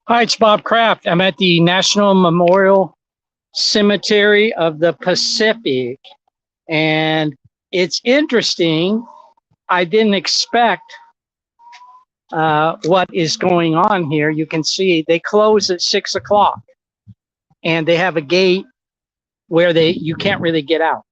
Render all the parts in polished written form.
Hi, it's Bob Kraft. I'm at the National Memorial Cemetery of the Pacific, and it's interesting. I didn't expect what is going on here. You can see they close at 6 o'clock, and they have a gate where they you can't really get out.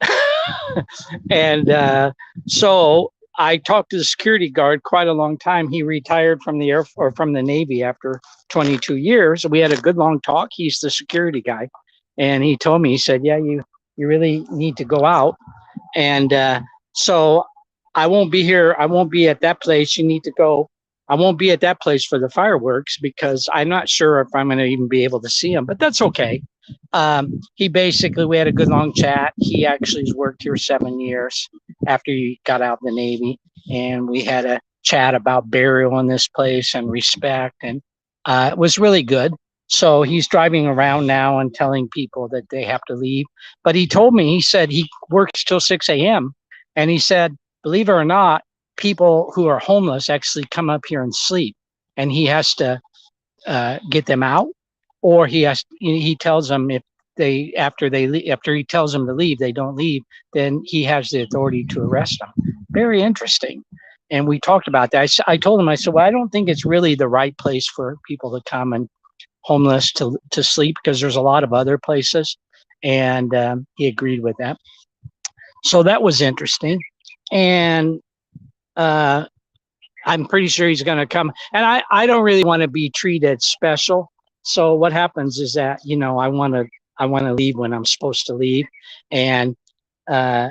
And so I talked to the security guard quite a long time. He retired from the or from the Navy after 22 years. We had a good long talk. He's the security guy, and he told me, he said, "Yeah, you really need to go out." And so I won't be here. I won't be at that place. You need to go. I won't be at that place for the fireworks because I'm not sure if I'm going to even be able to see them, but that's okay. He basically, we had a good long chat. He actually has worked here 7 years after he got out of the Navy. And we had a chat about burial in this place and respect. And it was really good. So he's driving around now and telling people that they have to leave. But he told me, he said he works till 6 a.m. And he said, believe it or not, people who are homeless actually come up here and sleep. And he has to get them out, or he tells them if they after he tells them to leave, they don't leave, then he has the authority to arrest them. Very interesting. And we talked about that. I told him, I said, well, I don't think it's really the right place for people to come and homeless to sleep, because there's a lot of other places. And he agreed with that. So that was interesting. And I'm pretty sure he's going to come. And I don't really want to be treated special. So what happens is that, I want to leave when I'm supposed to leave. And uh,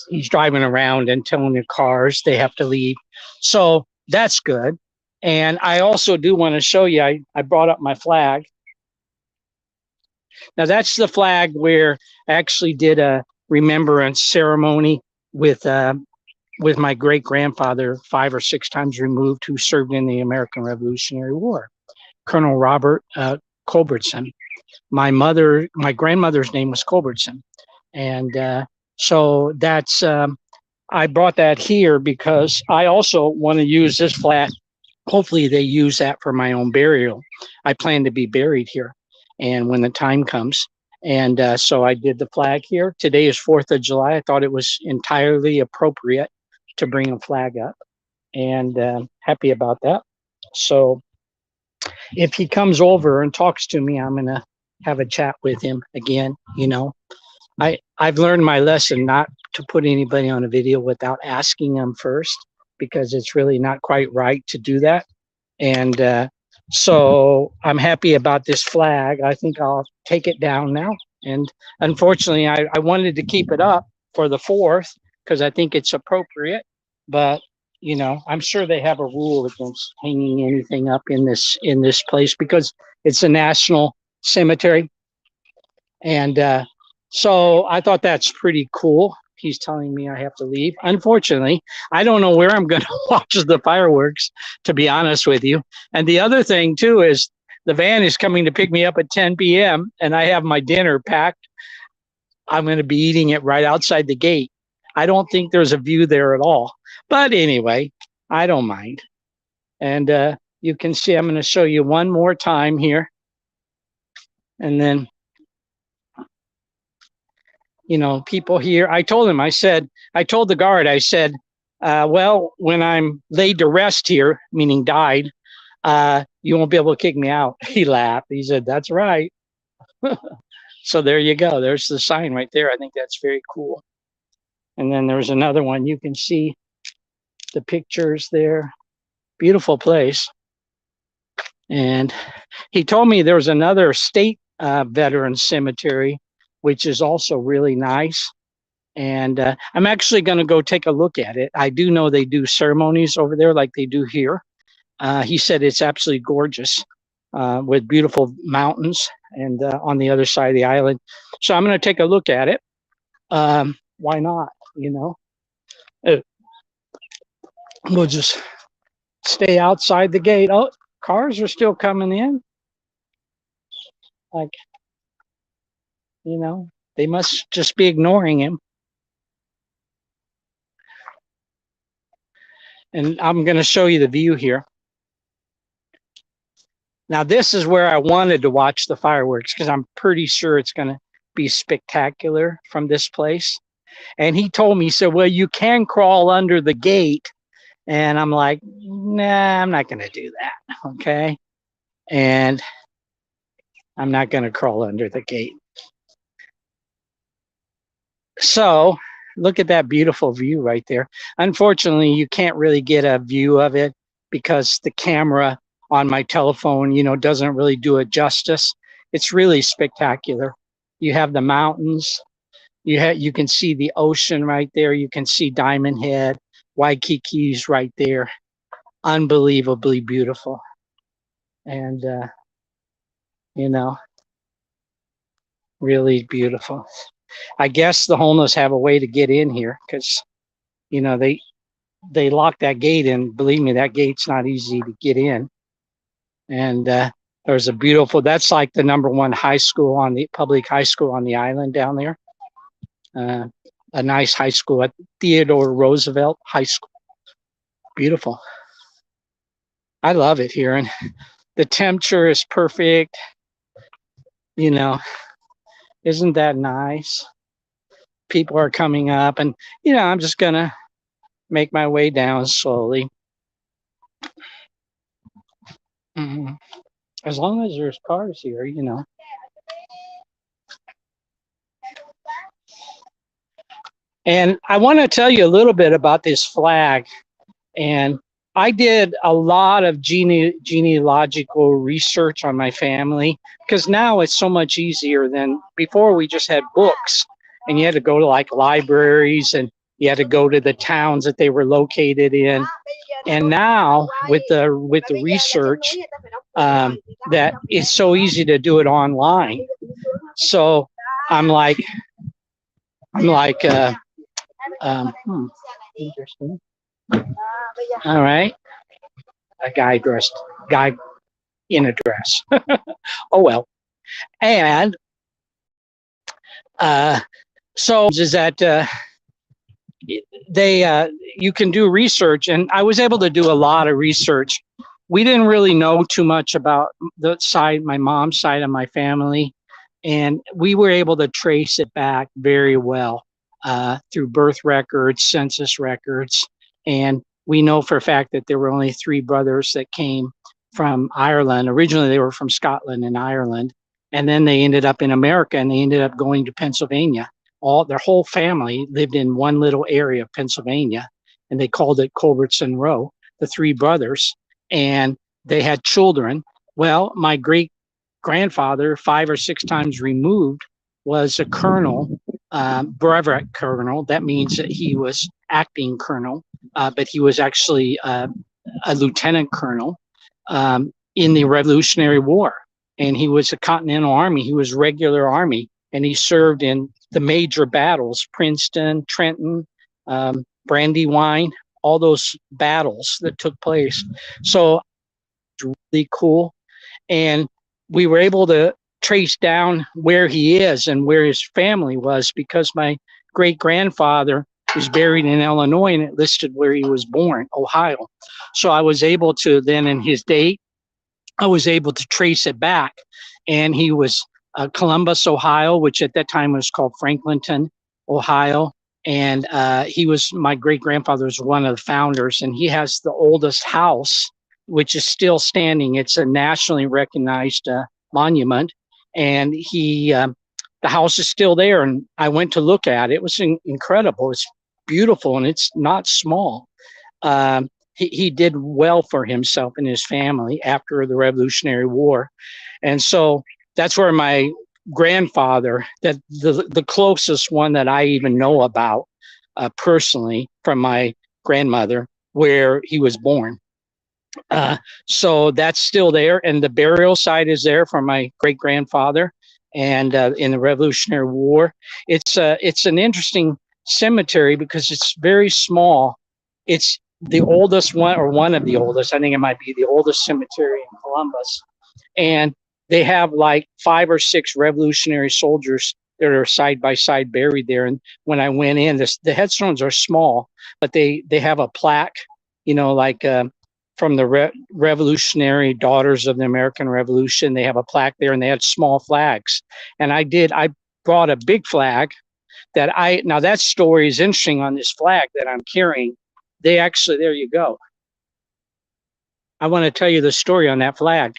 he's driving around and telling the cars they have to leave. So that's good. And I also do want to show you, I brought up my flag. Now that's the flag where I actually did a remembrance ceremony with my great grandfather, 5 or 6 times removed, who served in the American Revolutionary War, Colonel Robert Culbertson. My grandmother's name was Culbertson. And so that's, I brought that here because I also want to use this flag. Hopefully they use that for my own burial. I plan to be buried here, and when the time comes. And so I did the flag here. Today is 4th of July. I thought it was entirely appropriate to bring a flag up, and happy about that. So if he comes over and talks to me, I'm going to have a chat with him again. I've learned my lesson not to put anybody on a video without asking them first, because it's really not quite right to do that. And so I'm happy about this flag. I think I'll take it down now. And unfortunately, I wanted to keep it up for the 4th because I think it's appropriate. But I'm sure they have a rule against hanging anything up in this place because it's a national cemetery. And so I thought that's pretty cool. He's telling me I have to leave. Unfortunately, I don't know where I'm going to watch the fireworks, to be honest with you. And the other thing, too, is the van is coming to pick me up at 10 p.m. and I have my dinner packed. I'm going to be eating it right outside the gate. I don't think there's a view there at all. But anyway, I don't mind. And you can see, I'm going to show you one more time here. And then, people here, I told the guard, I said, well, when I'm laid to rest here, meaning died, you won't be able to kick me out. He laughed. He said, that's right. So there you go. There's the sign right there. I think that's very cool. And then there's another one. You can see the pictures there. Beautiful place. And he told me there was another state veteran cemetery, which is also really nice. And I'm actually going to go take a look at it. I do know they do ceremonies over there like they do here. He said it's absolutely gorgeous with beautiful mountains and on the other side of the island. So I'm going to take a look at it. Why not? We'll just stay outside the gate. Oh, cars are still coming in. Like, they must just be ignoring him. And I'm going to show you the view here. Now, this is where I wanted to watch the fireworks because I'm pretty sure it's going to be spectacular from this place. And he told me, he said, well, you can crawl under the gate. And I'm like, nah, I'm not going to do that. Okay. And I'm not going to crawl under the gate. So look at that beautiful view right there. Unfortunately, you can't really get a view of it because the camera on my telephone, doesn't really do it justice. It's really spectacular. You have the mountains. You can see the ocean right there. You can see Diamond Head, Waikiki's right there. Unbelievably beautiful. And, really beautiful. I guess the homeless have a way to get in here because, they lock that gate, and believe me, that gate's not easy to get in. And there's that's like the #1 high school public high school on the island down there. A nice high school at Theodore Roosevelt High School. Beautiful. I love it here, and the temperature is perfect. Isn't that nice? People are coming up, and I'm just gonna make my way down slowly. As long as there's cars here, And I want to tell you a little bit about this flag. And I did a lot of genealogical research on my family because now it's so much easier than before. We just had books, and you had to go to like libraries, and you had to go to the towns that they were located in. And now with the research, that it's so easy to do it online. So I'm like, interesting. All right. A guy in a dress. Oh, well. And so is that you can do research, and I was able to do a lot of research. We didn't really know too much about my mom's side of my family, and we were able to trace it back very well through birth records, census records, and we know for a fact that there were only 3 brothers that came from Ireland. Originally, they were from Scotland and Ireland, and then they ended up in America, and they ended up going to Pennsylvania. Their whole family lived in one little area of Pennsylvania, and they called it Culbertson Row, the 3 brothers, and they had children. Well, my great grandfather, 5 or 6 times removed, was a colonel, brevet colonel. That means that he was acting colonel, but he was actually a lieutenant colonel in the Revolutionary War. And he was a Continental Army. He was regular Army, and he served in the major battles, Princeton, Trenton, Brandywine, all those battles that took place. So it's really cool. And we were able to trace down where he is and where his family was because my great grandfather was buried in Illinois, and it listed where he was born, Ohio. So I was able to then, in his date, I was able to trace it back. And he was Columbus, Ohio, which at that time was called Franklinton, Ohio. And my great grandfather was one of the founders, and he has the oldest house, which is still standing. It's a nationally recognized monument, and the house is still there. And I went to look at it. It was incredible. It's beautiful, and it's not small. He did well for himself and his family after the Revolutionary War. And so that's where my grandfather, that the closest one that I even know about personally from my grandmother, where he was born. So that's still there, and the burial site is there for my great grandfather. And in the Revolutionary War, it's an interesting cemetery because it's very small. It's the oldest one, or one of the oldest. I think it might be the oldest cemetery in Columbus, and they have like 5 or 6 Revolutionary soldiers that are side by side buried there. And when I went in, the headstones are small, but they have a plaque, like from the Revolutionary Daughters of the American Revolution. They have a plaque there, and they had small flags. And I brought a big flag now that story is interesting on this flag that I'm carrying. They actually, there you go. I want to tell you the story on that flag.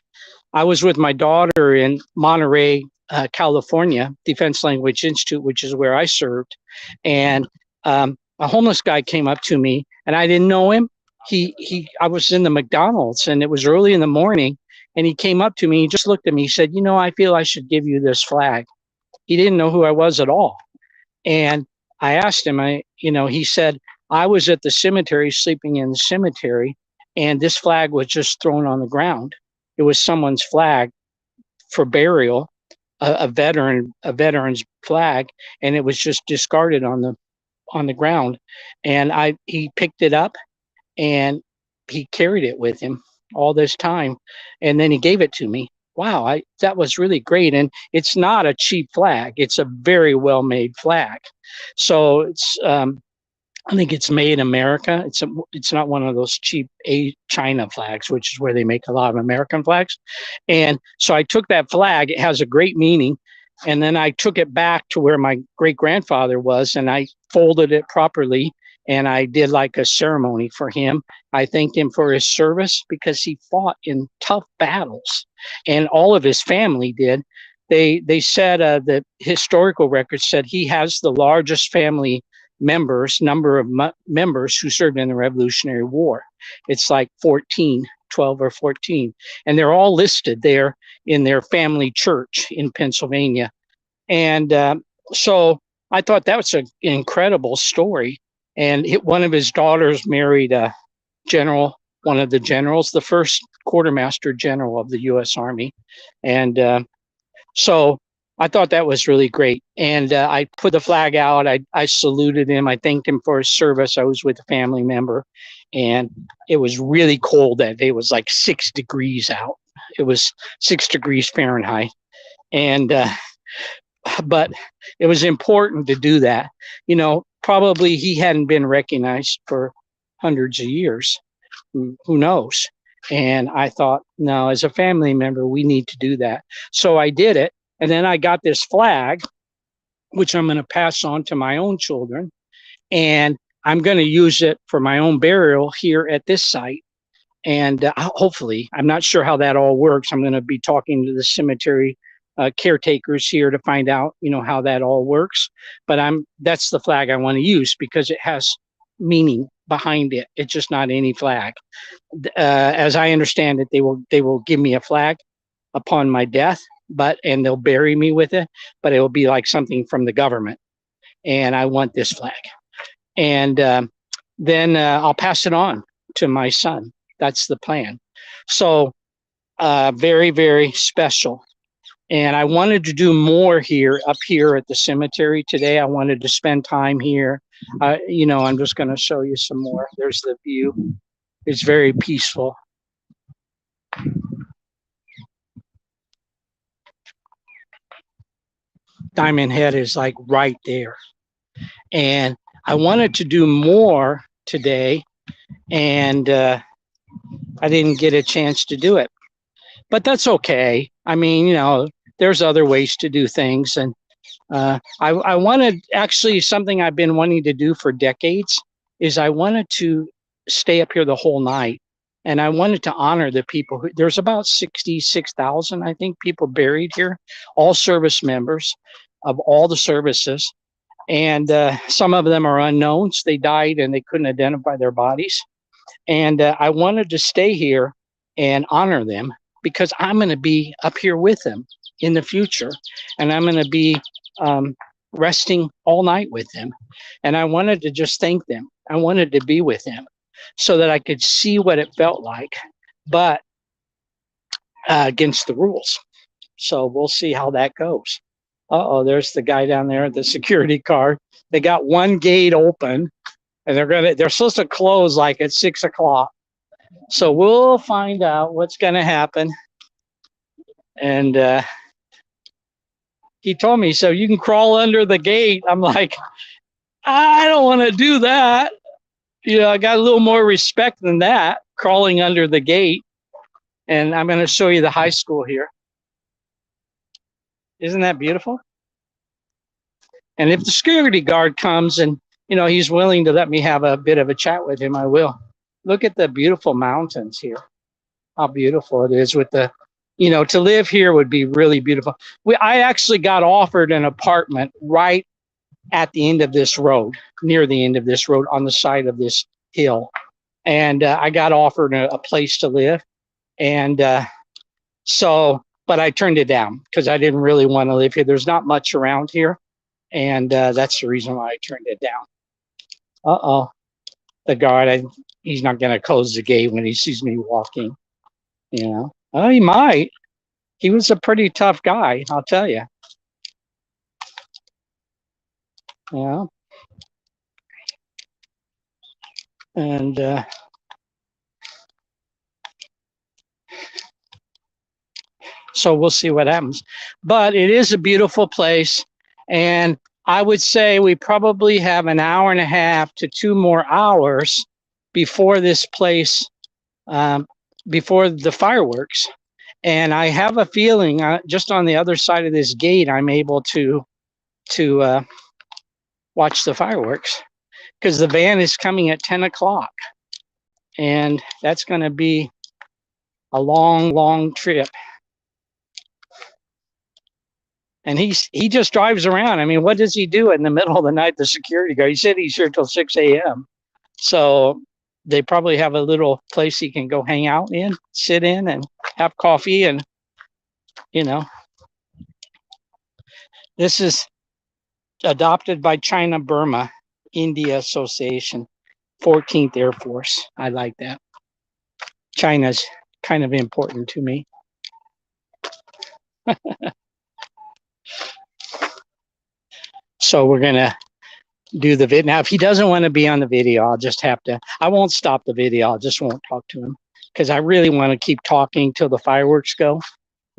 I was with my daughter in Monterey, California, Defense Language Institute, which is where I served. And a homeless guy came up to me, and I didn't know him. I was in the McDonald's, and it was early in the morning, and he came up to me. He just looked at me. He said, I feel I should give you this flag. He didn't know who I was at all. And I asked him, he said, I was at the cemetery, sleeping in the cemetery, and this flag was just thrown on the ground. It was someone's flag for burial, a veteran's flag, and it was just discarded on the ground. And he picked it up, and he carried it with him all this time, and then he gave it to me. Wow, that was really great. And it's not a cheap flag. It's a very well-made flag. So I think it's made in America. It's not one of those cheap China flags, which is where they make a lot of American flags. And so I took that flag. It has a great meaning. And then I took it back to where my great-grandfather was, and I folded it properly, and I did like a ceremony for him. I thanked him for his service because he fought in tough battles, and all of his family did. They said the historical records said he has the largest family number of members who served in the Revolutionary War. It's like 12 or 14, and they're all listed there in their family church in Pennsylvania. And so I thought that was an incredible story. And one of his daughters married a general, one of the generals, the first quartermaster general of the U.S. Army. And so I thought that was really great. And I put the flag out. I saluted him. I thanked him for his service. I was with a family member, and it was really cold that day. It was like 6 degrees out. It was 6 degrees Fahrenheit. And but it was important to do that. Probably he hadn't been recognized for hundreds of years. Who knows? And I thought, no, as a family member, we need to do that. So I did it. And then I got this flag, which I'm going to pass on to my own children. And I'm going to use it for my own burial here at this site. And hopefully, I'm not sure how that all works. I'm going to be talking to the cemetery caretakers here to find out, how that all works. But that's the flag I want to use because it has meaning behind it. It's just not any flag. As I understand it, they will give me a flag upon my death, and they'll bury me with it, but it will be like something from the government. And I want this flag. And then I'll pass it on to my son. That's the plan. So very, very special. And I wanted to do more up here at the cemetery today. I wanted to spend time here. I'm just going to show you some more. There's the view. It's very peaceful. Diamond Head is like right there. And I wanted to do more today, and I didn't get a chance to do it. But that's okay. I mean, there's other ways to do things. And I wanted, actually, something I've been wanting to do for decades is I wanted to stay up here the whole night. And I wanted to honor the people there's about 66,000, I think, people buried here, all service members of all the services. And some of them are unknowns. They died and they couldn't identify their bodies. And I wanted to stay here and honor them because I'm going to be up here with them in the future. And I'm going to be resting all night with them. And I wanted to just thank them. I wanted to be with them so that I could see what it felt like, but against the rules. So we'll see how that goes. There's the guy down there at the security guard. They got one gate open, and they're supposed to close like at 6 o'clock. So we'll find out what's going to happen. And he told me, so you can crawl under the gate. I'm like, I don't want to do that. I got a little more respect than that. crawling under the gate. And I'm going to show you the high school here. Isn't that beautiful? And if the security guard comes and, you know, he's willing to let me have a bit of a chat with him, I will. Look at the beautiful mountains here. How beautiful it is with the, you know, to live here would be really beautiful. I actually got offered an apartment right at the end of this road, near the end of this road on the side of this hill. And I got offered a place to live. And but I turned it down because I didn't really want to live here. There's not much around here. And that's the reason why I turned it down. Uh-oh. The guard, he's not going to close the gate when he sees me walking. You know? Oh, he might. He was a pretty tough guy, I'll tell you. Yeah. And so we'll see what happens. But it is a beautiful place. And I would say we probably have an hour and a half to 2 more hours before this place, before the fireworks. And I have a feeling just on the other side of this gate, I'm able to watch the fireworks because the van is coming at 10 o'clock. And that's going to be a long, long trip. And he just drives around. I mean, what does he do in the middle of the night? The security guard, he said he's here till 6 a.m. So they probably have a little place he can go hang out in, sit in and have coffee. And, you know, this is adopted by China Burma India Association, 14th Air Force. I like that. China's kind of important to me. So we're going to do the video. Now, if he doesn't want to be on the video, I'll just have to, I won't stop the video. I just won't talk to him because I really want to keep talking till the fireworks go.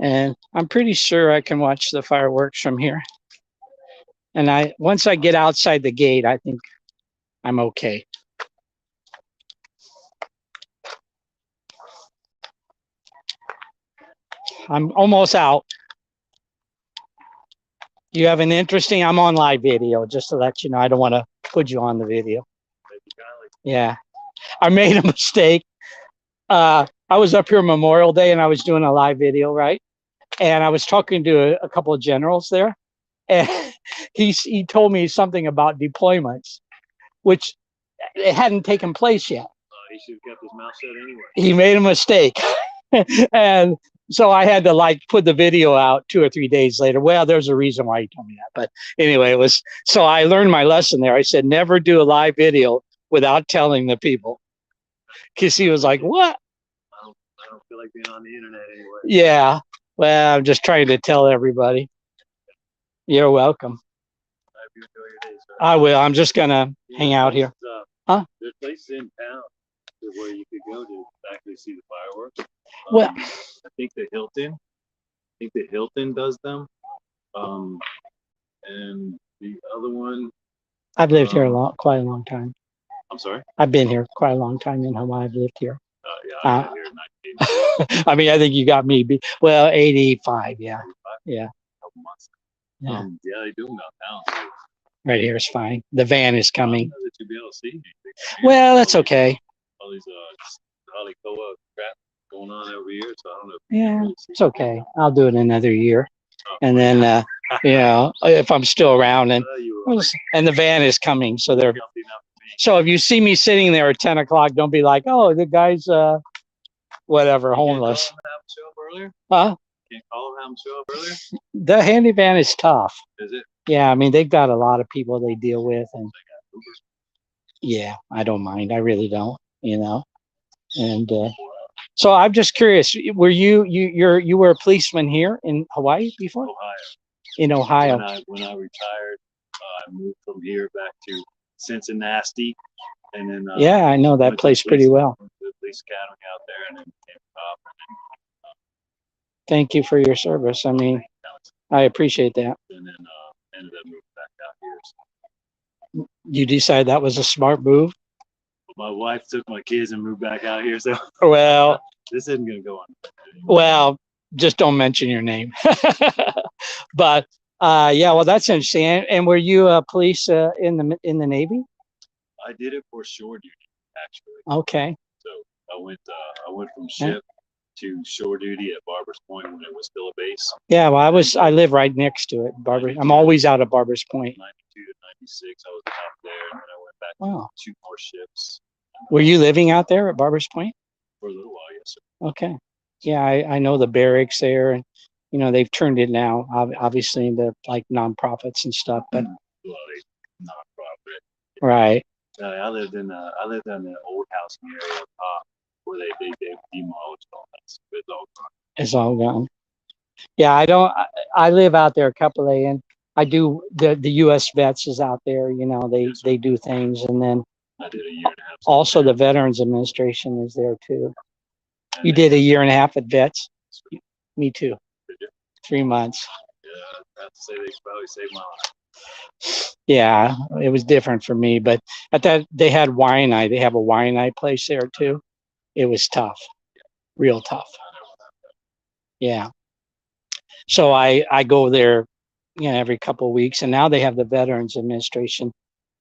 And I'm pretty sure I can watch the fireworks from here. And once I get outside the gate, I think I'm okay. I'm almost out. You have an interesting, I'm on live video, just to let you know. I don't want to put you on the video. Yeah. I made a mistake. I was up here Memorial Day and I was doing a live video, right? And I was talking to a couple of generals there. And he told me something about deployments, which it hadn't taken place yet. He should have kept his mouth shut anyway. He made a mistake. And so I had to put the video out 2 or 3 days later. Well, there's a reason why he told me that. But anyway, so I learned my lesson there. I said, never do a live video without telling the people. Because he was like, what? I don't feel like being on the internet anyway. Yeah. Well, I'm just trying to tell everybody. You're welcome. I hope you enjoy your day, sir. I will. I'm just going to hang out here. Huh? There's places in town where you could go to actually see the fireworks. Well, I think the Hilton does them. And the other one. I've lived here quite a long time. I'm sorry? I've been here quite a long time in Hawaii. I've lived here. Yeah, I've been here in 1980. I mean, I think you got me. Well, 85. Yeah. 85? Yeah. A couple months. Yeah. Yeah, they do them downtown. So right here is fine. The van is coming. that you'll be able to see anything. Well, that's okay. All these Honolulu crap going on every year, so I don't know. Yeah, it's okay. I'll do it another year. And then, you know, if I'm still around and the van is coming. So so if you see me sitting there at 10 o'clock, don't be like, oh, the guy's, whatever, homeless. Can't have them show up earlier? Huh? Can't call them, have them show up earlier? The handy van is tough. Is it? Yeah, I mean, they've got a lot of people they deal with. And yeah, I don't mind. I really don't, you know. And so I'm just curious, were you were a policeman here in Hawaii before? Ohio. In Ohio. When I retired, I moved from here back to Cincinnati, and then yeah, I know that place pretty well. The police academy out there, and then became a cop. Thank you for your service. I mean, I appreciate that. And then ended up moving back out here. So. You decided that was a smart move? My wife took my kids and moved back out here, so Well, this isn't gonna go on. well, just don't mention your name. But yeah, well, that's interesting. And were you a police in the Navy? I did it for shore duty, actually. Okay. So I went from ship to shore duty at Barbers Point when it was still a base. Yeah, well, I live right next to it, Barber. I'm always out of Barbers Point. 92 to 96, I was out there, and then I went back Wow. to 2 more ships. Were you living out there at Barbers Point? For a little while, yes, sir. Okay. Yeah, I know the barracks there, and they've turned it now, obviously, into like nonprofits and stuff. But Well, non-profit. right. I lived in the old housing area where they demolished all that. So it's all gone. It's all gone. Yeah, I live out there a couple of, and I do the U.S. Vets is out there. They do things, and then I did a year and a half. also the Veterans Administration is there too. You did a year and a half at Vets. Me too. 3 months. Yeah, I have to say they probably saved my life. Yeah, it was different for me, but at that they had Waianae. They have a Waianae place there too. It was tough, real tough. Yeah. So I go there, every couple of weeks, and now they have the Veterans Administration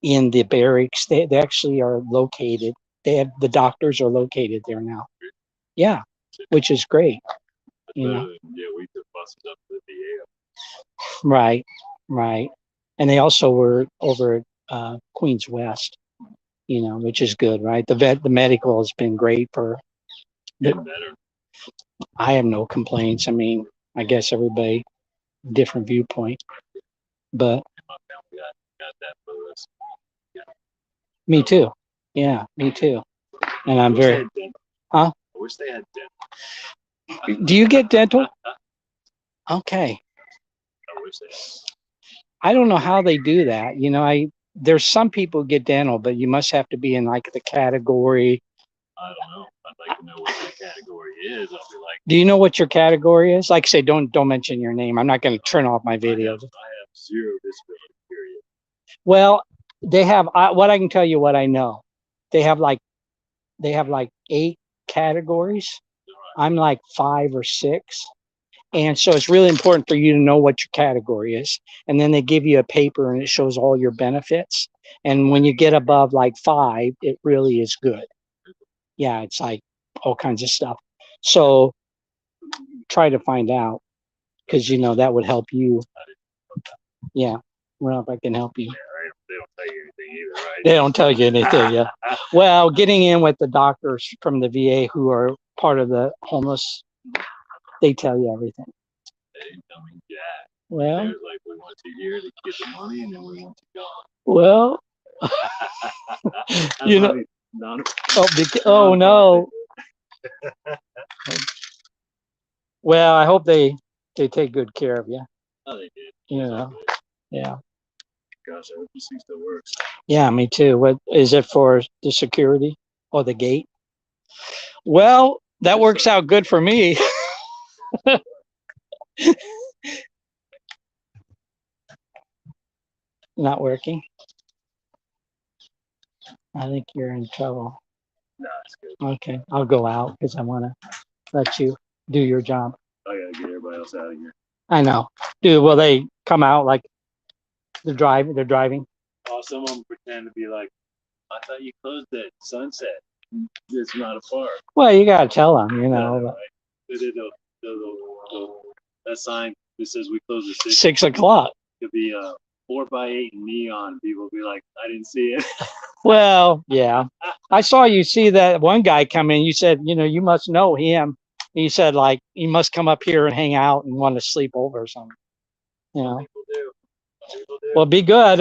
in the barracks. They actually are located. The doctors are located there now. Yeah, which is great. Yeah, we took buses up to the VA. Right, right. And they also were over at Queens West, which is good, right? The medical has been great for. Getting better. I have no complaints. I mean, I guess everybody different viewpoint, but My family got that for us. Yeah. me too. Yeah, me too. And I'm very. I wish they had dental. Do you get dental? Okay. I wish they had. I don't know how they do that. There's some people who get dental, but you must have to be in like the category. I don't know. I'd like to know what that category is. I'll be like. Do you know what your category is? Like, say, don't mention your name. I'm not going to turn off my video. I have 0 disability, period. Well, they have. What I can tell you, what I know, they have like 8 categories. I'm like 5 or 6. And so it's really important for you to know what your category is. And then they give you a paper and it shows all your benefits. And when you get above like 5, it really is good. Yeah, it's like all kinds of stuff. So try to find out, because that would help you. Yeah. Well, if I can help you. They don't tell you anything either, right? They don't tell you anything, yeah. Well, getting in with the doctors from the VA who are part of the homeless, they tell you everything. They didn't tell me jack. Well, They was like, we want you here to get the money, and then we want you gone. well, oh no. Well, I hope they take good care of you. Oh, they did. Yeah. Gosh, I hope this thing still works. Yeah, me too. What is it for, the security or the gate? Well, that works out good for me. Not working. I think you're in trouble. No, it's good. Okay, I'll go out because I want to let you do your job. I gotta get everybody else out of here. I know. Dude, will they come out like they're driving? Oh, some of them pretend to be like, I thought you closed at sunset. It's not a park. Well, you gotta tell them, Right? That sign that says we close at 6 o'clock. Could be 4x8 neon. People will be like, I didn't see it. Well, yeah. I saw you see that one guy come in. You said, you must know him. He said, like, he must come up here and hang out and want to sleep over or something. People do. Well, be good.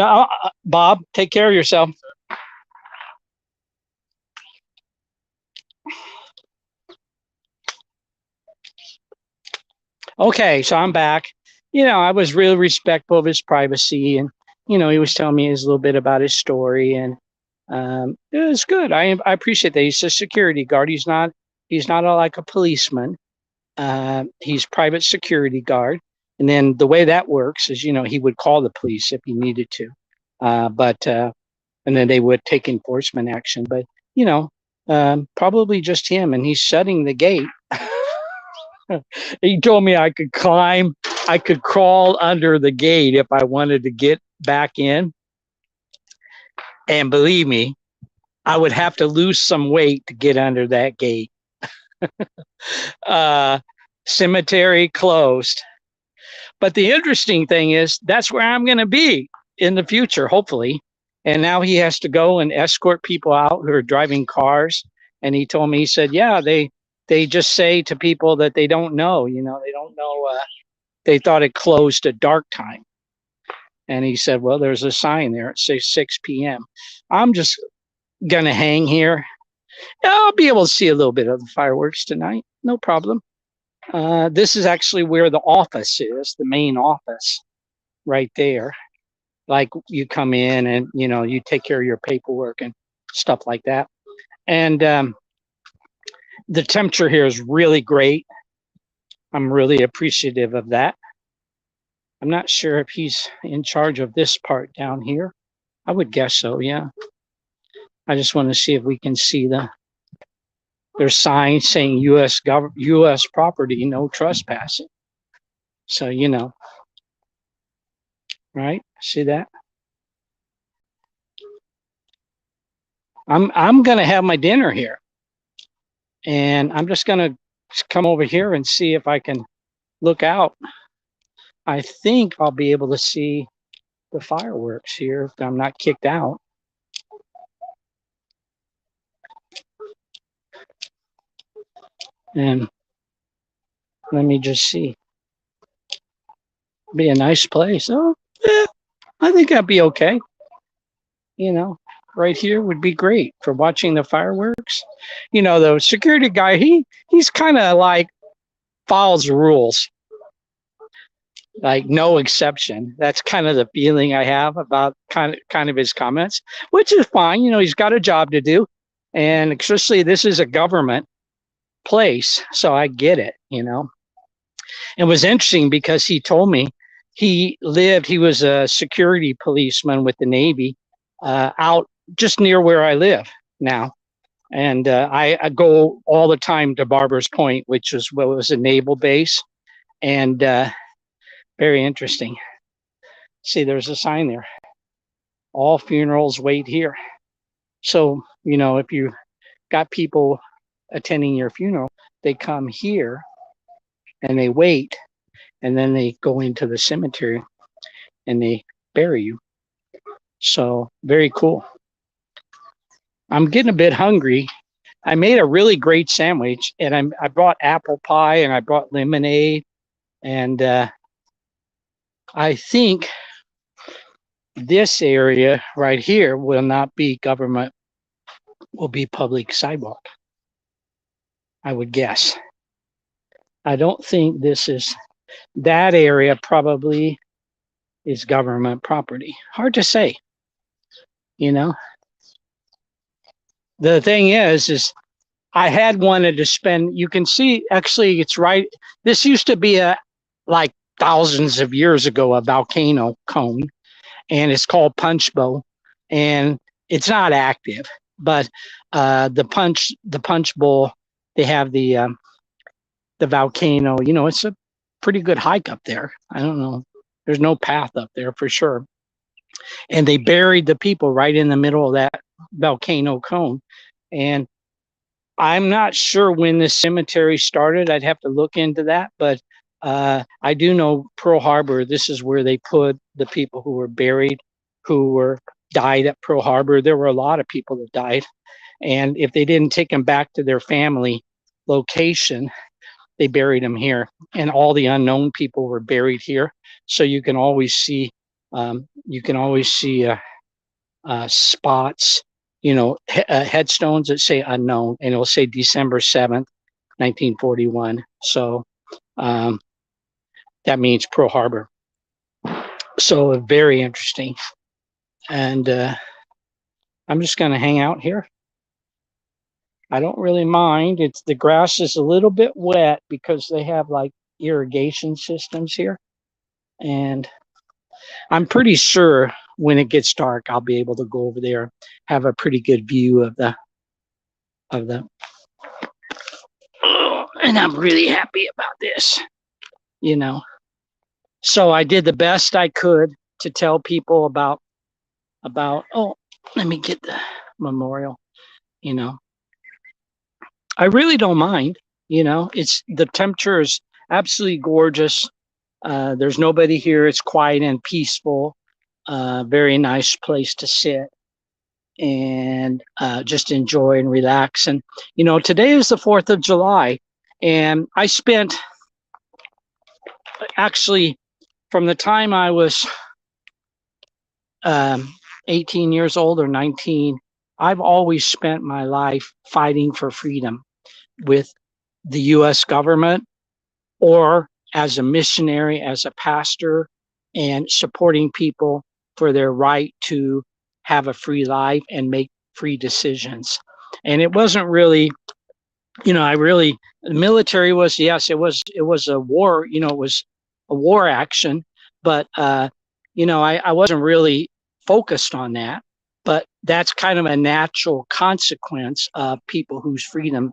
Bob, take care of yourself. Okay, so I'm back. I was really respectful of his privacy, and he was telling me a little bit about his story, and it was good. I appreciate that. He's a security guard. He's not like a policeman. He's private security guard, and then the way that works is, he would call the police if he needed to, and then they would take enforcement action. But probably just him, and he's shutting the gate. He told me I could crawl under the gate if I wanted to get back in. And believe me, I would have to lose some weight to get under that gate. Cemetery closed. But the interesting thing is that's where I'm going to be in the future, hopefully. And now he has to go and escort people out who are driving cars. And he told me, he said, yeah, they just say to people that they don't know, they don't know. They thought it closed at dark time. And he said, well, there's a sign there. It says 6 p.m. I'm just going to hang here. I'll be able to see a little bit of the fireworks tonight. No problem. This is actually where the office is, the main office right there. Like you come in and, you take care of your paperwork and stuff like that. And the temperature here is really great. I'm really appreciative of that. I'm not sure if he's in charge of this part down here. I would guess so, yeah. I just want to see if we can see there's signs saying U.S. property, no trespassing. So, right? See that? I'm going to have my dinner here. And I'm just going to come over here and see if I can look out. I think I'll be able to see the fireworks here if I'm not kicked out. And let me just see. Be a nice place. Oh, yeah, I think I'd be okay. Right here would be great for watching the fireworks. The security guy, he's kind of like follows the rules. Like no exception. That's kind of the feeling I have about kind of his comments, which is fine. He's got a job to do. And especially this is a government place, so I get it. It was interesting because he told me he was a security policeman with the Navy out just near where I live now. And I go all the time to Barbers Point, which was a naval base. And very interesting. See, there's a sign there. All funerals wait here. So, if you got people attending your funeral, they come here and they wait, and then they go into the cemetery and they bury you. So very cool. I'm getting a bit hungry. I made a really great sandwich, and I brought apple pie and I brought lemonade, and I think this area right here will not be government, will be public sidewalk, I would guess. I don't think that area probably is government property. Hard to say, The thing is I had wanted to spend, you can see, actually it's right. This used to be like thousands of years ago, a volcano cone, and it's called Punchbowl, and it's not active, but the Punchbowl, they have the volcano, it's a pretty good hike up there. I don't know. There's no path up there for sure. And they buried the people right in the middle of that volcano cone. And I'm not sure when this cemetery started. I'd have to look into that. But I do know Pearl Harbor, this is where they put the people who were buried, died at Pearl Harbor. There were a lot of people that died. And if they didn't take them back to their family location, they buried them here. And all the unknown people were buried here. So you can always see spots, headstones that say unknown, and it'll say December 7th, 1941. So that means Pearl Harbor. So very interesting. And I'm just going to hang out here. I don't really mind. The grass is a little bit wet because they have like irrigation systems here. And I'm pretty sure when it gets dark, I'll be able to go over there, have a pretty good view of the of the, and I'm really happy about this, you know. So I did the best I could to tell people about. Oh, let me get the memorial. You know, I really don't mind. You know, it's the temperature is absolutely gorgeous. There's nobody here. It's quiet and peaceful. Very nice place to sit and just enjoy and relax. And you know, today is the 4th of July, and I spent actually from the time I was um, 18 years old or 19, I've always spent my life fighting for freedom with the US government or as a missionary, as a pastor, and supporting people for their right to have a free life and make free decisions. And it wasn't really, you know, the military was, yes, it was a war, you know, it was a war action, but, you know, I wasn't really focused on that, but that's kind of a natural consequence of people whose freedom,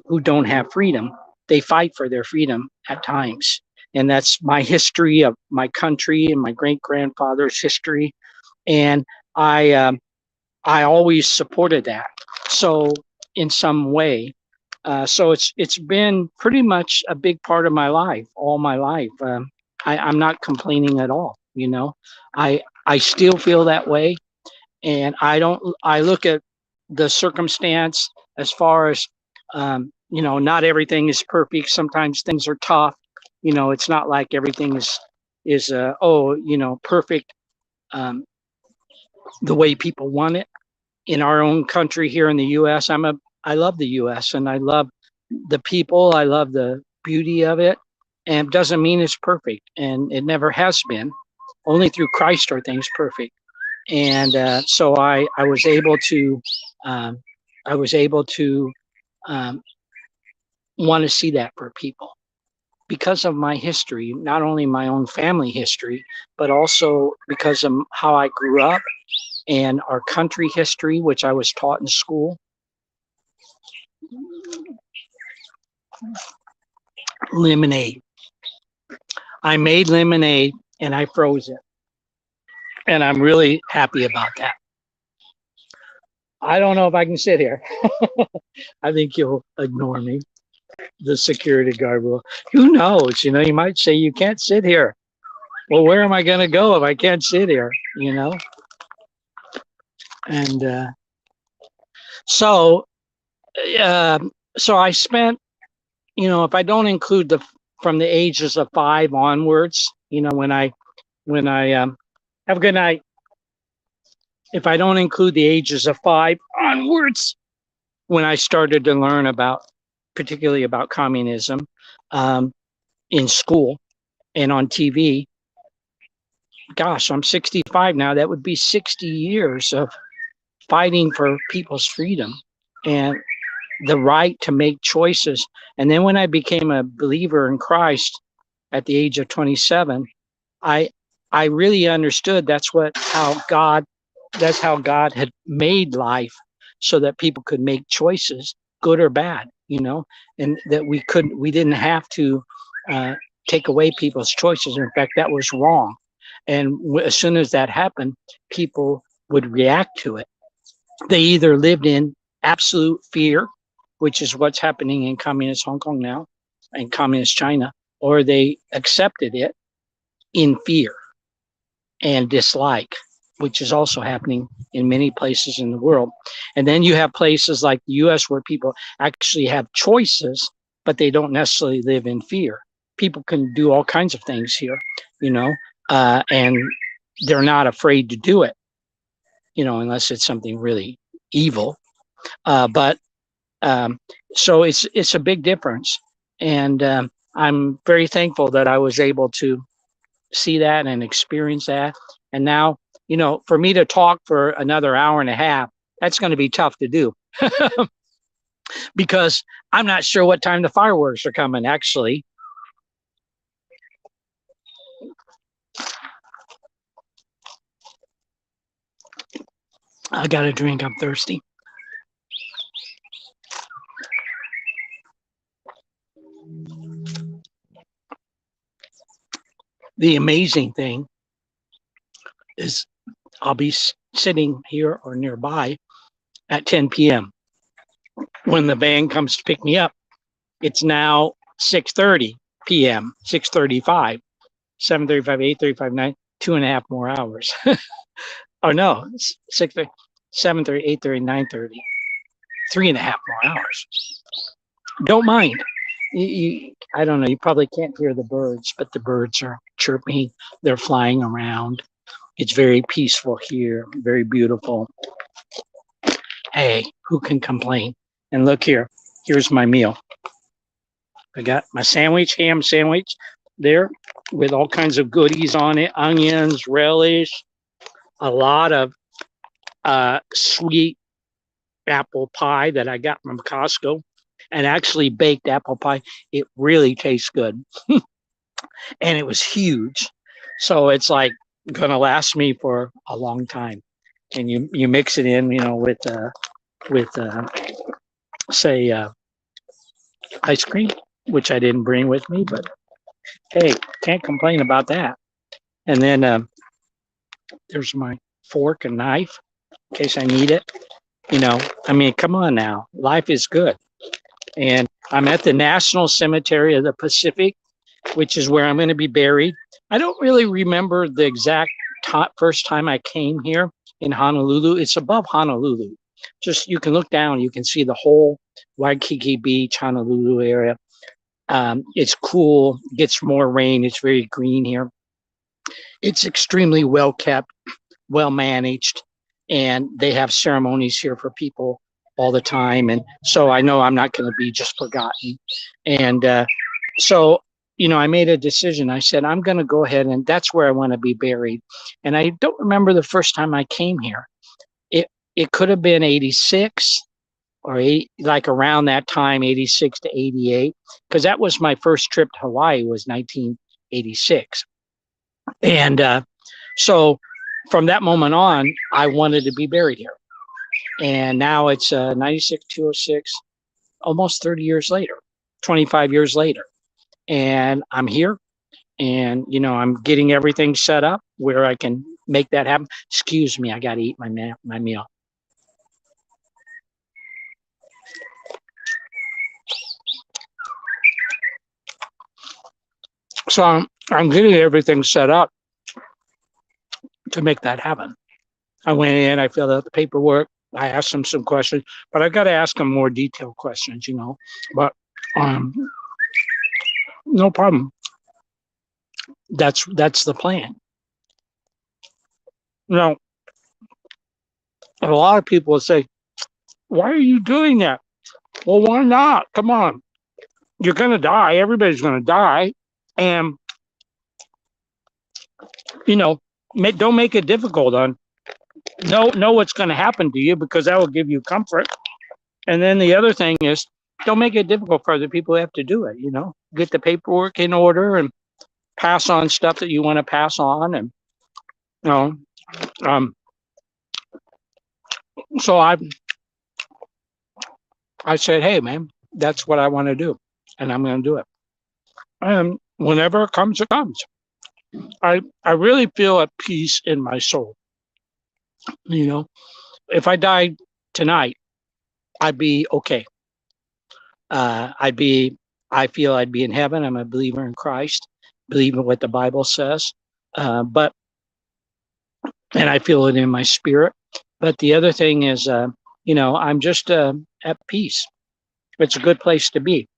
who don't have freedom. They fight for their freedom at times. And that's my history of my country and my great grandfather's history. And I always supported that. So in some way, so it's been pretty much a big part of my life, all my life. I'm not complaining at all. You know, I still feel that way, and I don't. I look at the circumstance as far as you know, not everything is perfect. Sometimes things are tough. You know, it's not like everything is oh, you know, perfect um, the way people want it in our own country here in the U.S. I love the U.S. and I love the people. I love the beauty of it, and it doesn't mean it's perfect, and it never has been. Only through Christ are things perfect, and so I was able to um, I was able to um, want to see that for people because of my history, not only my own family history, but also because of how I grew up and our country history, which I was taught in school. Lemonade. I made lemonade and I froze it. And I'm really happy about that. I don't know if I can sit here. I think you'll ignore me. The security guard will. Who knows? You know, you might say you can't sit here. Well, where am I going to go if I can't sit here? You know? And so, uh, so I spent, you know, if I don't include the from the ages of 5 onwards, you know, when I have a good night. If I don't include the ages of 5 onwards, when I started to learn about, particularly about communism, um, in school and on TV. Gosh, I'm 65 now. That would be 60 years of fighting for people's freedom and the right to make choices. And then when I became a believer in Christ at the age of 27, I I really understood that's how God had made life so that people could make choices, good or bad, you know, and that we didn't have to uh, take away people's choices. In fact, that was wrong. And as soon as that happened, people would react to it. They either lived in absolute fear, which is what's happening in communist Hong Kong now and communist China, or they accepted it in fear and dislike, which is also happening in many places in the world. And then you have places like the US where people actually have choices, but they don't necessarily live in fear. People can do all kinds of things here, you know, and they're not afraid to do it, you know, unless it's something really evil. But so it's a big difference. And I'm very thankful that I was able to see that and experience that. And now, you know, for me to talk for another hour and a half, that's going to be tough to do because I'm not sure what time the fireworks are coming, actually. I got a drink. I'm thirsty. The amazing thing is I'll be sitting here or nearby at 10 p.m. When the van comes to pick me up, it's now 6:30 p.m., 6:35, 7:35, 8:35, 9, 2.5 more hours. Oh no, 6:30, 7:30, 8:30, 9:30, 3.5 more hours. Don't mind. I don't know. You probably can't hear the birds, but the birds are chirping. They're flying around. It's very peaceful here, very beautiful. Hey, who can complain? And look here. Here's my meal. I got my sandwich, ham sandwich there with all kinds of goodies on it, onions, relish, a lot of sweet apple pie that I got from Costco, and actually baked apple pie. It really tastes good. And it was huge. So it's like gonna last me for a long time. And you mix it in, with say ice cream, which I didn't bring with me, but hey, can't complain about that. And then there's my fork and knife in case I need it. I mean, come on now, life is good. And I'm at the National Cemetery of the Pacific, which is where I'm going to be buried. I don't really remember the exact first time I came here in Honolulu. It's above Honolulu. Just you can look down, you can see the whole Waikiki Beach, Honolulu area. It's cool, gets more rain. It's very green here. It's extremely well kept, well managed, and they have ceremonies here for people all the time. And so I know I'm not going to be just forgotten. And so I made a decision. I said, I'm going to go ahead, and that's where I want to be buried. And I don't remember the first time I came here. It could have been 86 or like around that time, 86 to 88, because that was my first trip to Hawaii was 1986. And so from that moment on, I wanted to be buried here. And now it's 96, 206, almost 30 years later, 25 years later. And I'm here, and I'm getting everything set up where I can make that happen. Excuse me, I got to eat my meal. So I'm getting everything set up to make that happen. I went in, I filled out the paperwork, I asked them some questions, but I got to ask them more detailed questions, But no problem. That's the plan. Now, a lot of people will say, "Why are you doing that?" Well, why not? Come on, you're gonna die. Everybody's gonna die, and don't make it difficult. Know what's going to happen to you, because that will give you comfort. And then the other thing is, don't make it difficult for other people who have to do it. Get the paperwork in order and pass on stuff that you want to pass on. And so I said, hey man, that's what I want to do, and I'm going to do it. And whenever it comes, it comes. I really feel at peace in my soul. If I died tonight, I'd be okay. I feel I'd be in heaven. I'm a believer in Christ, believe in what the Bible says. And I feel it in my spirit. But the other thing is, I'm just at peace. It's a good place to be.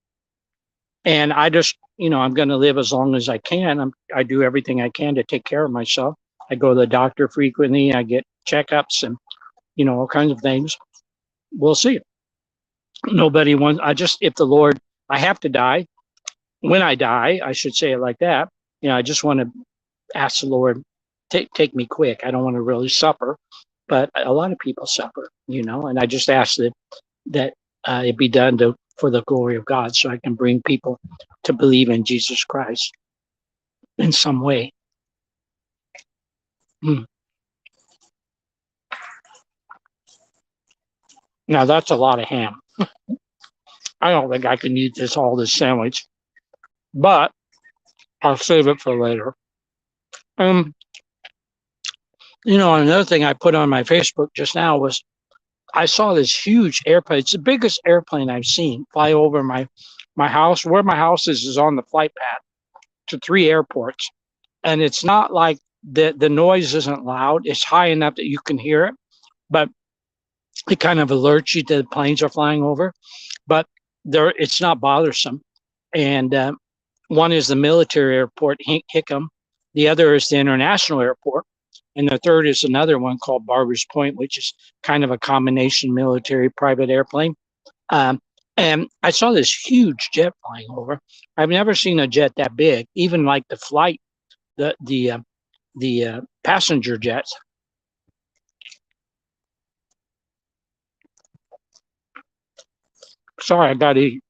And I just, I'm going to live as long as I can. I do everything I can to take care of myself. I go to the doctor frequently. I get checkups and, all kinds of things. We'll see. Nobody wants, if the Lord, I have to die. When I die, I should say it like that. I just want to ask the Lord, take me quick. I don't want to really suffer, but a lot of people suffer, and I just ask that it be done for the glory of God, so I can bring people to believe in Jesus Christ in some way. Now that's a lot of ham. I don't think I can eat all this sandwich. but I'll save it for later. Um, another thing I put on my Facebook just now was I saw this huge airplane. It's the biggest airplane I've seen fly over my house. Where my house is on the flight path to 3 airports. And it's not like the noise isn't loud. It's high enough that you can hear it, but it kind of alerts you that the planes are flying over. But it's not bothersome. And one is the military airport, Hickam. The other is the international airport. And the third is another one called Barbers Point, which is kind of a combination military private airplane. Um, and I saw this huge jet flying over. I've never seen a jet that big, even like the passenger jets. Sorry, I got to eat.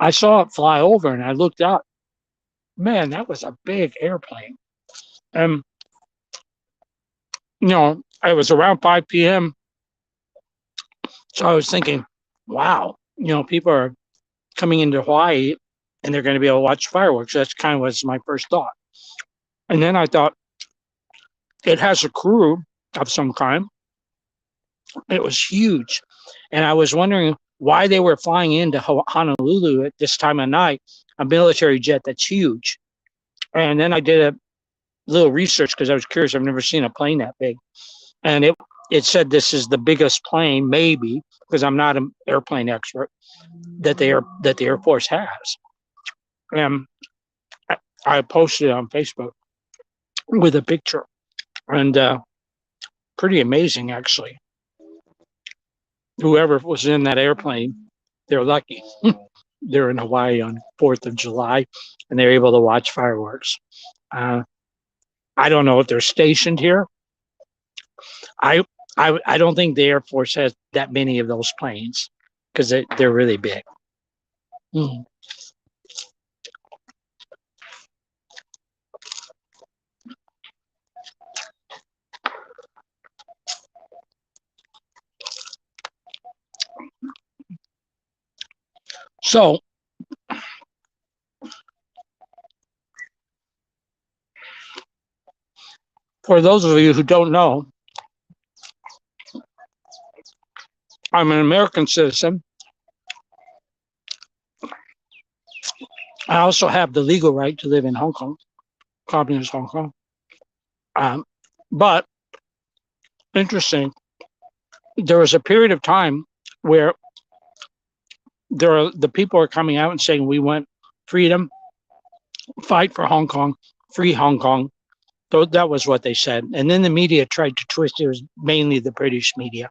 I saw it fly over and I looked up. Man, that was a big airplane. And, it was around 5 p.m. So I was thinking, wow, people are coming into Hawaii and they're going to be able to watch fireworks. That's kind of was my first thought. And then I thought, it has a crew of some kind. It was huge. And I was wondering why they were flying into Honolulu at this time of night, a military jet that's huge. And then I did a little research because I was curious. I've never seen a plane that big. And it said this is the biggest plane, maybe, because I'm not an airplane expert, that the Air Force has. And I posted it on Facebook with a picture. And pretty amazing, actually. Whoever was in that airplane, they're lucky. They're in Hawaii on 4th of July, and they're able to watch fireworks. I don't know if they're stationed here. I don't think the Air Force has that many of those planes because they're really big. Mm. So, for those of you who don't know, I'm an American citizen. I also have the legal right to live in Hong Kong, communist Hong Kong. But interesting, there was a period of time where the people are coming out and saying we want freedom, fight for Hong Kong, free Hong Kong. So that was what they said. And then the media tried to twist it. It was mainly the British media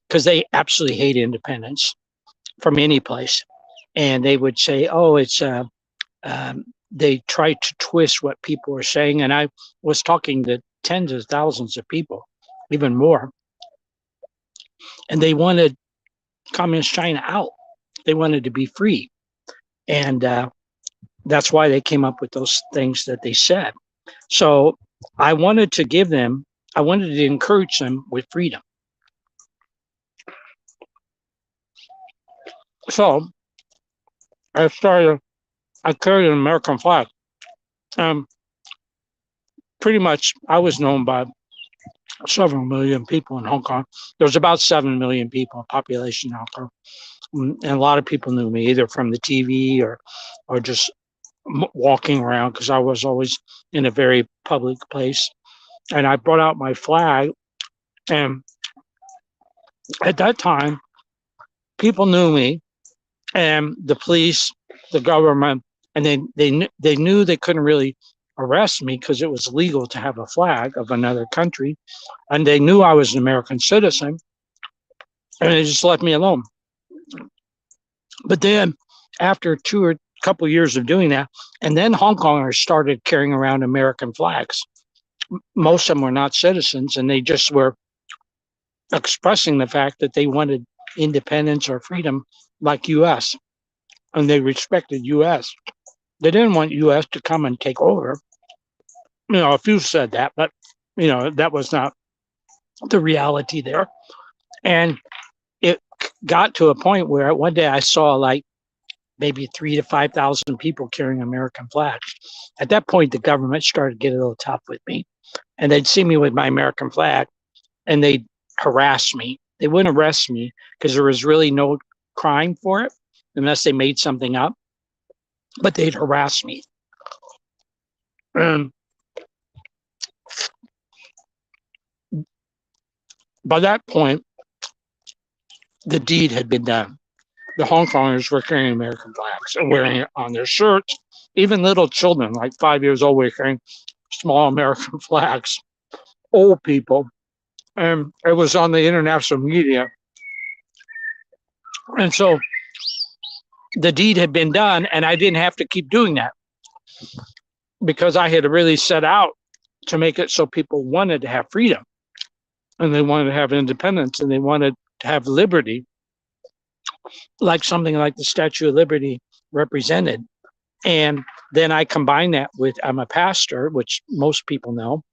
because they absolutely hate independence from any place. And they would say, oh, it's they tried to twist what people were saying. And I was talking to tens of thousands of people, even more. And they wanted communist China out. They wanted to be free. And that's why they came up with those things that they said. So I wanted to encourage them with freedom. So I carried an American flag. Pretty much I was known by several million people in Hong Kong. There's about 7 million people, population in Hong Kong. And a lot of people knew me either from the TV or just walking around because I was always in a very public place. And I brought out my flag. And at that time, people knew me, and the police, the government, and they knew they couldn't really arrest me because it was legal to have a flag of another country. And they knew I was an American citizen, and they just left me alone. But then after couple years of doing that, and then Hong Kongers started carrying around American flags. Most of them were not citizens, and they just were expressing the fact that they wanted independence or freedom like U.S. and they respected U.S. They didn't want U.S. to come and take over. A few said that, but that was not the reality there. And it got to a point where one day I saw like maybe 3 to 5,000 people carrying American flags. At that point, the government started to get a little tough with me, and they'd see me with my American flag, and they'd harass me. They wouldn't arrest me because there was really no crime for it unless they made something up, but they'd harass me. And by that point, the deed had been done. The Hong Kongers were carrying American flags and wearing it on their shirts. Even little children, like 5 years old, were carrying small American flags. Old people. And it was on the international media. And so the deed had been done, and I didn't have to keep doing that because I had really set out to make it so people wanted to have freedom, and they wanted to have independence, and they wanted to have liberty, like something like the Statue of Liberty represented. And then I combined that with, I'm a pastor, which most people know.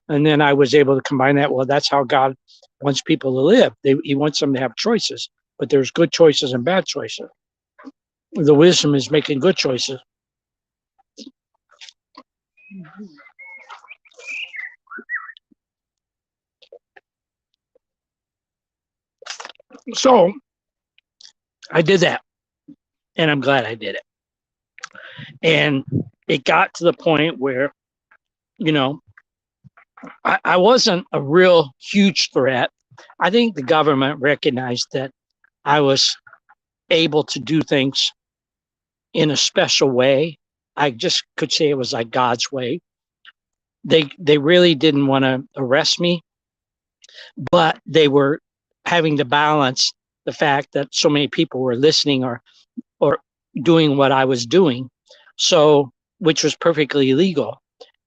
And then I was able to combine that. Well, that's how God wants people to live. He wants them to have choices, but there's good choices and bad choices. The wisdom is making good choices. So I did that, and I'm glad I did it. And it got to the point where, you know, I wasn't a real huge threat. I think the government recognized that I was able to do things in a special way. I just could say it was like God's way. They really didn't want to arrest me, but they were having to balance the fact that so many people were listening or doing what I was doing, so which was perfectly legal.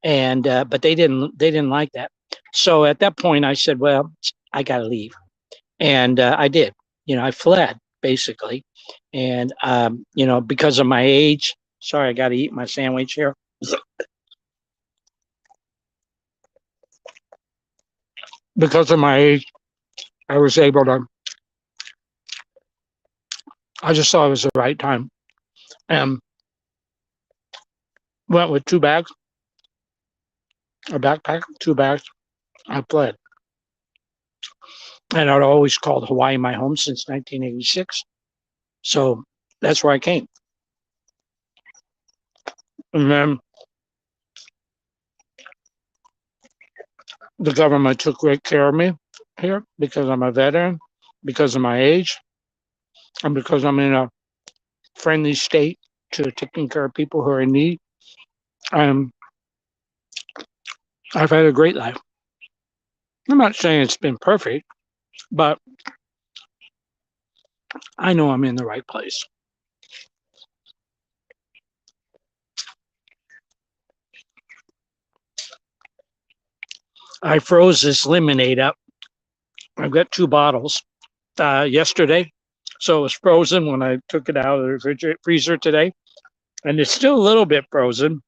And but they didn't like that. So at that point, I said, "Well, I got to leave," and I did. You know, I fled basically, and you know, because of my age. Sorry, I got to eat my sandwich here. Because of my age, I was able to. I just thought it was the right time, and went with 2 bags, a backpack, 2 bags. I fled. And I'd always called Hawaii my home since 1986. So that's where I came. And then the government took great care of me here because I'm a veteran, because of my age, and because I'm in a friendly state to taking care of people who are in need. I've had a great life. I'm not saying it's been perfect, but I know I'm in the right place. I froze this lemonade up. I've got 2 bottles yesterday. So it was frozen when I took it out of the freezer today. And it's still a little bit frozen,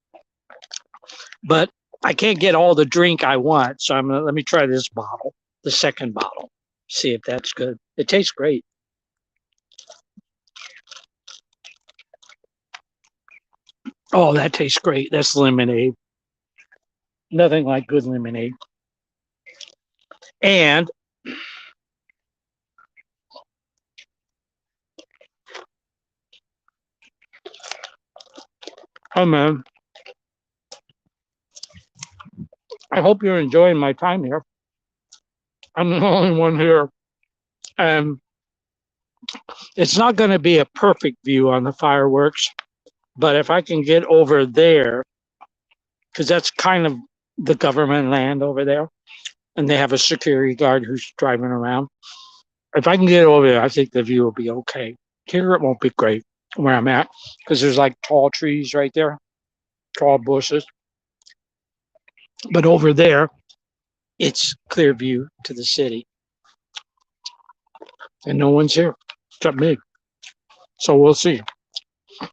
but I can't get all the drink I want. So let me try this bottle, the second bottle, see if that's good. It tastes great. Oh, that tastes great. That's lemonade. Nothing like good lemonade. And oh man, I hope you're enjoying my time here. I'm the only one here, and it's not going to be a perfect view on the fireworks, but if I can get over there, because that's kind of the government land over there, and they have a security guard who's driving around. If I can get over there, I think the view will be okay. Here it won't be great where I'm at because there's like tall trees right there, tall bushes. But over there, it's clear view to the city. And no one's here except me. So we'll see.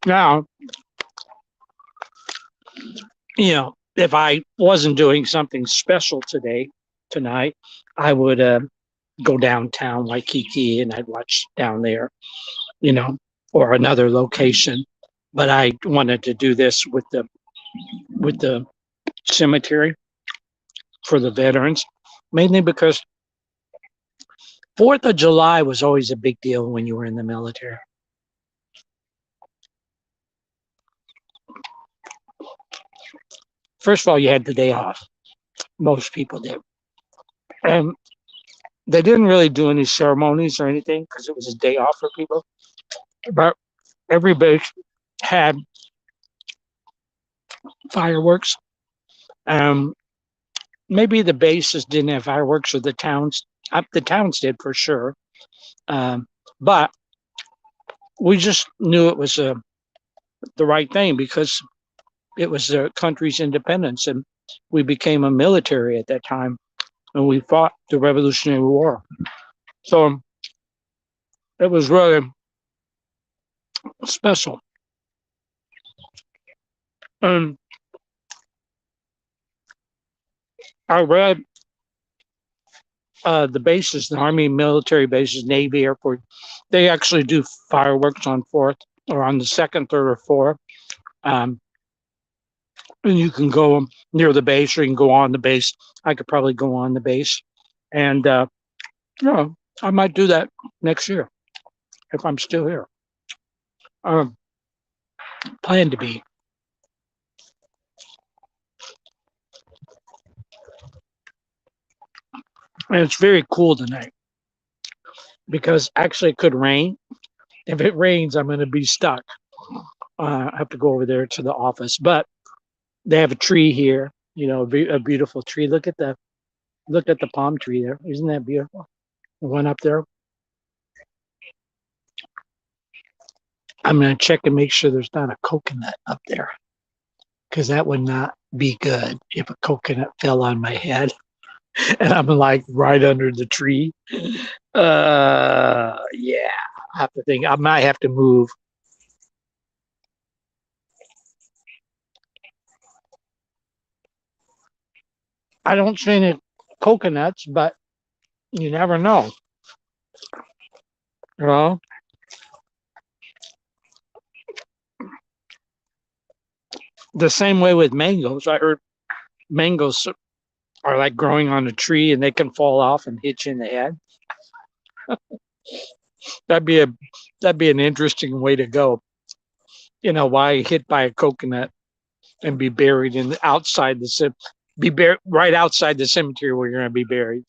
Now, you know, if I wasn't doing something special tonight, I would go downtown Waikiki and I'd watch down there, you know, or another location. but I wanted to do this with the cemetery for the veterans, mainly because 4th of July was always a big deal when you were in the military. First of all, you had the day off. Most people did. And they didn't really do any ceremonies or anything because it was a day off for people. But every base had fireworks. Um, Maybe the bases didn't have fireworks, or the towns did for sure. But we just knew it was the right thing because it was the country's independence, and we became a military at that time, and we fought the Revolutionary War. So it was really special. And I read the bases, the Army military bases, Navy, Air Force, they actually do fireworks on 4th or on the 2nd, 3rd, or 4th. Um, and you can go near the base or you can go on the base. I could probably go on the base. And, I might do that next year if I'm still here. Plan to be. And it's very cool tonight because actually it could rain. If it rains, I'm going to be stuck. I have to go over there to the office, but they have a tree here, a beautiful tree. Look at the palm tree there. Isn't that beautiful? The one up there. I'm going to check and make sure there's not a coconut up there because that would not be good if a coconut fell on my head and I'm like right under the tree. Yeah, I have to think. I might have to move. I don't see any coconuts, but you never know. You know, the same way with mangoes. I heard mangoes are like growing on a tree and they can fall off and hit you in the head. That'd be a that'd be an interesting way to go. Why hit by a coconut and be buried in outside the be buried right outside the cemetery where you're going to be buried.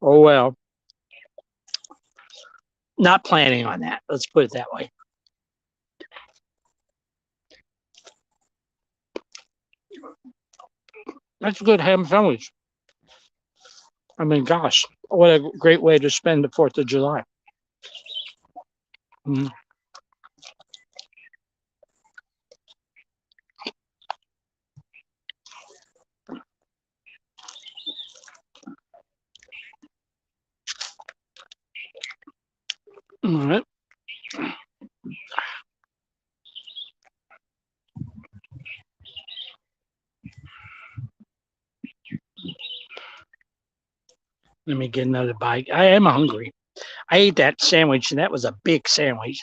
Oh well, not planning on that. Let's put it that way. That's a good ham sandwich. I mean, gosh, what a great way to spend the 4th of July. Mm. All right. Let me get another bite. I am hungry. I ate that sandwich, and that was a big sandwich.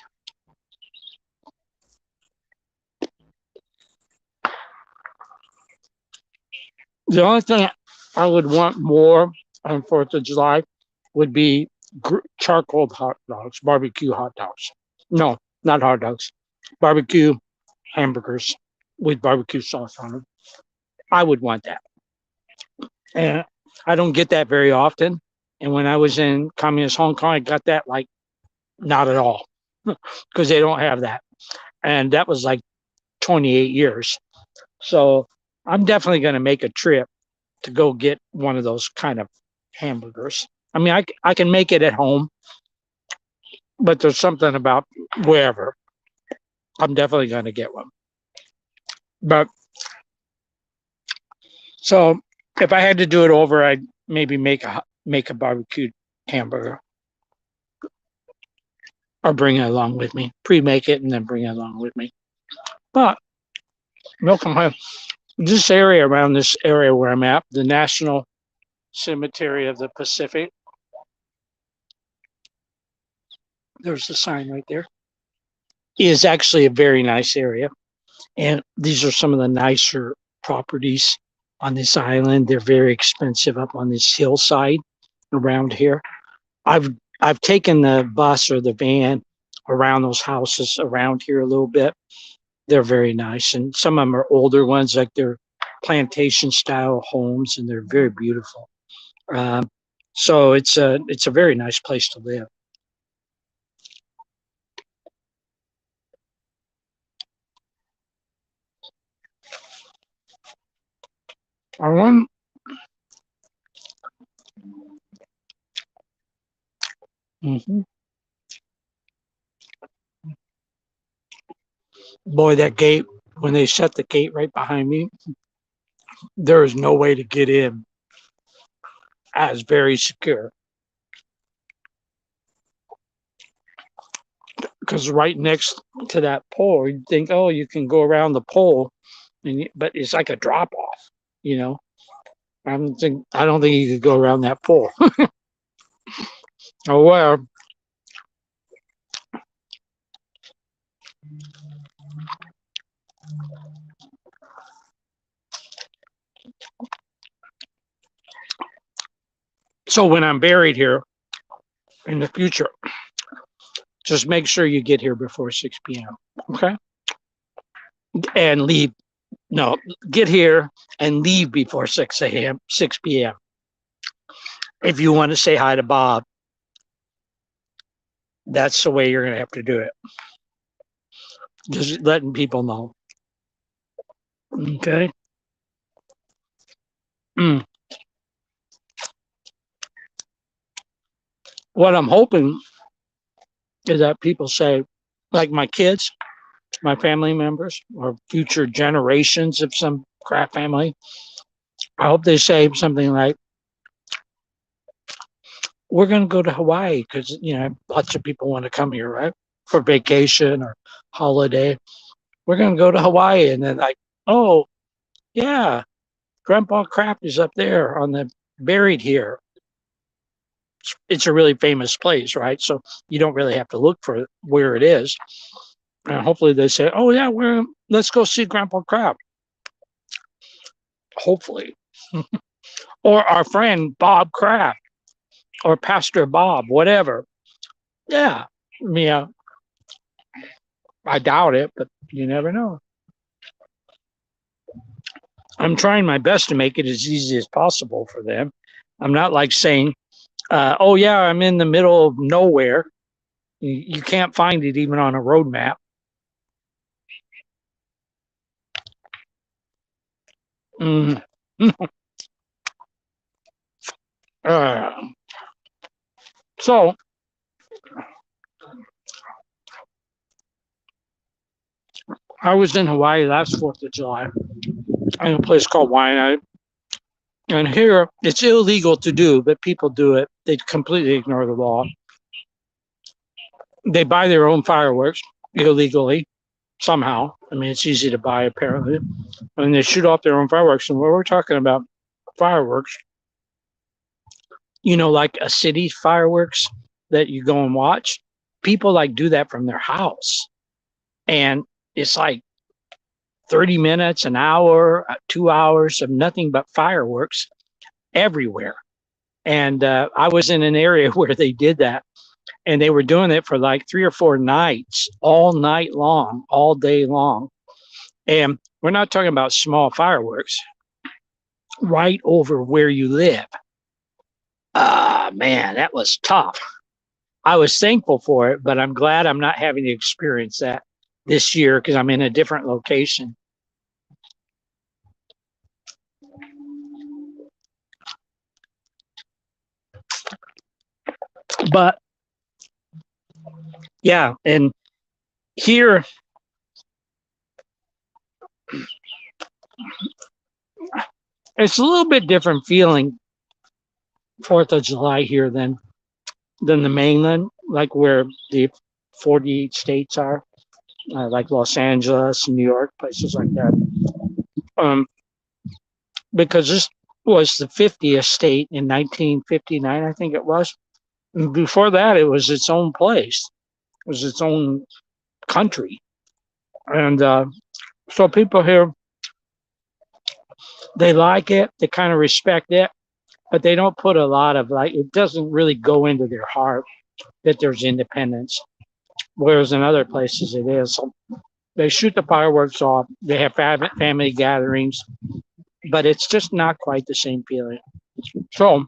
The only thing I would want more on 4th of July would be charcoal hot dogs, barbecue hot dogs. No, not hot dogs. Barbecue hamburgers with barbecue sauce on them. I would want that. And I don't get that very often. And when I was in communist Hong Kong, I got that like not at all because they don't have that. And that was like 28 years. So I'm definitely going to make a trip to go get one of those kind of hamburgers. I mean, I can make it at home, but there's something about wherever. I'm definitely going to get one. But so if I had to do it over, I'd maybe make a barbecued hamburger or bring it along with me. Pre-make it and then bring it along with me. But this area around this area where I'm at, the National Cemetery of the Pacific. There's the sign right there. is actually a very nice area. And these are some of the nicer properties on this island. They're very expensive up on this hillside around here. I've I've taken the bus or the van around those houses around here a little bit. They're very nice, and some of them are older ones, like they're plantation style homes, and they're very beautiful. Um, so it's a very nice place to live. I want, mhm. Boy, that gate, when they shut the gate right behind me, there is no way to get in. That is very secure because right next to that pole, you'd think, oh, you can go around the pole, but it's like a drop off. You know, I don't think you could go around that pole. Oh well. So when I'm buried here in the future, just make sure you get here before 6 p.m. Okay, and leave. No, get here and leave before 6 a.m. 6 p.m. If you want to say hi to Bob, that's the way you're going to have to do it. Just letting people know. Okay. Mm. What I'm hoping is that people say, like my kids, my family members, or future generations of some Kraft family, I hope they say something like, we're going to go to Hawaii because, lots of people want to come here, right? For vacation or holiday. We're going to go to Hawaii. And then, like, oh, yeah, Grandpa Kraft is up there on the buried here. It's a really famous place, right? So you don't really have to look for where it is. And hopefully they say, oh, yeah, let's go see Grandpa Kraft. Hopefully. Or our friend Bob Kraft or Pastor Bob, whatever. Yeah. Yeah. I doubt it, but you never know. I'm trying my best to make it as easy as possible for them. I'm not like saying, oh, yeah, I'm in the middle of nowhere. You can't find it even on a road map. Mm. uh, so I was in Hawaii last 4th of July in a place called Waianae. And here it's illegal to do, but people do it. They completely ignore the law. They buy their own fireworks illegally somehow. I mean, it's easy to buy apparently. And they shoot off their own fireworks. And when we're talking about fireworks, like a city fireworks that you go and watch, people like do that from their house. And it's like 30 minutes, an hour, 2 hours of nothing but fireworks everywhere. And I was in an area where they did that. And they were doing it for like 3 or 4 nights, all night long, all day long. And we're not talking about small fireworks right over where you live. Man, that was tough. I was thankful for it, but I'm glad I'm not having to experience that this year because I'm in a different location. But yeah, and here, it's a little bit different feeling 4th of July here than the mainland, like where the 48 states are, like Los Angeles, New York, places like that. Um, because this was the 50th state in 1959, I think it was. And before that, it was its own place. It was its own country. And so people here, they like it, they kind of respect it, but they don't put a lot of like, it doesn't really go into their heart that there's independence. Whereas in other places it is. So they shoot the fireworks off, they have family gatherings, but it's just not quite the same feeling. So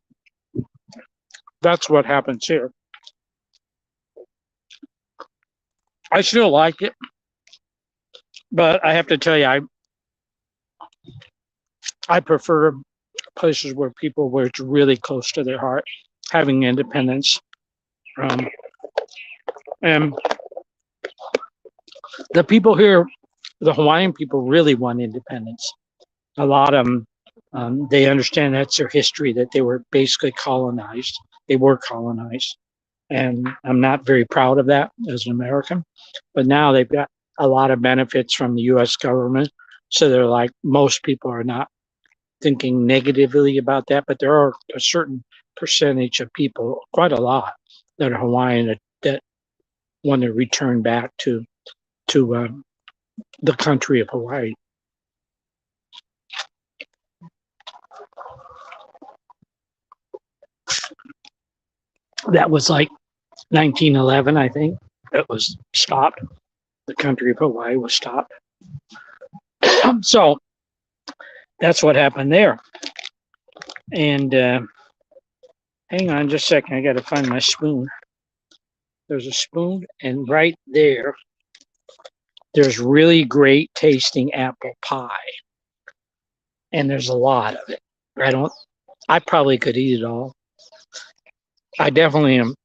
that's what happens here. I still like it, but I have to tell you, I prefer places where it's really close to their heart, having independence. And the people here, the Hawaiian people, really want independence. A lot of them, they understand that's their history, that they were basically colonized. They were colonized. And I'm not very proud of that as an American. But now they've got a lot of benefits from the U.S. government. So they're like, most people are not thinking negatively about that. But there are a certain percentage of people, quite a lot, that are Hawaiian that want to return back to the country of Hawaii. That was like 1911, I think. It was stopped. The country of Hawaii was stopped. So that's what happened there. And hang on just a second. I got to find my spoon. There's a spoon, and right there, there's really great tasting apple pie. And there's a lot of it. I probably could eat it all. I definitely am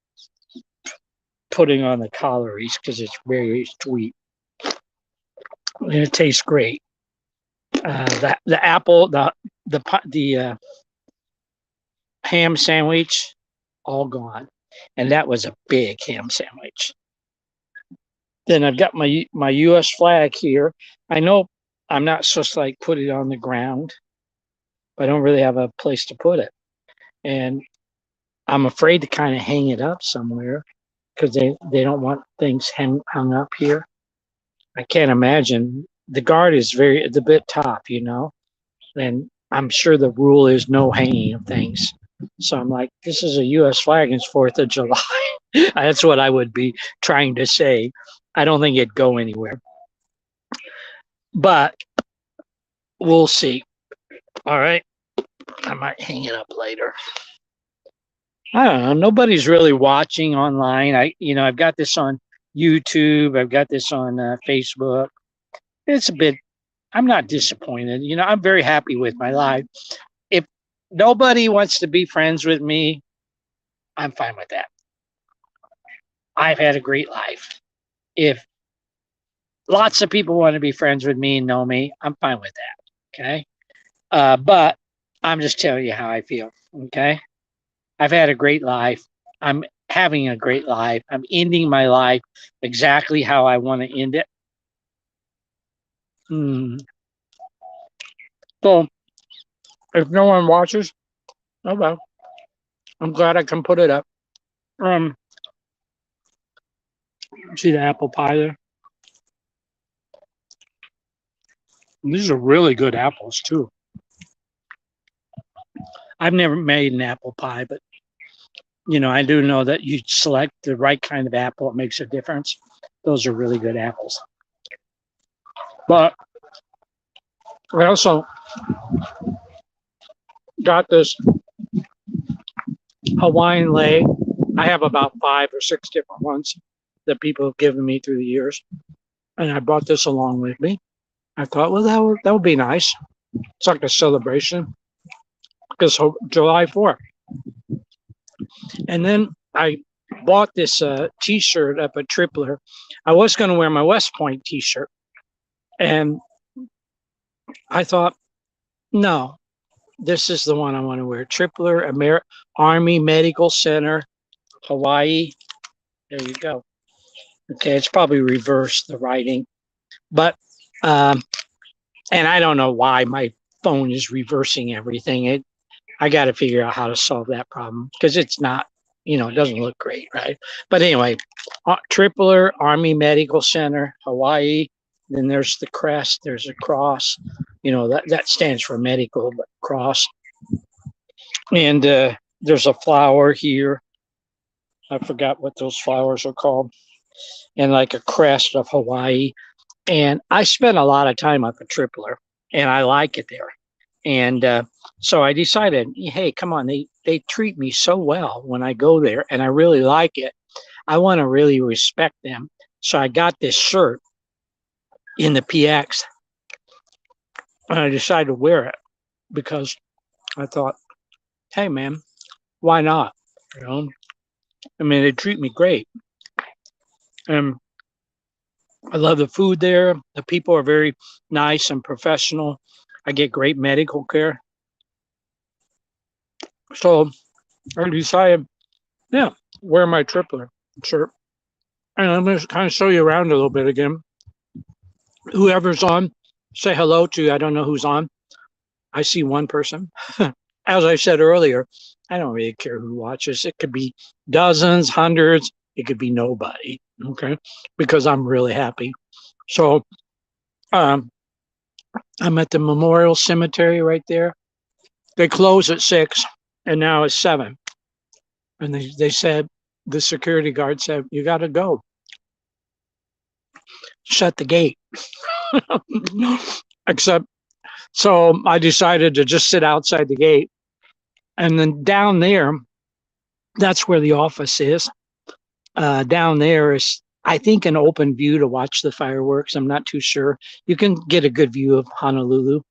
putting on the calories because it's very sweet. And it tastes great. The apple, the ham sandwich, all gone. And that was a big ham sandwich. Then I've got my U.S. flag here. I know I'm not supposed to like put it on the ground, but I don't really have a place to put it. And I'm afraid to kind of hang it up somewhere because they don't want things hung up here. I can't imagine. The guard is the bit top, and I'm sure the rule is no hanging of things. So I'm like, this is a U.S. flag and it's 4th of July. That's what I would be trying to say. I don't think it'd go anywhere. But we'll see. All right. I might hang it up later. I don't know. Nobody's really watching online. I've got this on YouTube. I've got this on Facebook. It's a bit, I'm not disappointed. I'm very happy with my life. If nobody wants to be friends with me, I'm fine with that. I've had a great life. If lots of people want to be friends with me and know me, I'm fine with that. Okay. But I'm just telling you how I feel. Okay. I've had a great life. I'm having a great life. I'm ending my life exactly how I want to end it. So if no one watches, oh well. I'm glad I can put it up. See the apple pie there? These are really good apples too. I've never made an apple pie, but I do know that you select the right kind of apple. It makes a difference. Those are really good apples. But I also got this Hawaiian leg. I have about 5 or 6 different ones that people have given me through the years. And I brought this along with me. I thought, well, that would be nice. It's like a celebration because July 4th. And then I bought this T-shirt up at Tripler. I was going to wear my West Point T-shirt. And I thought, no, this is the one I want to wear. Tripler, Army Medical Center, Hawaii. There you go. Okay, it's probably reversed, the writing. But, and I don't know why my phone is reversing everything. I got to figure out how to solve that problem because it's not it doesn't look great, right? But anyway, Tripler Army Medical Center, Hawaii. Then there's the crest. There's a cross. That stands for medical, but cross. And there's a flower here. I forgot what those flowers are called. And like a crest of Hawaii. And I spent a lot of time up at Tripler, and I like it there. And so I decided, hey, come on, they treat me so well when I go there, and I really like it. I want to really respect them. So I got this shirt in the PX, and I decided to wear it because I thought, hey, man, why not? I mean, they treat me great. And I love the food there. The people are very nice and professional. I get great medical care. So I decided, yeah, wear my Tripler shirt. And I'm going to kind of show you around a little bit again. Whoever's on, say hello to. I don't know who's on. I see one person. As I said earlier, I don't really care who watches. It could be dozens, hundreds. It could be nobody. Okay, because I'm really happy. So I'm at the Memorial Cemetery right there. They close at 6, and now it's 7. And they said, the security guard said, you got to go. Shut the gate. Except, so I decided to just sit outside the gate. And then down there, that's where the office is. Down there is, I think, an open view to watch the fireworks. I'm not too sure. You can get a good view of Honolulu.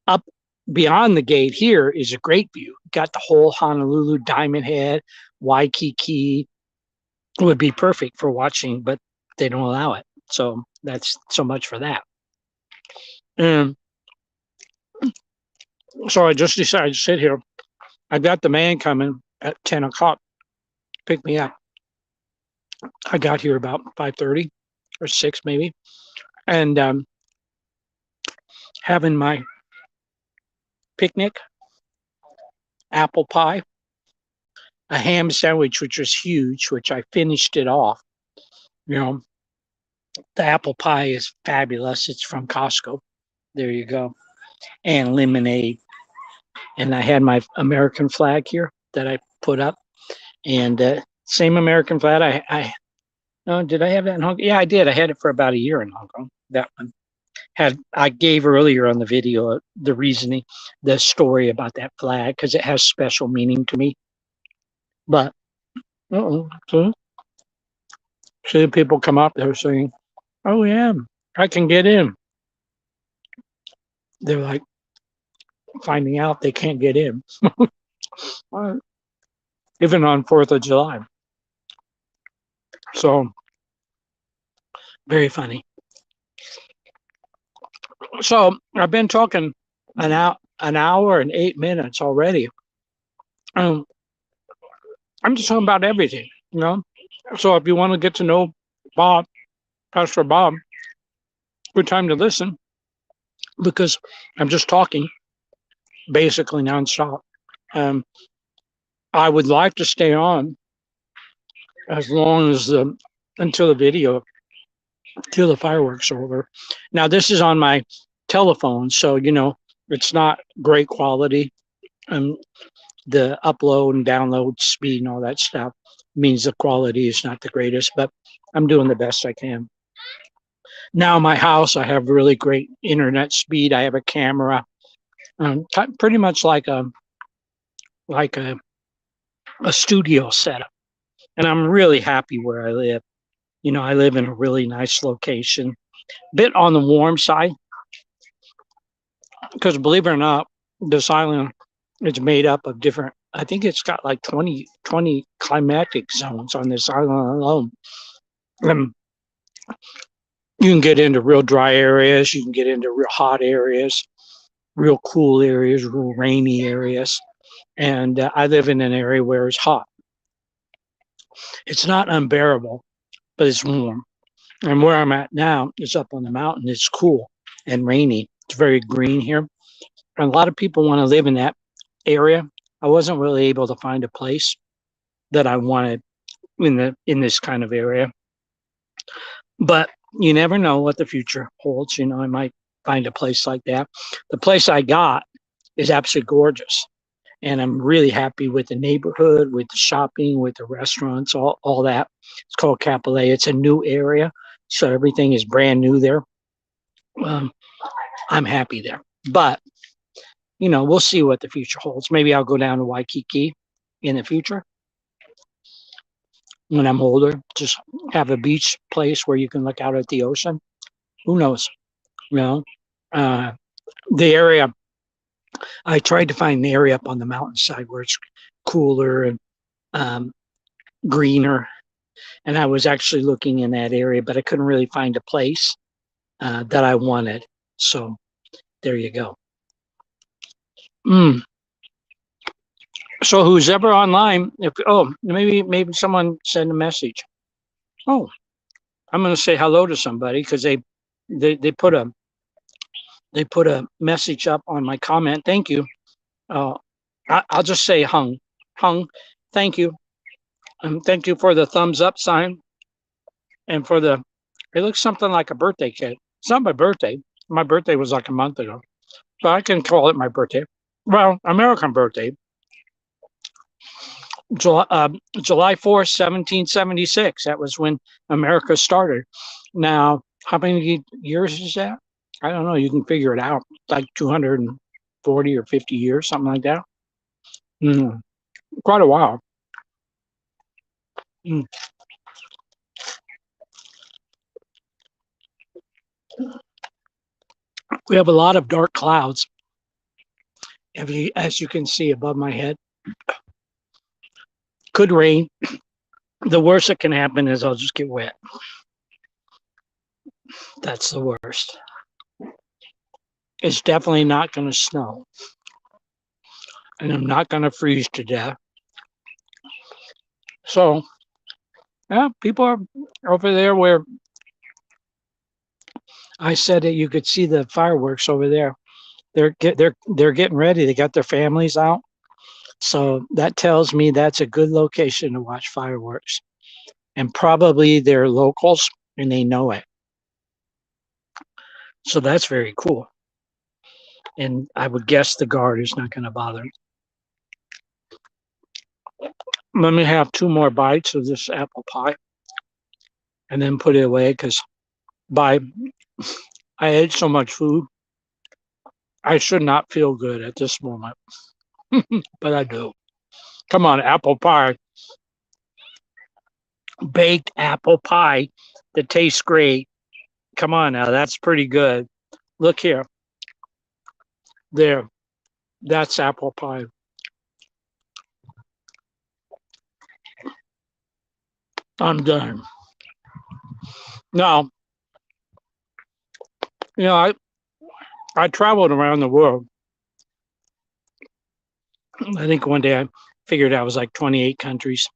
Up beyond the gate here is a great view. Got the whole Honolulu, Diamond Head, Waikiki. It would be perfect for watching, but they don't allow it. So that's so much for that. And so I just decided to sit here. I got the man coming at 10 o'clock, pick me up. I got here about 5:30 or 6 maybe, and having my picnic, apple pie, a ham sandwich, which was huge, which I finished it off. The apple pie is fabulous. It's from Costco. There you go. And lemonade. And I had my American flag here that I put up. And same American flag. Did I have that in Hong Kong? Yeah, I did. I had it for about a year in Hong Kong. That one I gave earlier on the video the reasoning, the story about that flag, because it has special meaning to me. But see people come up there saying, "Oh yeah, I can get in." They're like finding out they can't get in, even on 4th of July. So very funny. So I've been talking an hour and 8 minutes already. I'm just talking about everything, So if you want to get to know Bob, Pastor Bob, good time to listen, because I'm just talking basically nonstop. I would like to stay on as long as until the video, till the fireworks are over. Now this is on my telephone, so it's not great quality. The upload and download speed and all that stuff means the quality is not the greatest, but I'm doing the best I can. Now my house, I have really great internet speed. I have a camera, pretty much like a studio setup, and I'm really happy where I live. I live in a really nice location, bit on the warm side, because believe it or not, this island is made up of different, I think it's got like 20 climatic zones on this island alone. You can get into real dry areas, you can get into real hot areas, real cool areas, real rainy areas. And I live in an area where it's hot. It's not unbearable, but it's warm. And where I'm at now is up on the mountain. It's cool and rainy. It's very green here. And a lot of people want to live in that area. I wasn't really able to find a place. that I wanted in this kind of area. But you never know what the future holds. You know, I might find a place like that. The place I got is absolutely gorgeous. And I'm really happy with the neighborhood, with the shopping, with the restaurants, all that. It's called Kapolei. It's a new area, so everything is brand new there. I'm happy there. But, you know, we'll see what the future holds. Maybe I'll go down to Waikiki in the future when I'm older. Just have a beach place where you can look out at the ocean. Who knows? You know, the area, I tried to find the area up on the mountainside where it's cooler and greener. And I was actually looking in that area, but I couldn't really find a place that I wanted. So there you go. So who's ever online, maybe someone send a message. Oh, I'm going to say hello to somebody because they put a message up on my comment. Thank you. I'll just say hung. Thank you. Thank you for the thumbs up sign and for it looks something like a birthday cake. It's not my birthday. My birthday was like a month ago, so I can call it my birthday. Well, American birthday. July 4th, 1776. That was when America started. Now, how many years is that? I don't know. You can figure it out. Like 240 or 50 years, something like that. Quite a while. We have a lot of dark clouds, as you can see above my head. Could rain. The worst that can happen is I'll just get wet. That's the worst. It's definitely not going to snow. And I'm not going to freeze to death. So, yeah, people are over there where I said that you could see the fireworks over there. They're getting ready. They got their families out. So that tells me that's a good location to watch fireworks. And probably they're locals and they know it. So that's very cool. And I would guess the guard is not going to bother. Let me have 2 more bites of this apple pie and then put it away because I ate so much food. I should not feel good at this moment, but I do. Come on, apple pie. Baked apple pie that tastes great. Come on now, that's pretty good. Look here. There. That's apple pie. I'm done. Now, you know, I traveled around the world. I think one day I figured I was like 28 countries,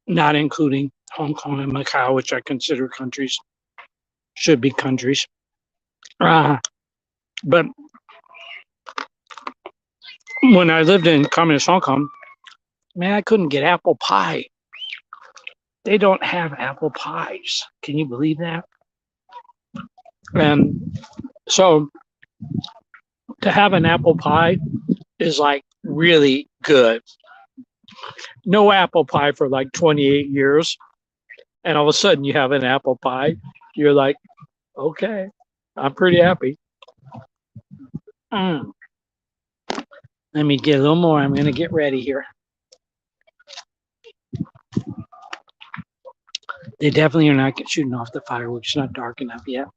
not including Hong Kong and Macau, which I consider countries, should be countries. But when I lived in communist Hong Kong, man, I couldn't get apple pie. They don't have apple pies. Can you believe that? And so to have an apple pie is like really good. No apple pie for like 28 years. And all of a sudden you have an apple pie. You're like, okay, I'm pretty happy. Let me get a little more. I'm going to get ready here. They definitely are not shooting off the fireworks. It's not dark enough yet.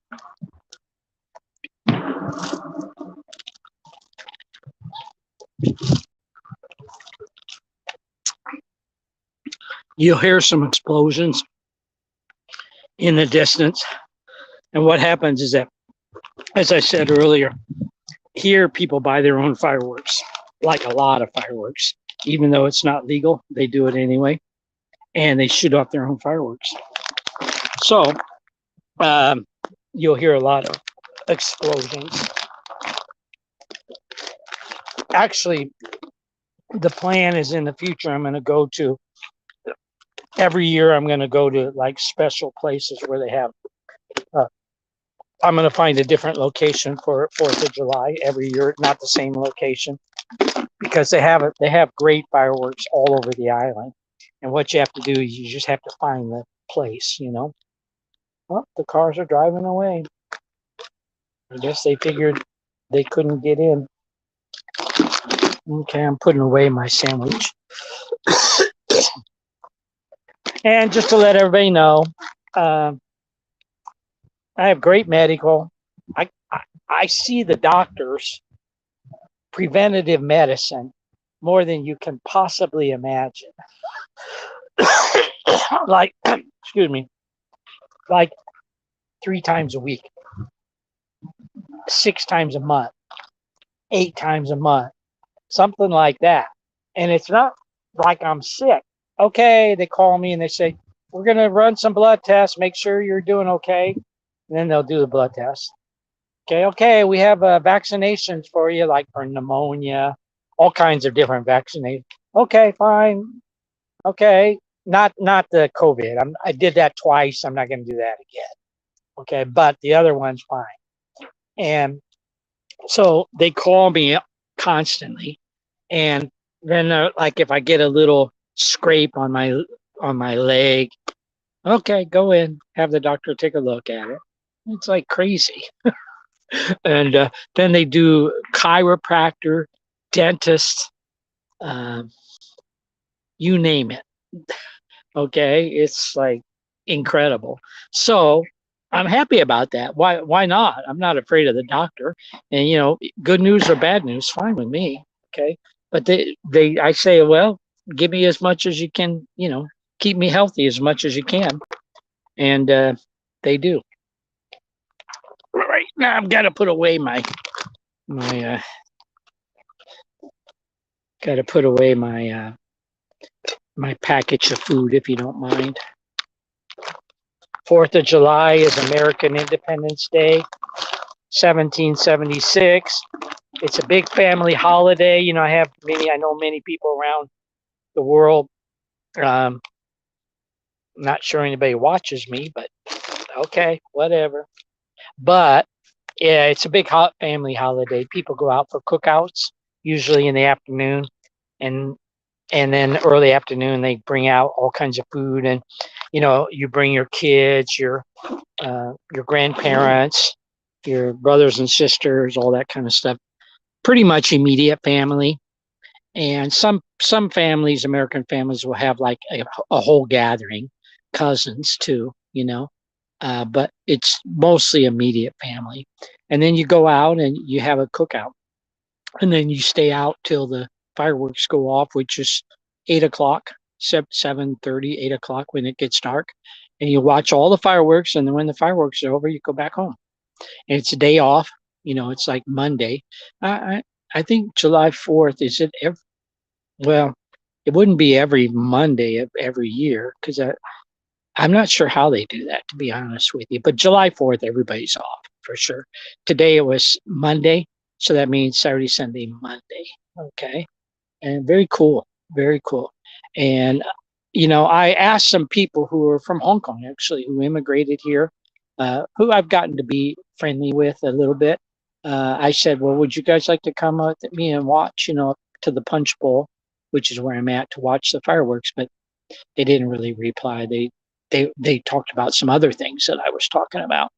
You'll hear some explosions in the distance. And what happens is that, as I said earlier, here people buy their own fireworks, like a lot of fireworks. Even though it's not legal, they do it anyway. And they shoot off their own fireworks. So you'll hear a lot of explosions. Actually, the plan is in the future, I'm going to go to every year. I'm going to go to like special places where they have. I'm going to find a different location for 4th of July every year, not the same location, because they have great fireworks all over the island. And what you have to do is you just have to find the place, you know. Oh, the cars are driving away. I guess they figured they couldn't get in. Okay, I'm putting away my sandwich. And just to let everybody know, uh, I have great medical. I see the doctors, preventative medicine, more than you can possibly imagine. Like, excuse me, like 3 times a week, 6 times a month, 8 times a month, something like that. And it's not like I'm sick. Okay, they call me and they say, we're going to run some blood tests, make sure you're doing okay. And then they'll do the blood test. Okay, we have vaccinations for you, like for pneumonia, all kinds of different vaccinations. Okay, fine. Okay, not the COVID. I did that twice. I'm not going to do that again. Okay, but the other one's fine. And so they call me constantly, and then like if I get a little scrape on my leg, okay, go in, have the doctor take a look at it. It's like crazy. And then they do chiropractor, dentist, um, you name it. Okay, it's like incredible. So I'm happy about that. Why not? I'm not afraid of the doctor. And you know, good news or bad news, fine with me. Okay. But I say, well, give me as much as you can, you know, keep me healthy as much as you can. And they do. Right now I've got to put away my got to put away my package of food, if you don't mind. 4th of July is American Independence Day, 1776. It's a big family holiday. You know, I know many people around the world. Um, not sure anybody watches me, but okay, whatever. But yeah, it's a big family holiday. People go out for cookouts, usually in the afternoon, and then early afternoon they bring out all kinds of food, and you know, you bring your kids, your grandparents, your brothers and sisters, all that kind of stuff. Pretty much immediate family. And some families, American families, will have like a whole gathering, cousins too, you know. But it's mostly immediate family. And then you go out and you have a cookout, and then you stay out till the fireworks go off, which is 8 o'clock, 7:30, 8 o'clock when it gets dark, and you watch all the fireworks. And then when the fireworks are over, you go back home. And it's a day off. You know, it's like Monday. I think July 4th is it every, well, it wouldn't be every Monday of every year because I'm not sure how they do that, to be honest with you. But July 4th, everybody's off for sure. Today it was Monday, so that means Saturday, Sunday, Monday. Okay, and very cool, very cool. And you know, I asked some people who are from Hong Kong actually, who immigrated here, who I've gotten to be friendly with a little bit. I said, well, would you guys like to come with me and watch, you know, to the Punchbowl, which is where I'm at, to watch the fireworks? But they didn't really reply. They talked about some other things that I was talking about.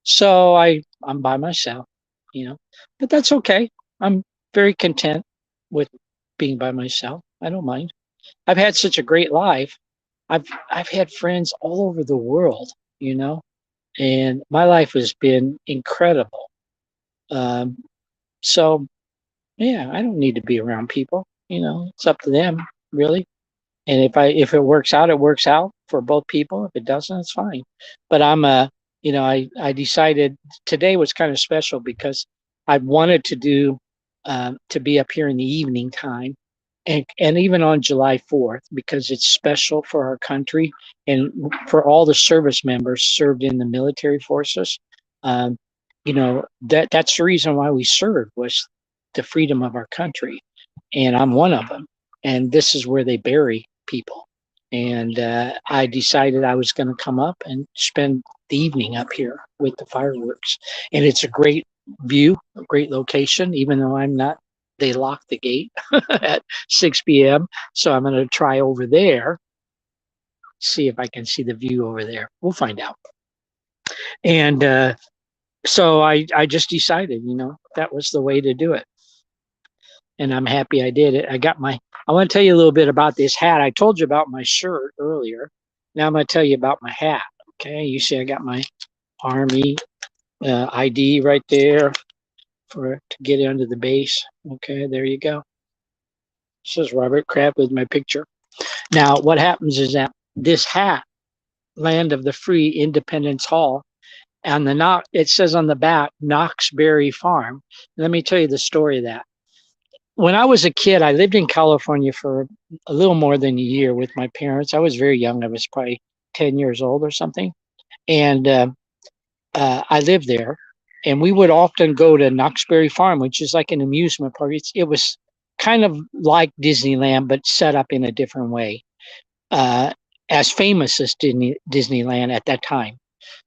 So I'm by myself, you know, but that's okay. I'm very content with being by myself. I don't mind. I've had such a great life. I've had friends all over the world, you know, and my life has been incredible. Um, so yeah, I don't need to be around people. You know, it's up to them, really. And if it works out, it works out for both people. If it doesn't, it's fine. But you know, I decided today was kind of special because I wanted to do to be up here in the evening time, and even on July 4th because it's special for our country and for all the service members served in the military forces. Um, you know, that's the reason why we served, was the freedom of our country. and I'm one of them. And this is where they bury people. And I decided I was going to come up and spend the evening up here with the fireworks. And it's a great view, a great location, even though I'm not, they locked the gate at 6 p.m. So I'm going to try over there, see if I can see the view over there. We'll find out. And so I just decided, that was the way to do it. And I'm happy I did it. I want to tell you a little bit about this hat. I told you about my shirt earlier. Now I'm going to tell you about my hat. Okay. You see, I got my Army ID right there to get under the base. Okay. There you go. This is Robert Kraft with my picture. Now, what happens is that this hat, Land of the Free, Independence Hall, and it says on the back, Knoxberry Farm. Let me tell you the story of that. When I was a kid, I lived in California for a little more than a year with my parents. I was very young. I was probably 10 years old or something. And I lived there. And we would often go to Knoxberry Farm, which is like an amusement park. It was kind of like Disneyland, but set up in a different way. As famous as Disneyland at that time.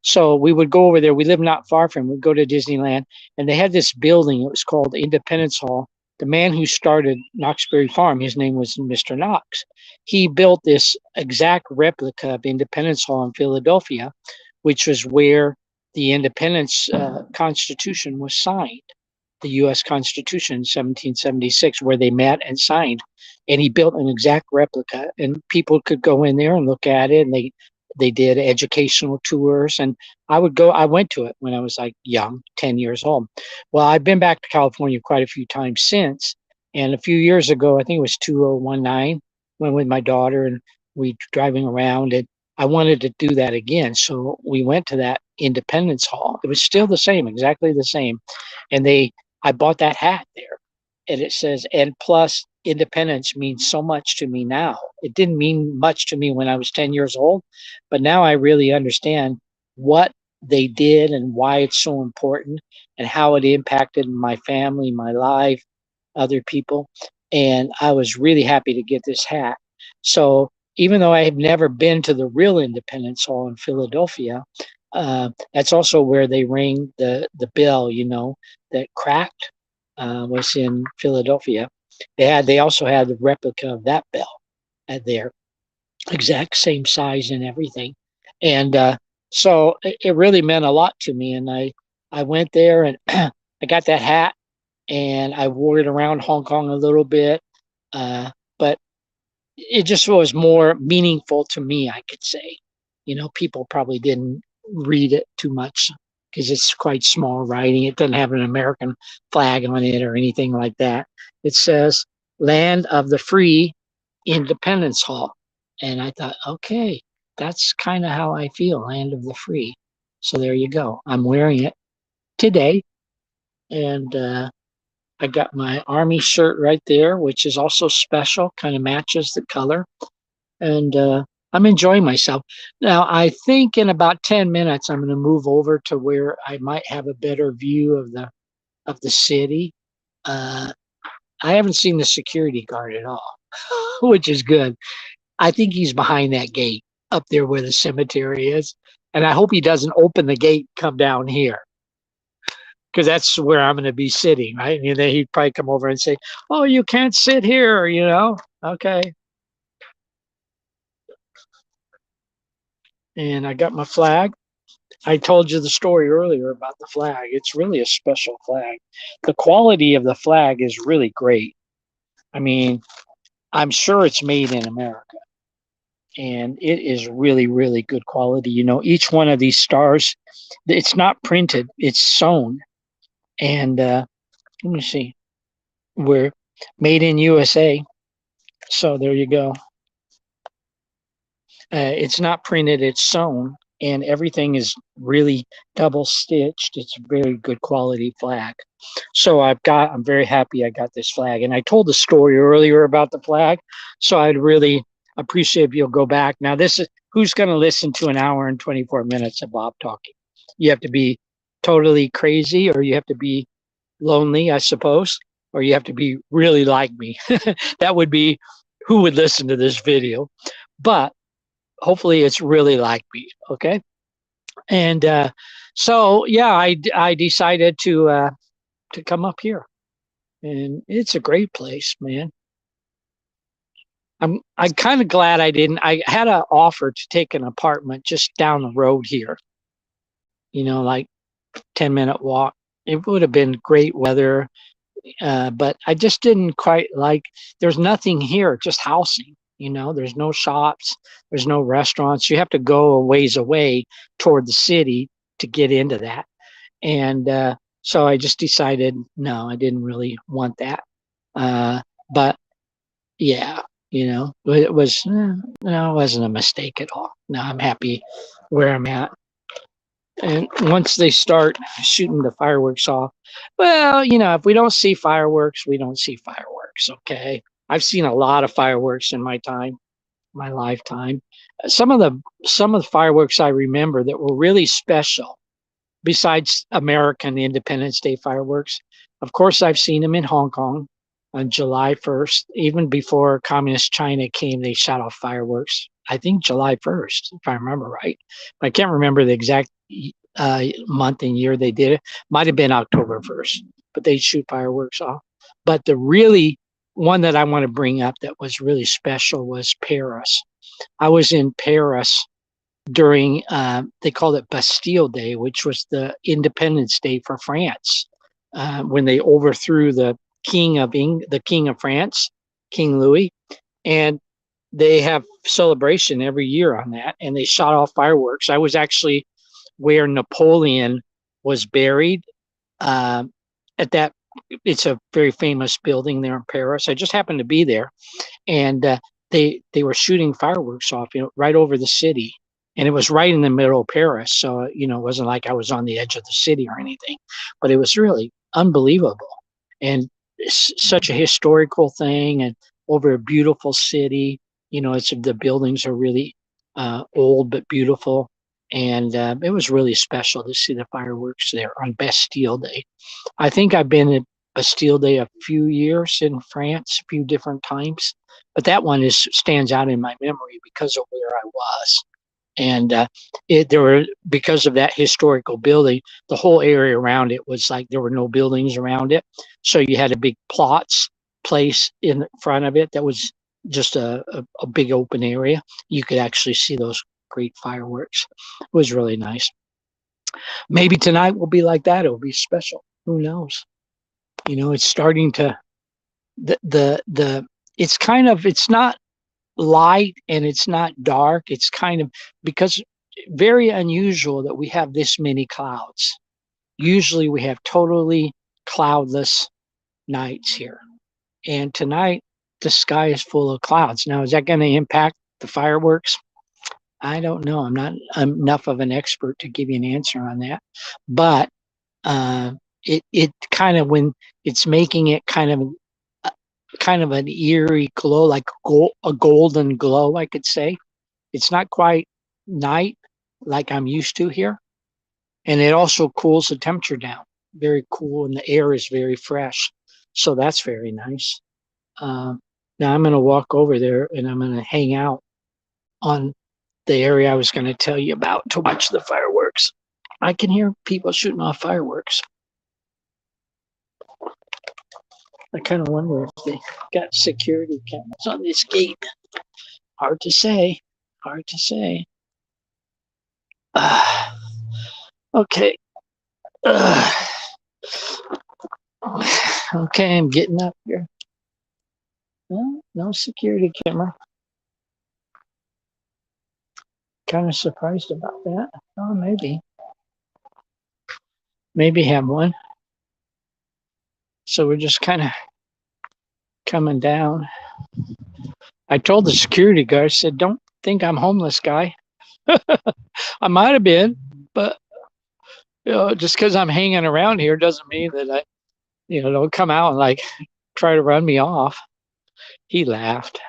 So we would go over there. We lived not far from it. We'd go to Disneyland. And they had this building. It was called Independence Hall. The man who started Knoxberry Farm, his name was Mr. Knox. He built this exact replica of Independence Hall in Philadelphia, which was where the Independence Constitution was signed, the U.S. Constitution in 1776, where they met and signed. And he built an exact replica, and people could go in there and look at it, and they did educational tours. And I went to it when I was like young, 10 years old. Well, I've been back to California quite a few times since. And a few years ago, I think it was 2019, went with my daughter and we driving around, and I wanted to do that again. So we went to that Independence Hall. It was still the same, exactly the same. And I bought that hat there, and it says, and plus independence means so much to me now. It didn't mean much to me when I was 10 years old, but now I really understand what they did and why it's so important and how it impacted my family, my life, other people. And I was really happy to get this hat. So even though I have never been to the real Independence Hall in Philadelphia, that's also where they ring the bell, that cracked, was in Philadelphia. They also had the replica of that bell at their exact same size and everything. And so it really meant a lot to me. And I went there and I got that hat and I wore it around Hong Kong a little bit. But it just was more meaningful to me, I could say. People probably didn't read it too much because it's quite small writing. It doesn't have an American flag on it or anything like that. It says Land of the Free, Independence Hall. And I thought, okay, that's kind of how I feel, Land of the Free. So there you go. I'm wearing it today. And I got my Army shirt right there, which is also special, kind of matches the color. And I'm enjoying myself. Now, I think in about 10 minutes, I'm going to move over to where I might have a better view of the city. I haven't seen the security guard at all, which is good. I think he's behind that gate up there where the cemetery is. And I hope he doesn't open the gate and come down here, because that's where I'm going to be sitting, right? And then he'd probably come over and say, oh, you can't sit here, Okay. And I got my flag. I told you the story earlier about the flag. It's really a special flag. The quality of the flag is really great. I mean, I'm sure it's made in America. And it is really, really good quality. Each one of these stars, it's not printed, it's sewn. And let me see. We're made in USA. So there you go. It's not printed, it's sewn, and everything is really double stitched. It's a very good quality flag. So I'm very happy I got this flag. And I told the story earlier about the flag. So I'd really appreciate if you'll go back. Now, who's going to listen to an hour and 24 minutes of Bob talking? You have to be totally crazy, or you have to be lonely, I suppose. or you have to be really like me. That would be who would listen to this video. But hopefully it's really like me. Okay. And so, yeah, I decided to come up here. And it's a great place, man. I'm kind of glad I didn't. I had an offer to take an apartment just down the road here, like 10-minute walk. It would have been great weather, but I just didn't quite like. There's nothing here, just housing. There's no shops, there's no restaurants. You have to go a ways away toward the city to get into that. And so I just decided, no, I didn't really want that. But yeah, it was, no, it wasn't a mistake at all. No, I'm happy where I'm at. And once they start shooting the fireworks off, well, if we don't see fireworks, we don't see fireworks. Okay. I've seen a lot of fireworks in my lifetime. Some of the fireworks I remember that were really special, besides American Independence Day fireworks. Of course, I've seen them in Hong Kong on July 1st. Even before Communist China came, they shot off fireworks. I think July 1st, if I remember right. But I can't remember the exact month and year they did it. Might have been October 1st, but they shoot fireworks off. But the really one that I want to bring up that was really special was Paris. I was in Paris during, they called it Bastille Day, which was the Independence Day for France, when they overthrew the King of France, King Louis, and they have celebration every year on that, and they shot off fireworks. I was actually where Napoleon was buried. At that, it's a very famous building there in Paris. I just happened to be there, and they were shooting fireworks off, right over the city. And it was right in the middle of Paris. So, it wasn't like I was on the edge of the city or anything, but it was really unbelievable. And such a historical thing, and over a beautiful city. The buildings are really old but beautiful. And it was really special to see the fireworks there on Bastille Day. I think I've been at Bastille Day a few years in France, a few different times, but that one stands out in my memory because of where I was. And because of that historical building, the whole area around it was like there were no buildings around it. So you had a big place in front of it that was just a big open area. You could actually see those great fireworks. It was really nice. Maybe tonight will be like that. It will be special. Who knows? It's starting to, it's not light and it's not dark. It's kind of, because very unusual that we have this many clouds. Usually we have totally cloudless nights here. And tonight the sky is full of clouds. Now, is that going to impact the fireworks? I don't know. I'm not enough of an expert to give you an answer on that. But it kind of, when it's making it kind of an eerie glow, like a golden glow, I could say. It's not quite night like I'm used to here. And it also cools the temperature down. Very cool, and the air is very fresh. So that's very nice. Now I'm going to walk over there and I'm going to hang out on the area I was going to tell you about to watch the fireworks. I can hear people shooting off fireworks. I kind of wonder if they got security cameras on this gate. Hard to say. Hard to say. Okay. Okay, I'm getting up here. Well, no security camera. Kind of surprised about that. Oh, maybe. Maybe have one. So we're just kind of coming down. I told the security guard, I said, don't think I'm homeless, guy. I might have been, but just because I'm hanging around here doesn't mean that I, don't come out and like try to run me off. He laughed.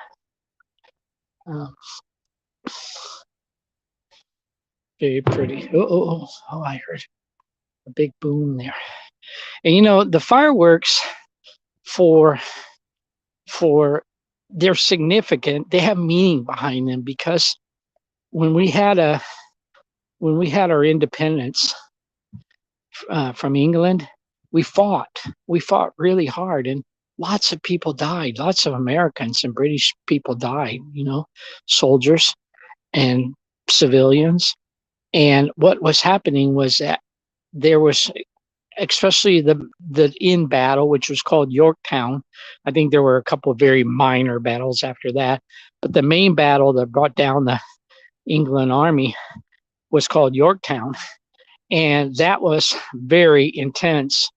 Very pretty. Oh, I heard a big boom there. And the fireworks for they're significant. They have meaning behind them because when we had our independence from England, we fought really hard, and lots of people died. Lots of Americans and British people died. Soldiers and civilians. And what was happening was that there was, especially the in battle, which was called Yorktown. I think there were a couple of very minor battles after that, but the main battle that brought down the England army was called Yorktown, and that was very intense.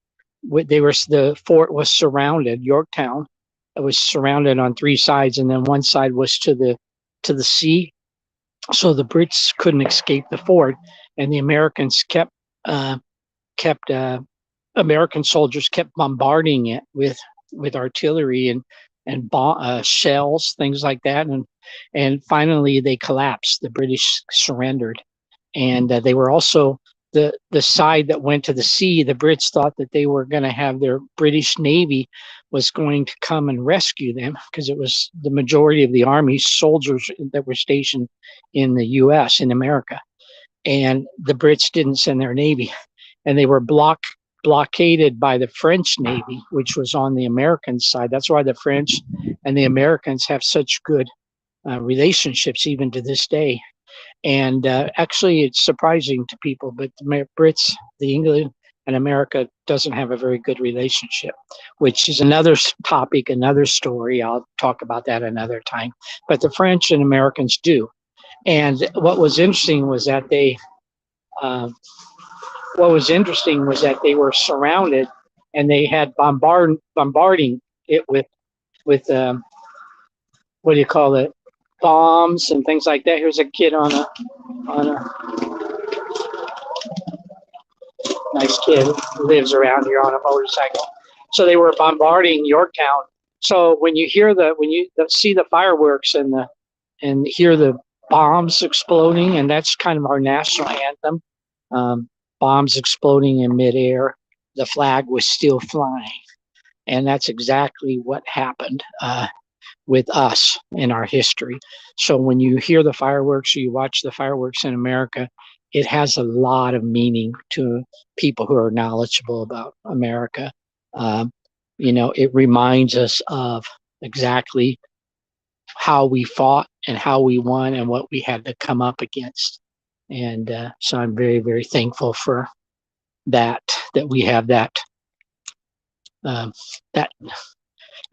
The fort was surrounded. Yorktown, it was surrounded on three sides, and then one side was to the sea, so the Brits couldn't escape the fort, and the Americans kept American soldiers kept bombarding it with artillery and shells, things like that, and finally they collapsed. The British surrendered, and they were also the side that went to the sea. The Brits thought that they were going to have their British Navy was going to come and rescue them, because it was the majority of the army soldiers that were stationed in the U.S. in America, and the Brits didn't send their Navy, and they were blockaded by the French Navy, which was on the American side. That's why the French and the Americans have such good relationships even to this day. And actually, it's surprising to people, but the Brits, the England, and America doesn't have a very good relationship, which is another topic, another story. I'll talk about that another time. But the French and Americans do. And what was interesting was that they were surrounded, and they had bombarding it with what do you call it, bombs and things like that. Here's a kid on a nice kid who lives around here on a motorcycle. So they were bombarding Yorktown. So when you see the fireworks and hear the bombs exploding, and that's kind of our national anthem, bombs exploding in midair, the flag was still flying. And that's exactly what happened with us in our history. So when you hear the fireworks or you watch the fireworks in America, it has a lot of meaning to people who are knowledgeable about America. It reminds us of exactly how we fought and how we won and what we had to come up against. And so I'm very, very thankful for that we have that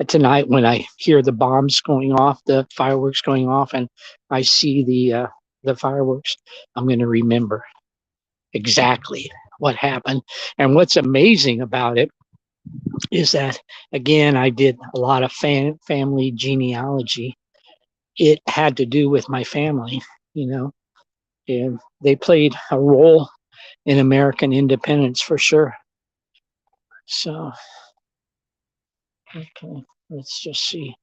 tonight. When I hear the bombs going off, the fireworks going off, and I see the fireworks, I'm going to remember exactly what happened. And what's amazing about it is that, again, I did a lot of family genealogy. It had to do with my family, and they played a role in American independence for sure. So, okay, let's just see.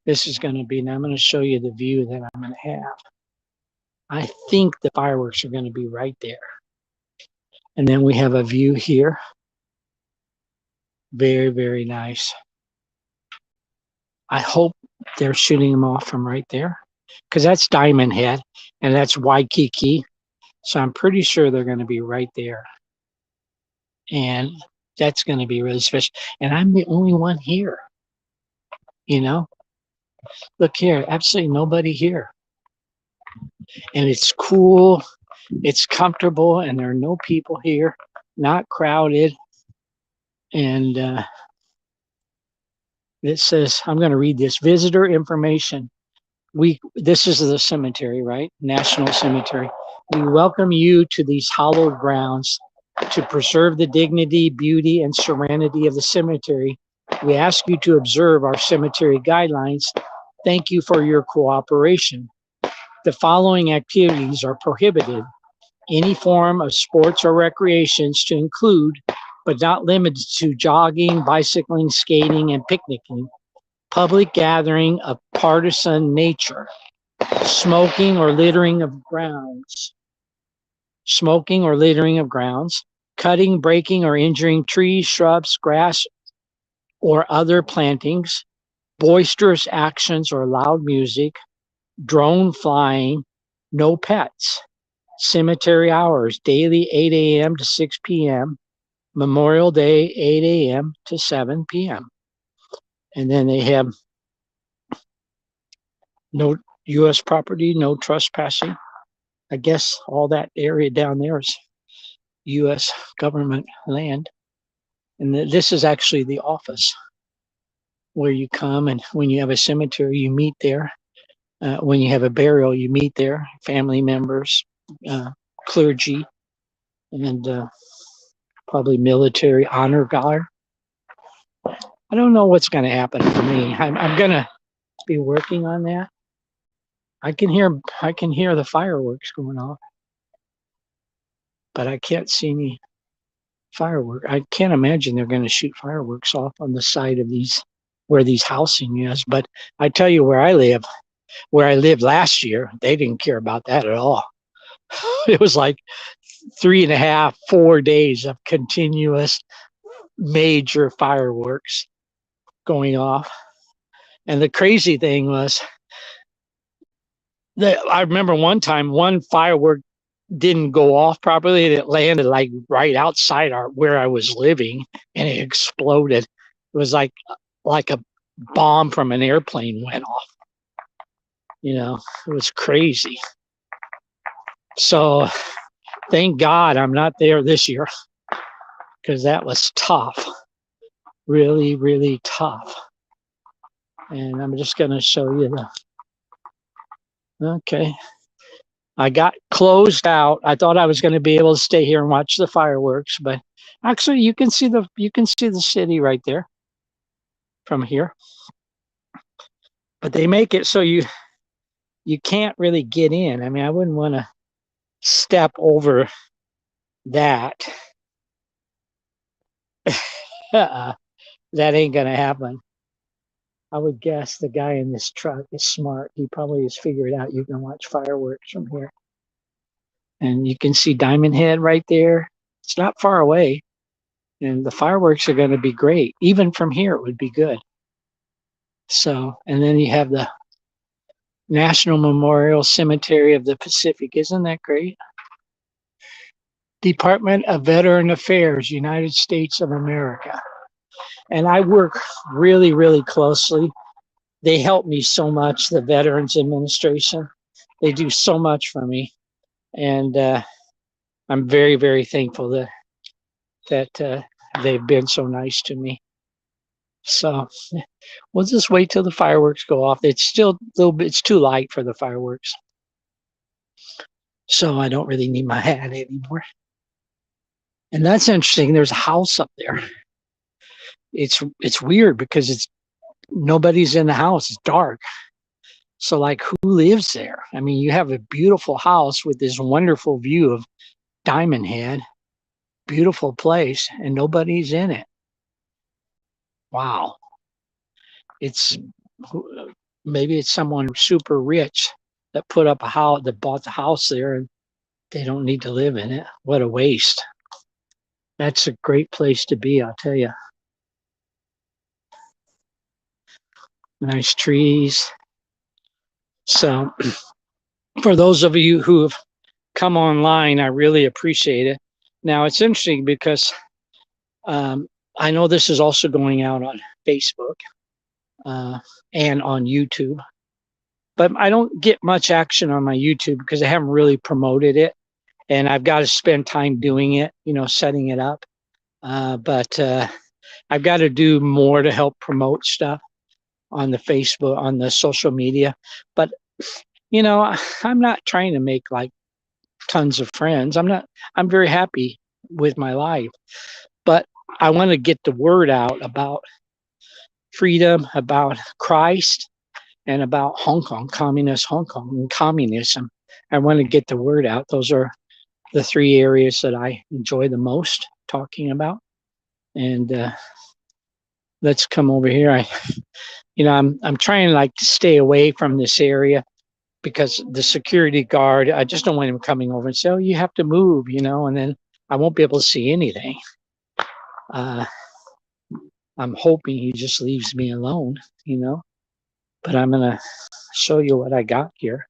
This is going to be, now I'm going to show you the view that I'm going to have. I think the fireworks are going to be right there. And then we have a view here. Very, very nice. I hope they're shooting them off from right there, because that's Diamond Head and that's Waikiki. So I'm pretty sure they're going to be right there. And that's going to be really special. And I'm the only one here. Look here, absolutely nobody here. And it's cool, it's comfortable, and there are no people here, not crowded. And it says, I'm going to read this: visitor information. This is the cemetery, right? National Cemetery. We welcome you to these hallowed grounds. To preserve the dignity, beauty, and serenity of the cemetery, we ask you to observe our cemetery guidelines. Thank you for your cooperation. The following activities are prohibited: any form of sports or recreations, to include, but not limited to, jogging, bicycling, skating, and picnicking; public gathering of partisan nature; smoking or littering of grounds; cutting, breaking, or injuring trees, shrubs, grass, or other plantings, boisterous actions or loud music, drone flying, no pets, cemetery hours, daily 8 a.m. to 6 p.m., Memorial Day, 8 a.m. to 7 p.m. And then they have no U.S. property, no trespassing. I guess all that area down there is U.S. government land. And this is actually the office where you come, and when you have a cemetery, you meet there. When you have a burial, you meet there, family members, clergy, and probably military honor guard. I don't know what's going to happen for me. I'm going to be working on that. I can hear the fireworks going off, but I can't see any fireworks. I can't imagine they're going to shoot fireworks off on the side of where these housing is. But I tell you, where I lived last year, they didn't care about that at all. It was like 3.5, 4 days of continuous major fireworks going off. And the crazy thing was that I remember one time one firework didn't go off properly, and it landed like right outside where I was living, and it exploded. It was like a bomb from an airplane went off. It was crazy. So thank God I'm not there this year, because that was tough. Really, really tough. And I'm just going to show you okay. I got closed out. I thought I was going to be able to stay here and watch the fireworks, but actually you can see the city right there from here. But they make it so you can't really get in. I mean, I wouldn't want to step over that. That ain't going to happen. I would guess the guy in this truck is smart. He probably has figured out you can watch fireworks from here. And you can see Diamond Head right there. It's not far away. And the fireworks are going to be great. Even from here, it would be good. So, and then you have the National Memorial Cemetery of the Pacific. Isn't that great? Department of Veteran Affairs, United States of America. And I work really, really closely. They help me so much, the Veterans Administration. They do so much for me. And I'm very, very thankful that they've been so nice to me. So we'll just wait till the fireworks go off. It's still it's too light for the fireworks. So I don't really need my hat anymore. And that's interesting. There's a house up there. It's weird because nobody's in the house. It's dark. So like, who lives there? I mean, you have a beautiful house with this wonderful view of Diamond Head, beautiful place, and nobody's in it. Wow. Maybe it's someone super rich that put up a house, that bought the house there, and they don't need to live in it. What a waste. That's a great place to be, I'll tell you. Nice trees. So for those of you who have come online, I really appreciate it. Now, it's interesting because I know this is also going out on Facebook and on YouTube, but I don't get much action on my YouTube because I haven't really promoted it, and I've got to spend time doing it, setting it up. But I've got to do more to help promote stuff on the Facebook, on the social media. But, I'm not trying to make like tons of friends. I'm very happy with my life, but I want to get the word out about freedom, about Christ, and about Hong Kong, communist Hong Kong, and communism. I want to get the word out. Those are the 3 areas that I enjoy the most talking about. And let's come over here. I'm trying to stay away from this area because the security guard, I just don't want him coming over and say, "Oh, you have to move," and then I won't be able to see anything. I'm hoping he just leaves me alone, but I'm going to show you what I got here.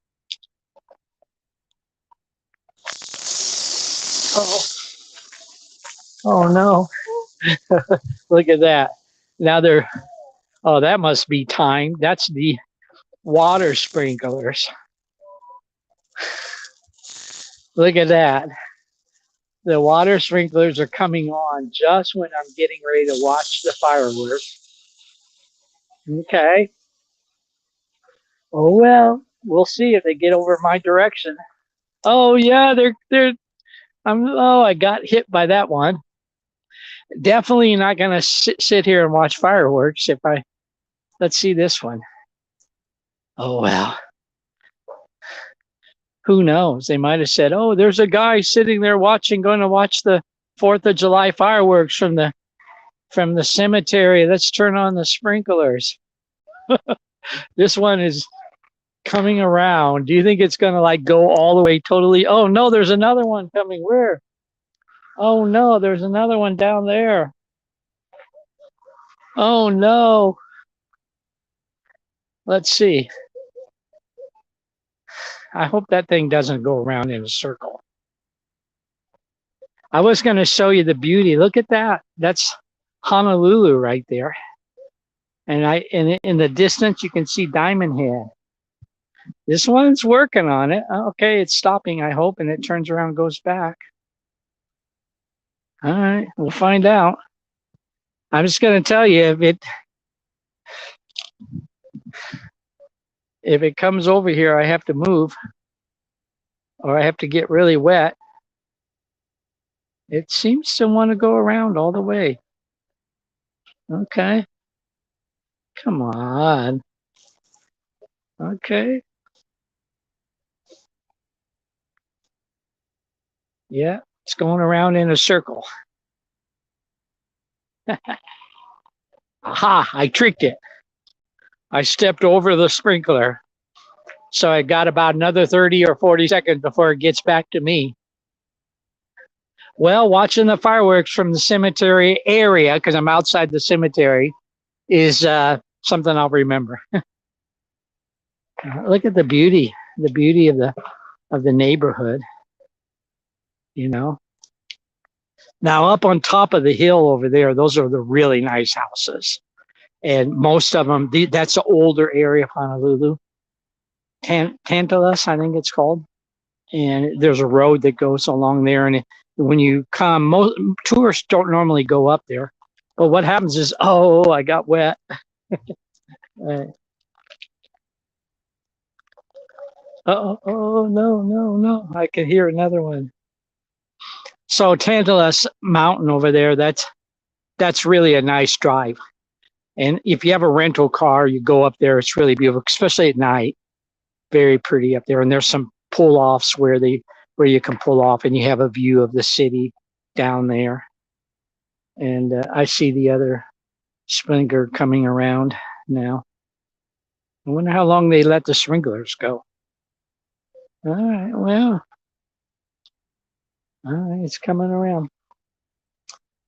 Oh, oh no. Look at that. Now oh, that must be time. That's the water sprinklers. Look at that. The water sprinklers are coming on just when I'm getting ready to watch the fireworks. Okay. Oh well, we'll see if they get over my direction. Oh yeah, I got hit by that one. Definitely not gonna sit here and watch fireworks let's see this one. Oh well. Who knows? They might have said, "Oh, there's a guy sitting there going to watch the 4th of July fireworks from the cemetery. Let's turn on the sprinklers." This one is coming around. Do you think it's going to like go all the way totally? Oh no, there's another one coming. Where? Oh no, there's another one down there. Oh no. Let's see. I hope that thing doesn't go around in a circle. I was going to show you the beauty. Look at that. That's Honolulu right there. And in the distance you can see Diamond Head. This one's working on it. Okay, it's stopping, I hope, and it turns around and goes back. All right, we'll find out. I'm just going to tell you, if it comes over here, I have to move, or I have to get really wet. It seems to want to go around all the way. Okay. Come on. Okay. Yeah, it's going around in a circle. Aha, I tricked it. I stepped over the sprinkler. So I got about another 30 or 40 seconds before it gets back to me. Well, watching the fireworks from the cemetery area, because I'm outside the cemetery, is something I'll remember. Look at the beauty of the neighborhood. Now up on top of the hill over there, those are the really nice houses, and most of them. That's the older area of Honolulu, Tantalus, I think it's called. And there's a road that goes along there. And when you come, most tourists don't normally go up there. But what happens is, oh, I got wet. Oh, no, no, no. I can hear another one. So Tantalus Mountain over there, that's really a nice drive. And if you have a rental car, you go up there. It's really beautiful, especially at night. Very pretty up there. And there's some pull-offs where you can pull off and you have a view of the city down there. And I see the other sprinkler coming around now. I wonder how long they let the sprinklers go. All right, well, all right, it's coming around.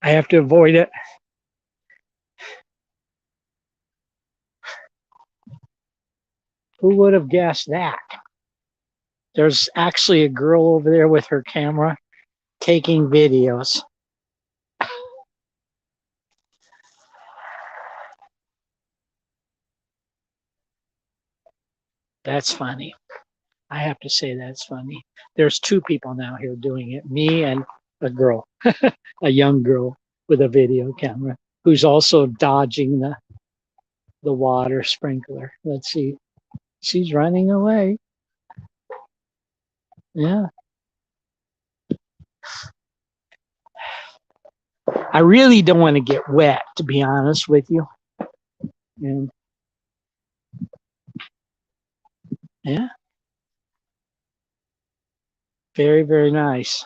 I have to avoid it. Who would have guessed that? There's actually a girl over there with her camera taking videos. That's funny. I have to say that's funny. There's two people now here doing it, me and a girl, a young girl with a video camera who's also dodging the water sprinkler. Let's see. She's running away. Yeah. I really don't want to get wet, to be honest with you. And yeah. Very, very nice.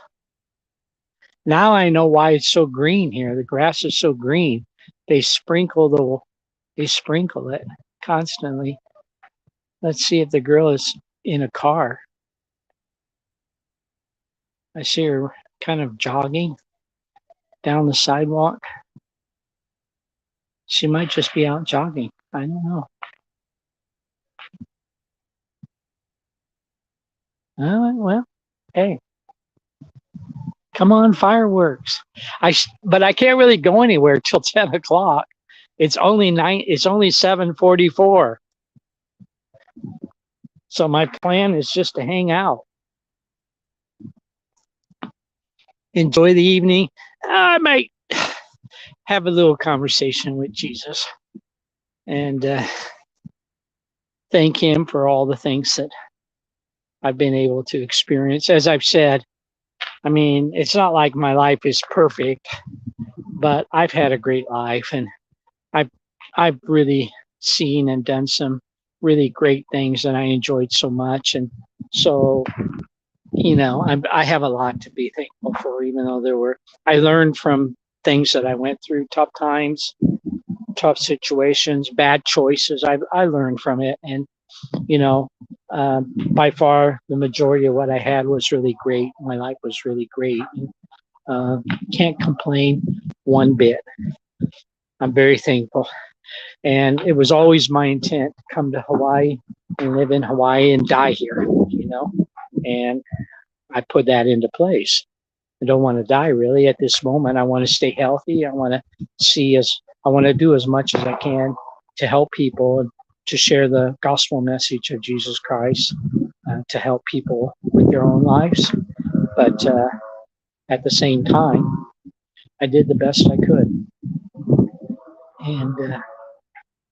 Now I know why it's so green here. The grass is so green. They sprinkle it constantly. Let's see if the girl is in a car. I see her kind of jogging down the sidewalk. She might just be out jogging. I don't know. Well, hey, come on, fireworks. But I can't really go anywhere till 10 o'clock. It's only 7:44. So my plan is just to hang out, enjoy the evening. I might have a little conversation with Jesus and thank him for all the things that I've been able to experience. As I've said, I mean, it's not like my life is perfect, but I've had a great life, and I've really seen and done some really great things that I enjoyed so much. And so, I have a lot to be thankful for, even though I learned from things that I went through, tough times, tough situations, bad choices. I learned from it. And, by far the majority of what I had was really great. My life was really great. Can't complain one bit. I'm very thankful. And it was always my intent to come to Hawaii and live in Hawaii and die here, and I put that into place. I don't want to die really at this moment. I want to stay healthy. I want to do as much as I can to help people and to share the gospel message of Jesus Christ, to help people with their own lives. But at the same time, I did the best I could. And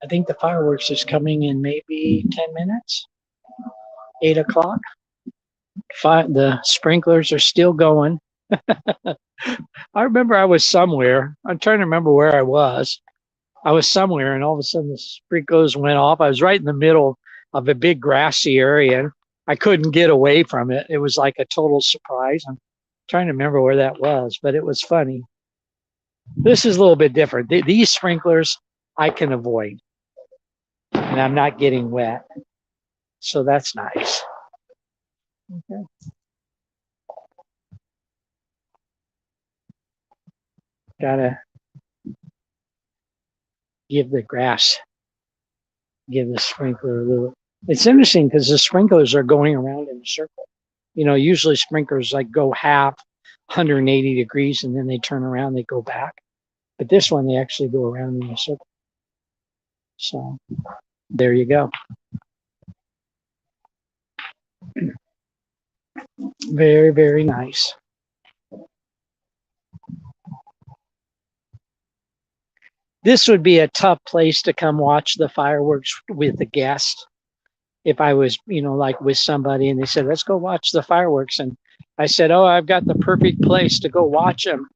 I think the fireworks is coming in maybe 10 minutes, 8 o'clock. The sprinklers are still going. I remember I was somewhere. I'm trying to remember where I was. I was somewhere, and all of a sudden the sprinklers went off. I was right in the middle of a big grassy area, and I couldn't get away from it. It was like a total surprise. I'm trying to remember where that was, but it was funny. This is a little bit different. These sprinklers I can avoid, and I'm not getting wet. So that's nice. Okay. Gotta give the sprinkler a little. It's interesting because the sprinklers are going around in a circle. Usually sprinklers like go half 180 degrees and then they turn around, they go back. But this one, they actually go around in a circle. So there you go. Very, very nice. This would be a tough place to come watch the fireworks with a guest. If I was, like with somebody and they said, let's go watch the fireworks. And I said, oh, I've got the perfect place to go watch them.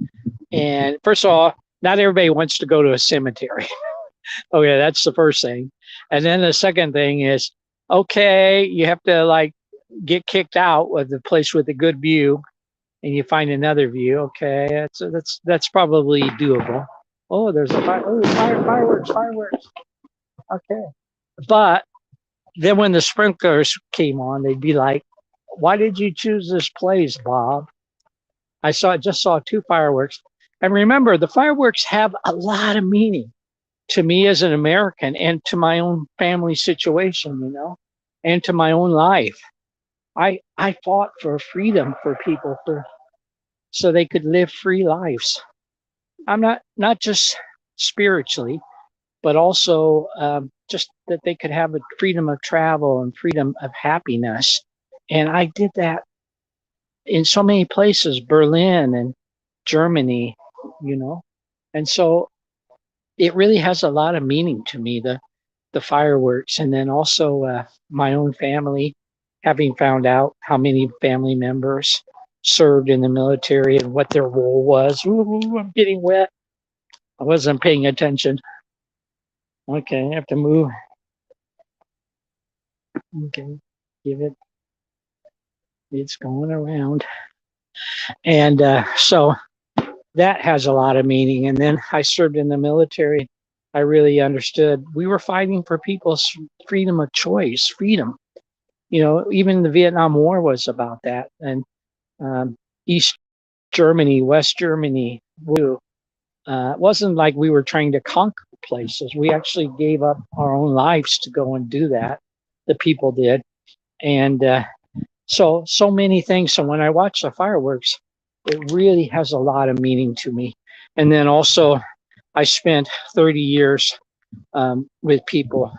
And first of all, not everybody wants to go to a cemetery. Okay, that's the first thing. And then the second thing is, okay, you have to get kicked out of the place with a good view and you find another view. Okay, that's probably doable. Oh, there's a fire. Oh, fireworks. Okay. But then when the sprinklers came on, they'd be like, why did you choose this place, Bob? I just saw 2 fireworks. And remember, the fireworks have a lot of meaning to me as an American and to my own family situation, and to my own life. I fought for freedom for people so they could live free lives. I'm not just spiritually, but also just that they could have a freedom of travel and freedom of happiness. And I did that in so many places, Berlin and Germany, and so it really has a lot of meaning to me, the fireworks. And then also my own family, having found out how many family members served in the military and what their role was. Ooh, I'm getting wet. I wasn't paying attention. Okay, I have to move. Okay, it's going around. And so that has a lot of meaning. And then I served in the military. I really understood we were fighting for people's freedom of choice, freedom. Even the Vietnam War was about that. And East Germany, West Germany, It wasn't like we were trying to conquer places. We actually gave up our own lives to go and do that. The people did. And so many things. So when I watch the fireworks, it really has a lot of meaning to me. And then also, I spent 30 years with people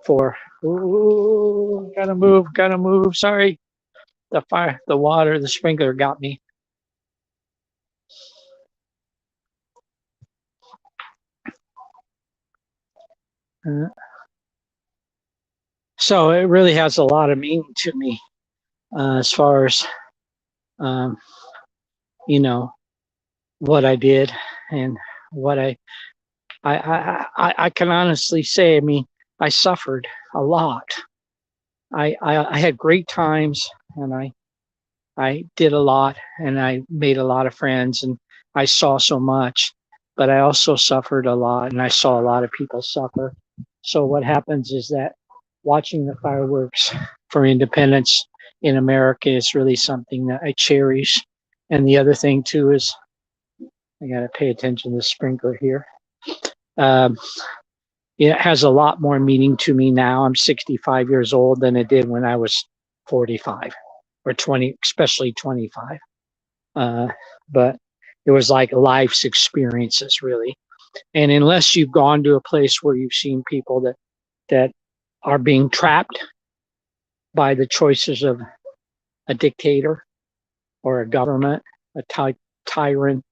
for, ooh, gotta move. Sorry. The fire, the water, the sprinkler got me. Uh, so it really has a lot of meaning to me as far as, um, you know, what I did and what I can honestly say, I mean, I suffered a lot. I had great times and I did a lot and I made a lot of friends and I saw so much, but I also suffered a lot and I saw a lot of people suffer. So what happens is that watching the fireworks for independence in America is really something that I cherish. And the other thing too is I got to pay attention to the sprinkler here. Um, it has a lot more meaning to me now. I'm 65 years old than it did when I was 45 or 20, especially 25. Uh, but it was like life's experiences, really. And unless you've gone to a place where you've seen people that are being trapped by the choices of a dictator or a government, a tyrant,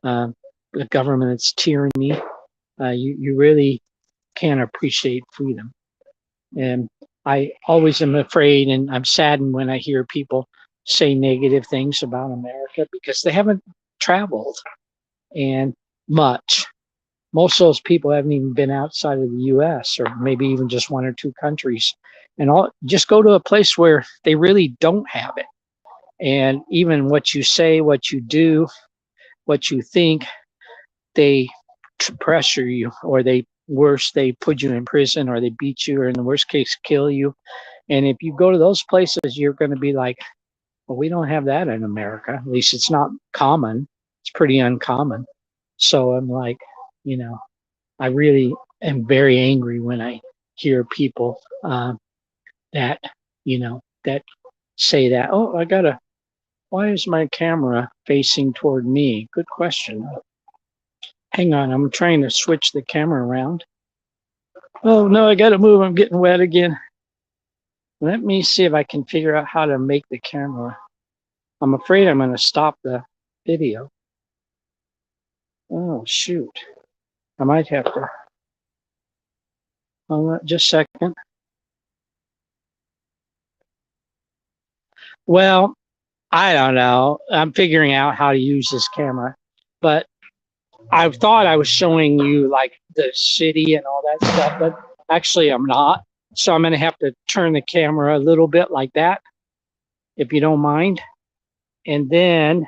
um, a government that's tyranny, you really can't appreciate freedom. And I always am afraid and I'm saddened when I hear people say negative things about America because they haven't traveled and much. Most of those people haven't even been outside of the US or maybe even just one or two countries. And all just go to a place where they really don't have it. And even what you say, what you do, what you think, they pressure you or they put you in prison or they beat you or in the worst case kill you. And if you go to those places, you're going to be like, well, we don't have that in America. At least it's not common. It's pretty uncommon. So I'm like, you know, I really am very angry when I hear people that, that say that, oh, why is my camera facing toward me? Good question. Hang on, I'm trying to switch the camera around. Oh, no, I got to move. I'm getting wet again. Let me see if I can figure out how to make the camera. I'm afraid I'm going to stop the video. Oh, shoot. I might have to. Just a second. Well, I don't know. I'm figuring out how to use this camera. But I thought I was showing you like the city and all that stuff, but actually I'm not. So I'm going to have to turn the camera a little bit like that, if you don't mind. And then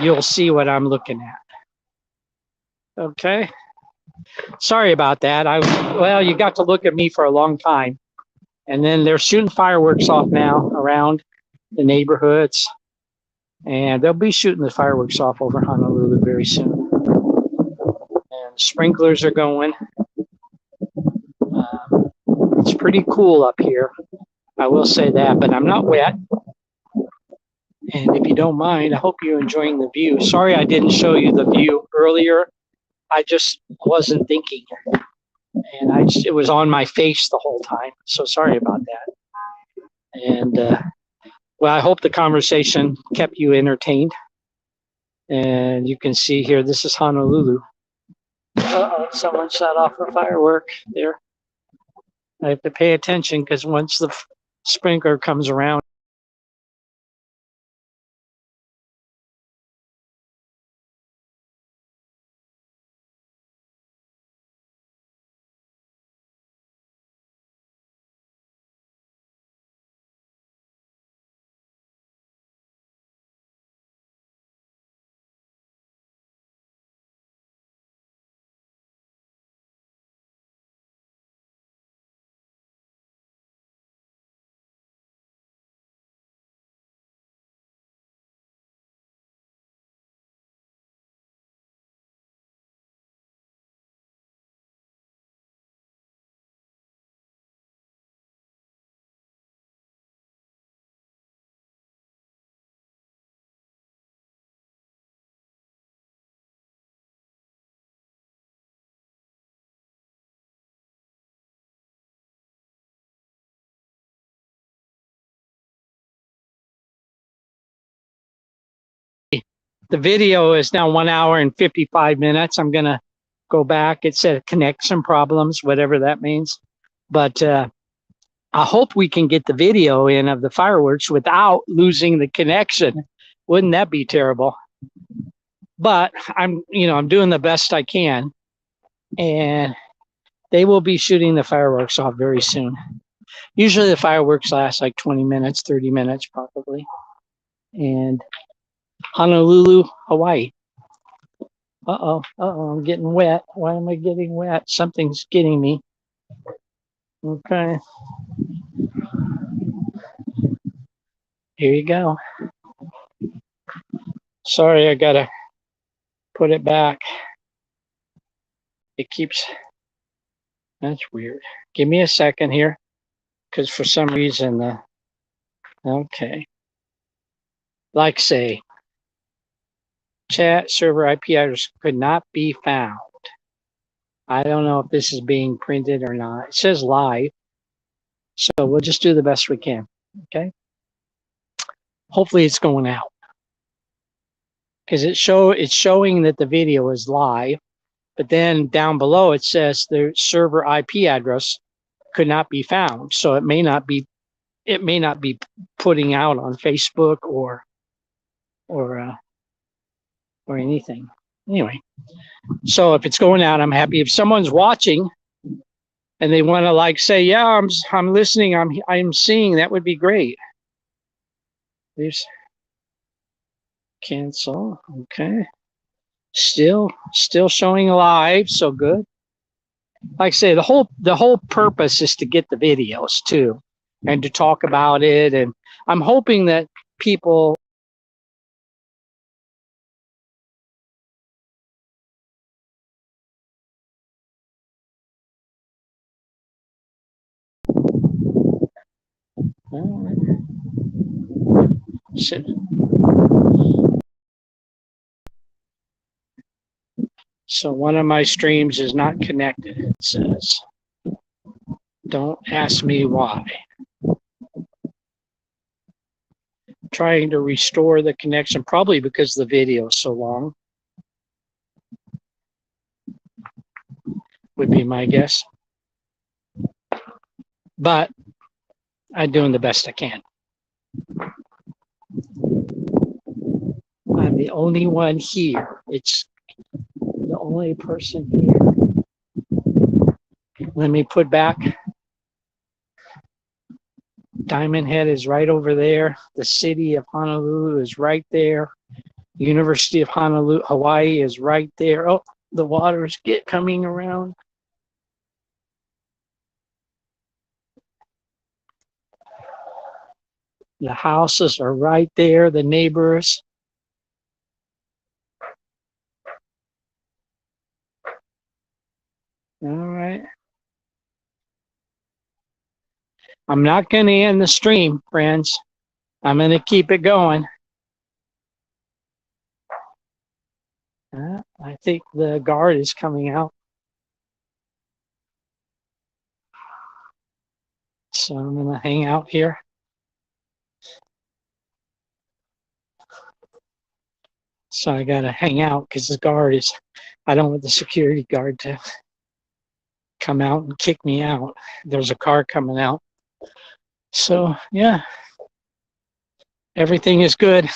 you'll see what I'm looking at. Okay. Sorry about that. Well, you got to look at me for a long time. And then they're shooting fireworks off now around the neighborhoods. And they'll be shooting the fireworks off over Honolulu very soon. And sprinklers are going. It's pretty cool up here. I will say that, but I'm not wet. And if you don't mind, I hope you're enjoying the view. Sorry I didn't show you the view earlier. I just wasn't thinking. And it was on my face the whole time. So sorry about that. And well, I hope the conversation kept you entertained. And you can see here, this is Honolulu. Uh-oh, someone shut off a firework there. I have to pay attention because once the sprinkler comes around, The video is now 1 hour and 55 minutes. I'm going to go back. It said connection problems, whatever that means. But I hope we can get the video in of the fireworks without losing the connection. Wouldn't that be terrible? But I'm doing the best I can. And they will be shooting the fireworks off very soon. Usually the fireworks last like 20 minutes, 30 minutes probably. And Honolulu, Hawaii. Uh-oh, I'm getting wet. Why am I getting wet? Something's getting me. Okay. Here you go. Sorry, I gotta put it back. It keeps, that's weird. Give me a second here, because for some reason, okay. Like say, chat server IP address could not be found. I don't know if this is being printed or not. It says live, so we'll just do the best we can, okay? Hopefully it's going out, because it's showing that the video is live, but then down below it says the server IP address could not be found, so it may not be putting out on Facebook or anything. Anyway, so if it's going out, I'm happy. If someone's watching and they want to like say, yeah, I'm listening, I'm seeing, that would be great. Please cancel. Okay. Still showing live, so good. Like I say, the whole purpose is to get the videos too, and to talk about it. And I'm hoping that people so one of my streams is not connected, it says. Don't ask me why. Trying to restore the connection, probably because the video is so long, would be my guess. But I'm doing the best I can. I'm the only one here. It's the only person here. Let me put back. Diamond Head is right over there. The city of Honolulu is right there. University of Honolulu, Hawaii is right there. Oh, the water's coming around. The houses are right there, the neighbors. All right. I'm not going to end the stream, friends. I'm going to keep it going. I think the guard is coming out. So I'm going to hang out here. So I got to hang out because the guard is, I don't want the security guard to come out and kick me out. There's a car coming out. So yeah, everything is good.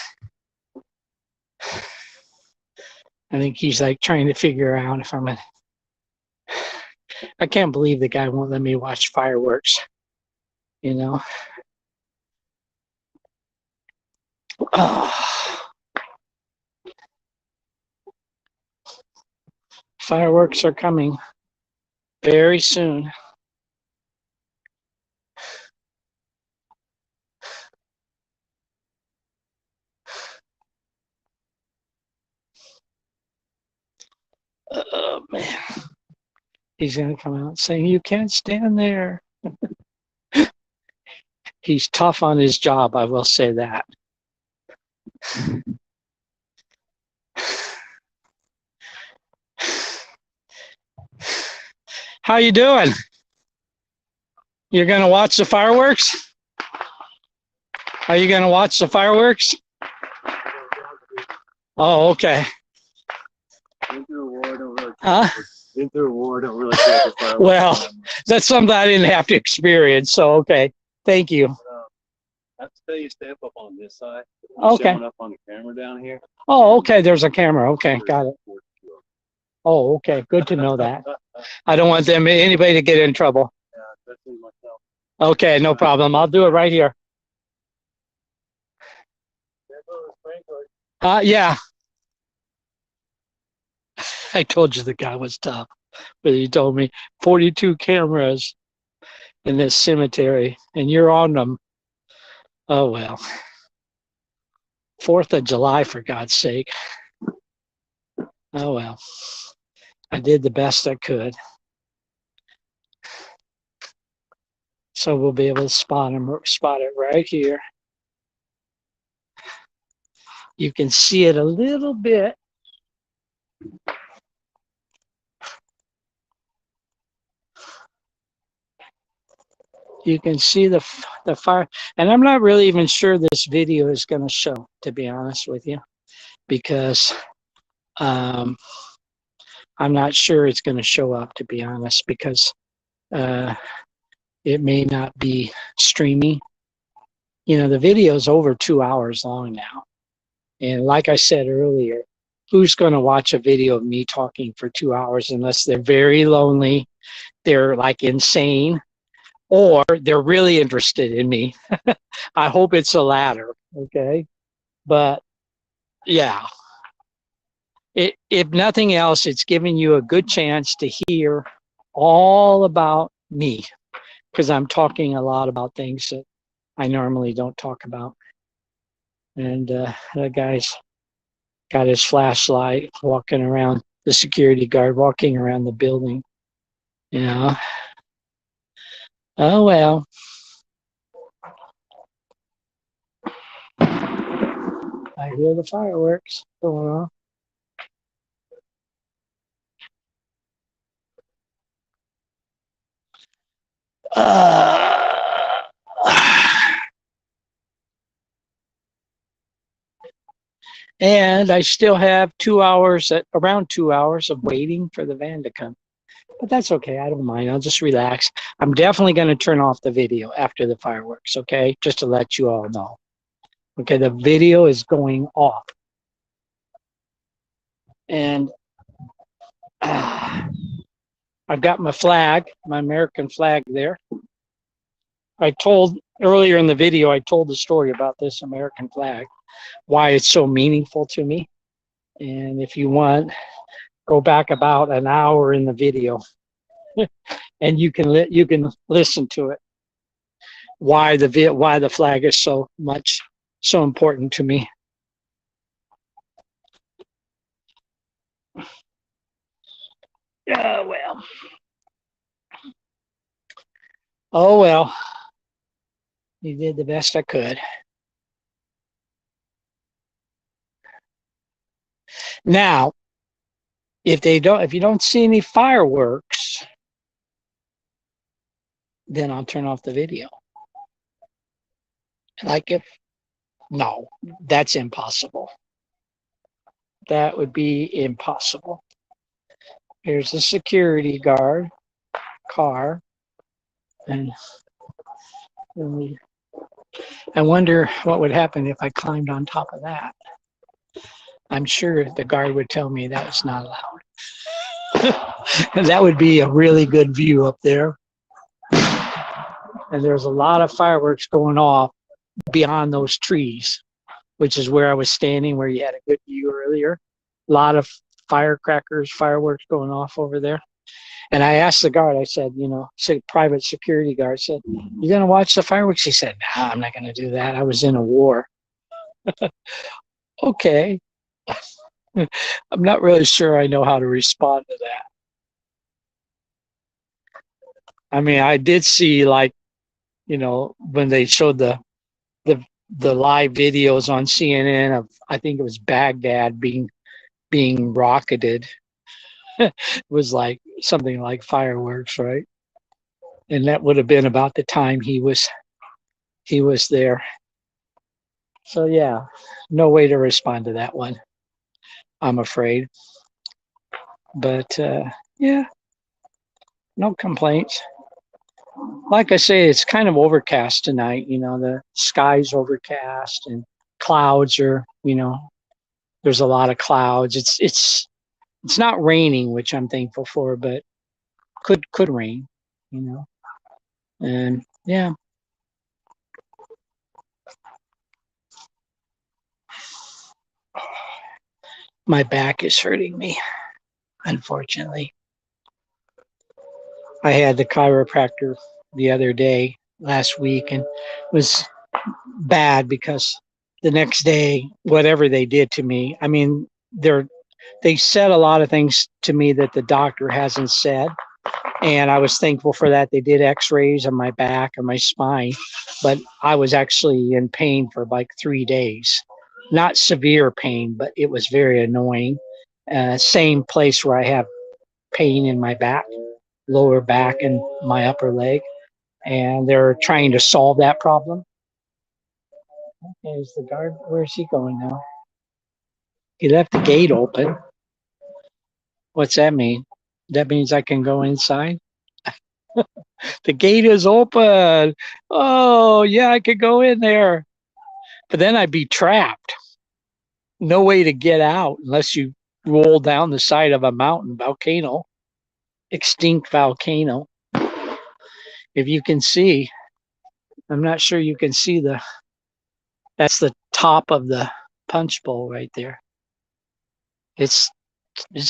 I think he's like trying to figure out if I'm I can't believe the guy won't let me watch fireworks, you know. Fireworks are coming very soon. Oh man, he's gonna come out saying you can't stand there. He's tough on his job, I will say that. How you doing? You're gonna watch the fireworks? Are you gonna watch the fireworks? Oh, okay. Been through a war, don't really Huh? Been through a war, don't really care for fireworks. Well, that's something I didn't have to experience. So, okay. Thank you. I have to tell you, step up on this side. Okay. Showing up on the camera down here. Oh, okay. There's a camera. Okay. Got it. Oh, okay. Good to know that. I don't want anybody to get in trouble. Yeah, especially myself. Okay. No problem. I'll do it right here. Yeah. I told you the guy was tough, but he told me 42 cameras in this cemetery and you're on them. Oh, well. 4th of July, for God's sake. Oh, well. I did the best I could. So we'll be able to spot it right here. You can see it a little bit. You can see the fire, and I'm not really even sure this video is going to show, to be honest with you, because I'm not sure it's going to show up, to be honest, because it may not be streaming. You know, the video is over 2 hours long now, and like I said earlier, who's going to watch a video of me talking for 2 hours unless they're very lonely, they're like insane, or they're really interested in me. I hope it's the latter, okay? But yeah, if nothing else, it's giving you a good chance to hear all about me because I'm talking a lot about things that I normally don't talk about. And the guy's got his flashlight walking around, the security guard walking around the building, you know. Oh, well. I hear the fireworks going on. And I still have 2 hours, around 2 hours of waiting for the van to come. But that's okay. I don't mind. I'll just relax. I'm definitely going to turn off the video after the fireworks, okay? Just to let you all know. Okay, the video is going off. And I've got my flag, my American flag there. I told earlier in the video, I told the story about this American flag, why it's so meaningful to me. And if you want, go back about an hour in the video and you can listen to it. Why the flag is so important to me. Yeah, well. Oh well. You did the best I could. Now, if you don't see any fireworks, then I'll turn off the video. No, that's impossible. That would be impossible. Here's the security guard car, and I wonder what would happen if I climbed on top of that. I'm sure the guard would tell me that was not allowed. That would be a really good view up there. And there's a lot of fireworks going off beyond those trees, which is where I was standing, where you had a good view earlier. A lot of fireworks going off over there. And I asked the guard, I said, private security guard said, "You going to watch the fireworks?" He said, "No, I'm not going to do that. I was in a war." Okay. I'm not really sure I know how to respond to that. I mean, I did see, like, when they showed the live videos on CNN of, I think it was Baghdad being rocketed. It was like something like fireworks, right? And that would have been about the time he was there. So yeah, no way to respond to that one. I'm afraid. But yeah, no complaints. Like I say, it's kind of overcast tonight. The sky's overcast and clouds are, there's a lot of clouds. It's not raining, which I'm thankful for, but could rain, you know. And yeah, my back is hurting me, unfortunately. I had the chiropractor the other day, last week, and it was bad because the next day, whatever they did to me, I mean, they said a lot of things to me that the doctor hasn't said. And I was thankful for that. They did x-rays on my back and my spine, but I was actually in pain for like 3 days. Not severe pain, but it was very annoying. Same place where I have pain in my back, lower back, and my upper leg. And they're trying to solve that problem. Okay, is the guard, where's he going now? He left the gate open. What's that mean? That means I can go inside? The gate is open. Oh, yeah, I could go in there. But then I'd be trapped. No way to get out unless you roll down the side of a mountain volcano, extinct volcano. If you can see, I'm not sure you can see that's the top of the Punchbowl right there. It's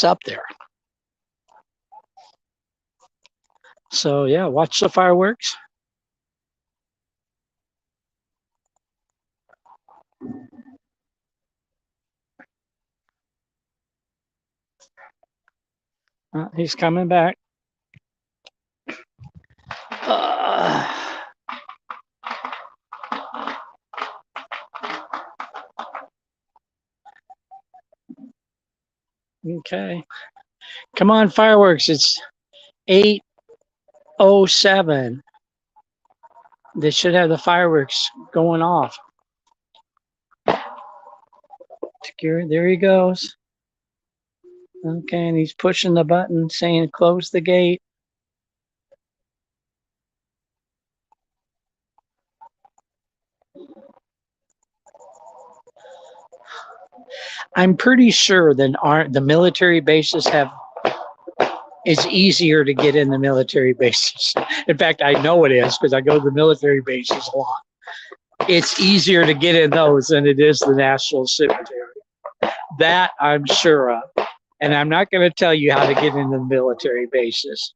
up there. So yeah, watch the fireworks. He's coming back. Okay. Come on, fireworks. It's 8:07. They should have the fireworks going off. There he goes. Okay, and he's pushing the button saying close the gate. I'm pretty sure that the military bases it's easier to get in the military bases. In fact, I know it is because I go to the military bases a lot. It's easier to get in those than it is the National Cemetery. That I'm sure of. And I'm not going to tell you how to get into the military bases.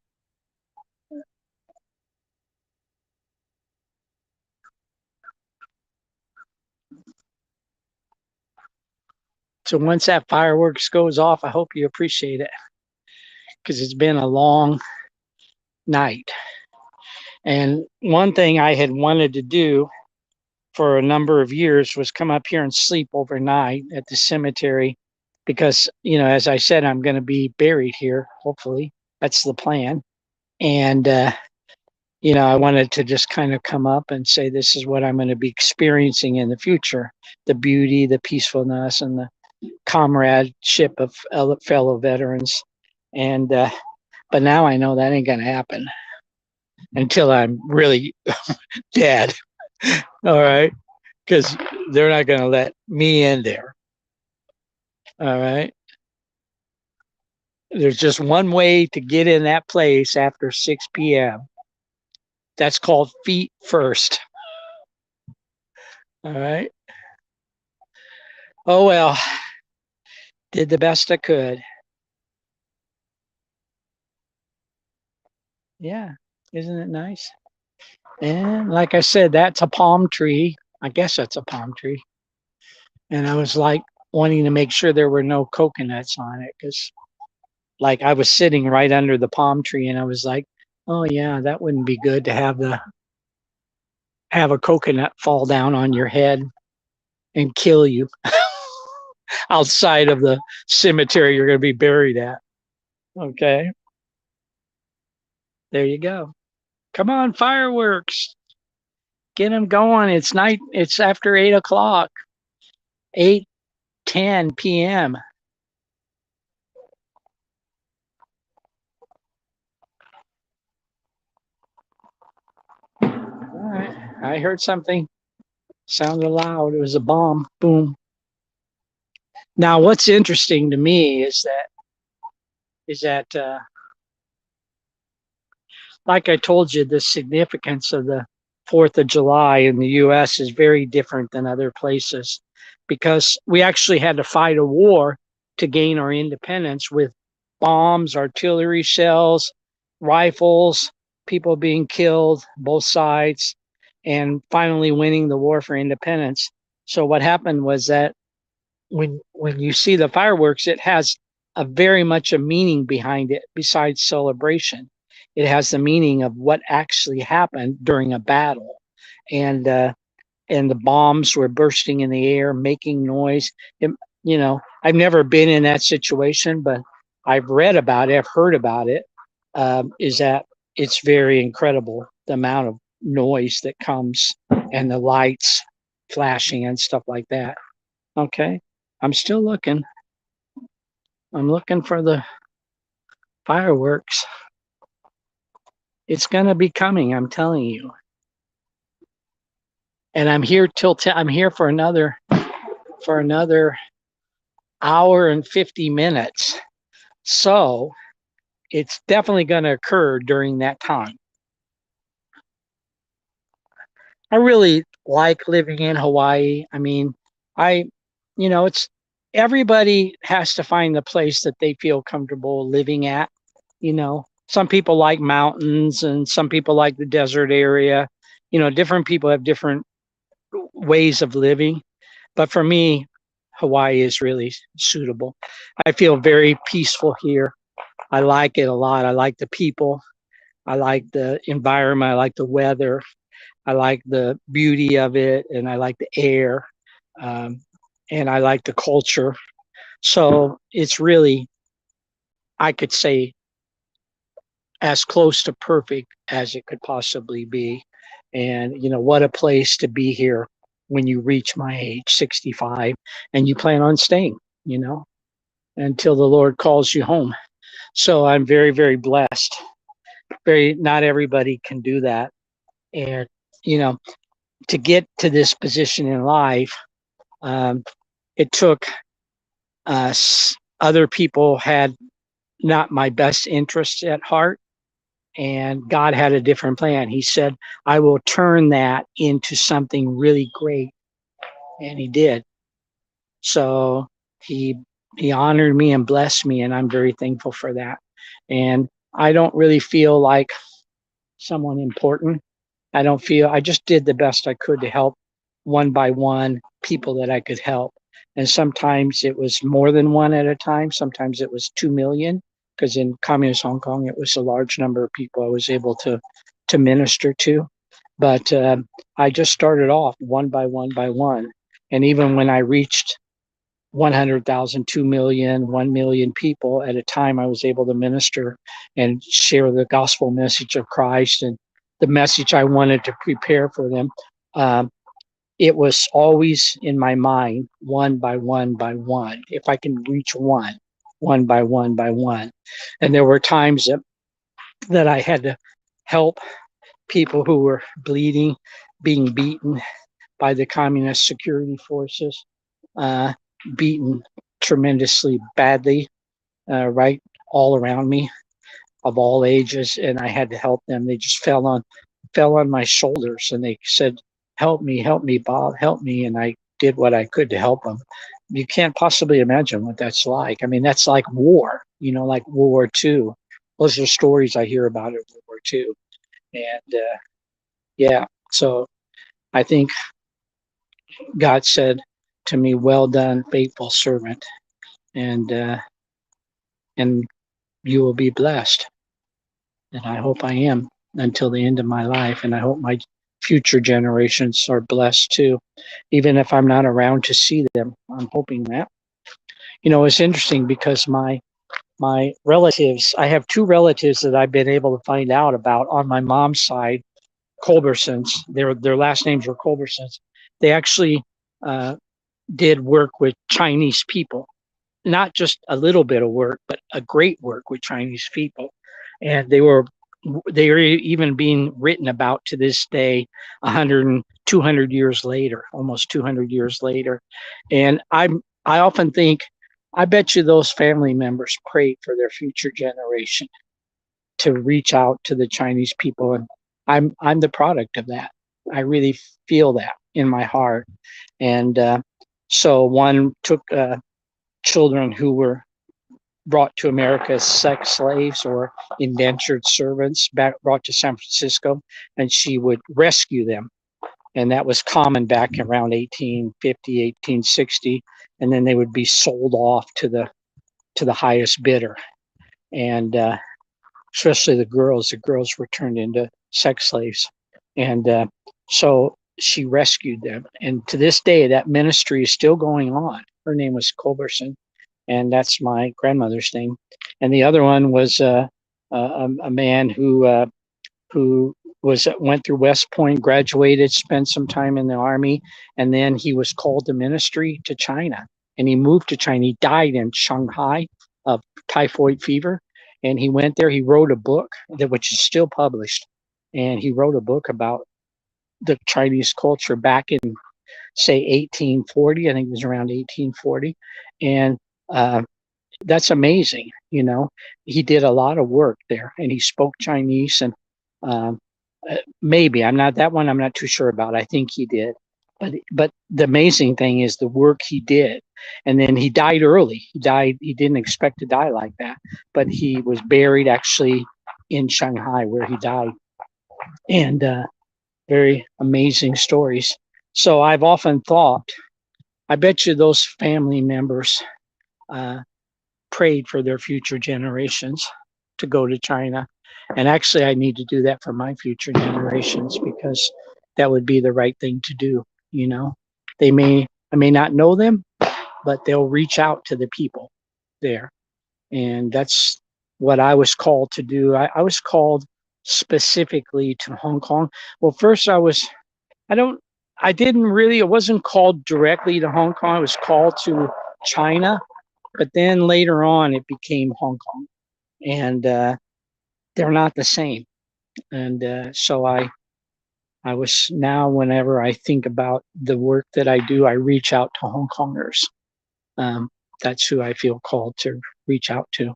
So once that fireworks goes off, I hope you appreciate it because it's been a long night. And one thing I had wanted to do for a number of years was come up here and sleep overnight at the cemetery because, as I said, I'm going to be buried here, hopefully. That's the plan. And, I wanted to just kind of come up and say, this is what I'm going to be experiencing in the future, the beauty, the peacefulness, and the comradeship of fellow veterans. And, but now I know that ain't going to happen until I'm really dead. All right. Because they're not going to let me in there. All right. There's just one way to get in that place after 6 p.m. That's called feet first. All right. Oh, well, did the best I could. Yeah. Isn't it nice? And like I said, that's a palm tree. I guess that's a palm tree. And I was like wanting to make sure there were no coconuts on it because like I was sitting right under the palm tree and I was like, oh yeah, that wouldn't be good to have a coconut fall down on your head and kill you outside of the cemetery you're going to be buried at. Okay. There you go. Come on, fireworks. Get them going. It's night. It's after 8 o'clock, 8:10 p.m. I heard something. Sounded loud. It was a bomb. Boom. Now, what's interesting to me is that like I told you, the significance of the 4th of July in the U.S. is very different than other places because we actually had to fight a war to gain our independence with bombs, artillery shells, rifles, people being killed, both sides, and finally winning the war for independence. So what happened was that when you see the fireworks, it has a very much a meaning behind it besides celebration. It has the meaning of what actually happened during a battle, and and the bombs were bursting in the air, making noise. It, I've never been in that situation, but I've read about it, I've heard about it. Is that it's very incredible the amount of noise that comes and the lights flashing and stuff like that. Okay. I'm still looking. I'm looking for the fireworks. It's going to be coming, I'm telling you. And I'm here I'm here for another hour and 50 minutes. So, it's definitely going to occur during that time. I really like living in Hawaii. I mean, I, it's everybody has to find the place that they feel comfortable living at. Some people like mountains and some people like the desert area. Different people have different ways of living. But for me, Hawaii is really suitable. I feel very peaceful here. I like it a lot. I like the people. I like the environment. I like the weather. I like the beauty of it, and I like the air, um, and I like the culture. So it's really, I could say, as close to perfect as it could possibly be. And what a place to be here when you reach my age, 65, and you plan on staying, until the Lord calls you home. So I'm very, very blessed. Not everybody can do that. And, you know, to get to this position in life, it took us, other people had not my best interests at heart, and God had a different plan. He said, I will turn that into something really great. And he did. So he honored me and blessed me, and I'm very thankful for that. And I don't really feel like someone important. I just did the best I could to help one by one people that I could help. And sometimes it was more than one at a time. Sometimes it was 2 million, because in communist Hong Kong, it was a large number of people I was able to minister to. But I just started off one by one by one. And even when I reached 100,000, 2 million, 1 million people at a time, I was able to minister and share the gospel message of Christ and the message I wanted to prepare for them. It was always in my mind, one by one by one, if I can reach one by one by one. And there were times that I had to help people who were bleeding, being beaten by the communist security forces, beaten tremendously badly, right all around me, of all ages, and I had to help them. They just fell on my shoulders, and they said, help me, Bob, help me. And I did what I could to help them. You can't possibly imagine what that's like. I mean, that's like war, like World War II. Those are stories I hear about of World War II. And yeah, so I think God said to me, well done, faithful servant. And you will be blessed. And I hope I am until the end of my life. And I hope my future generations are blessed too, even if I'm not around to see them. I'm hoping that. It's interesting because my relatives, I have two relatives that I've been able to find out about on my mom's side, Culbersons. Their last names were Culbersons. They actually did work with Chinese people, not just a little bit of work, but a great work with Chinese people. And they were they are even being written about to this day, 100 and 200 years later, almost 200 years later. And I often think, I bet you those family members prayed for their future generation to reach out to the Chinese people, and I'm the product of that. I really feel that in my heart. And so one took children who were brought to America as sex slaves or indentured servants, brought to San Francisco, and she would rescue them. And that was common back around 1850, 1860. And then they would be sold off to the highest bidder. And especially the girls were turned into sex slaves. And so she rescued them. And to this day, that ministry is still going on. Her name was Culberson, and that's my grandmother's name. And the other one was a man who went through West Point, graduated, spent some time in the army, and then he was called to ministry to China. And he moved to China. He died in Shanghai of typhoid fever. And he went there. He wrote a book which is still published. And he wrote a book about the Chinese culture back in, say, 1840. I think it was around 1840. And that's amazing. He did a lot of work there, and he spoke Chinese. And maybe I'm not too sure about. I think he did. But the amazing thing is the work he did. And then he died early. He didn't expect to die like that, but he was buried actually in Shanghai where he died. And very amazing stories. So I've often thought, I bet you those family members prayed for their future generations to go to China. And actually, I need to do that for my future generations, because that would be the right thing to do. I may not know them, but they'll reach out to the people there. And that's what I was called to do. I was called specifically to Hong Kong. Well, first it wasn't called directly to Hong Kong. I was called to China, but then later on it became Hong Kong. And they're not the same. And so I was, now whenever I think about the work that I do, I reach out to Hong Kongers. That's who I feel called to reach out to.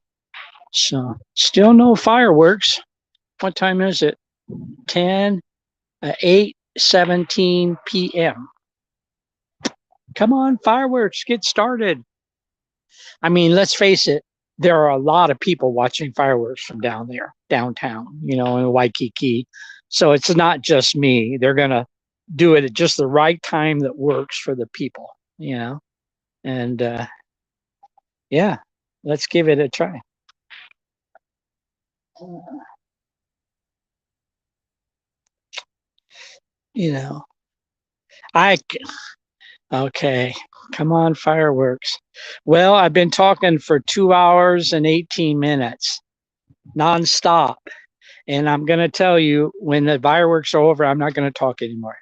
So still no fireworks. What time is it? 8:17 p.m. Come on, fireworks, get started. I mean, let's face it, there are a lot of people watching fireworks from down there, downtown, in Waikiki. So it's not just me. They're going to do it at just the right time that works for the people, And yeah, let's give it a try. Okay, come on, fireworks. Well, I've been talking for 2 hours and 18 minutes, nonstop. And I'm going to tell you, when the fireworks are over, I'm not going to talk anymore.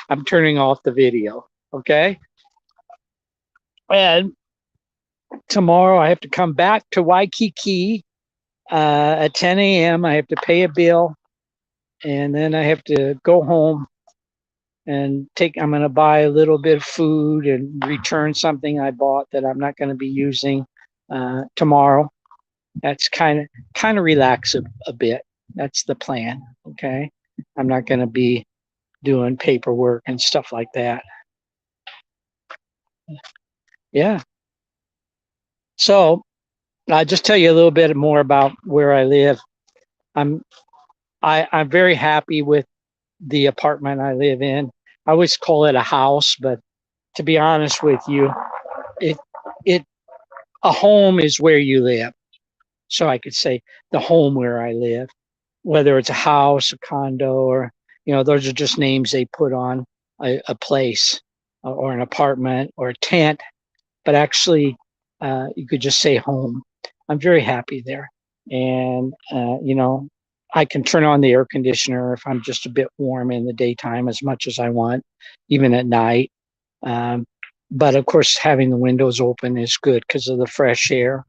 I'm turning off the video. Okay. And tomorrow I have to come back to Waikiki at 10 a.m. I have to pay a bill, and then I have to go home and I'm going to buy a little bit of food and return something I bought that I'm not going to be using tomorrow. That's kind of relax a bit. That's the plan. Okay. I'm not going to be doing paperwork and stuff like that. Yeah. So I'll just tell you a little bit more about where I live. I'm very happy with the apartment I live in. I always call it a house, but to be honest with you, a home is where you live. So I could say the home where I live, whether it's a house, a condo, or, those are just names they put on a place or an apartment or a tent. But actually, you could just say home. I'm very happy there. And, I can turn on the air conditioner if I'm just a bit warm in the daytime as much as I want, even at night. But of course, having the windows open is good because of the fresh air.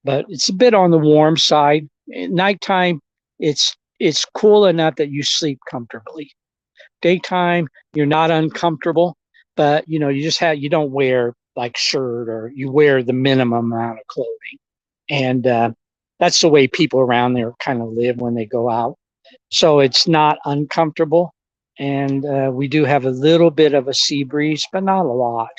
But it's a bit on the warm side. At nighttime, it's it's cool enough that you sleep comfortably. Daytime, you're not uncomfortable, but you don't wear like shirt, or you wear the minimum amount of clothing. And that's the way people around there kind of live when they go out. So it's not uncomfortable. And we do have a little bit of a sea breeze, but not a lot.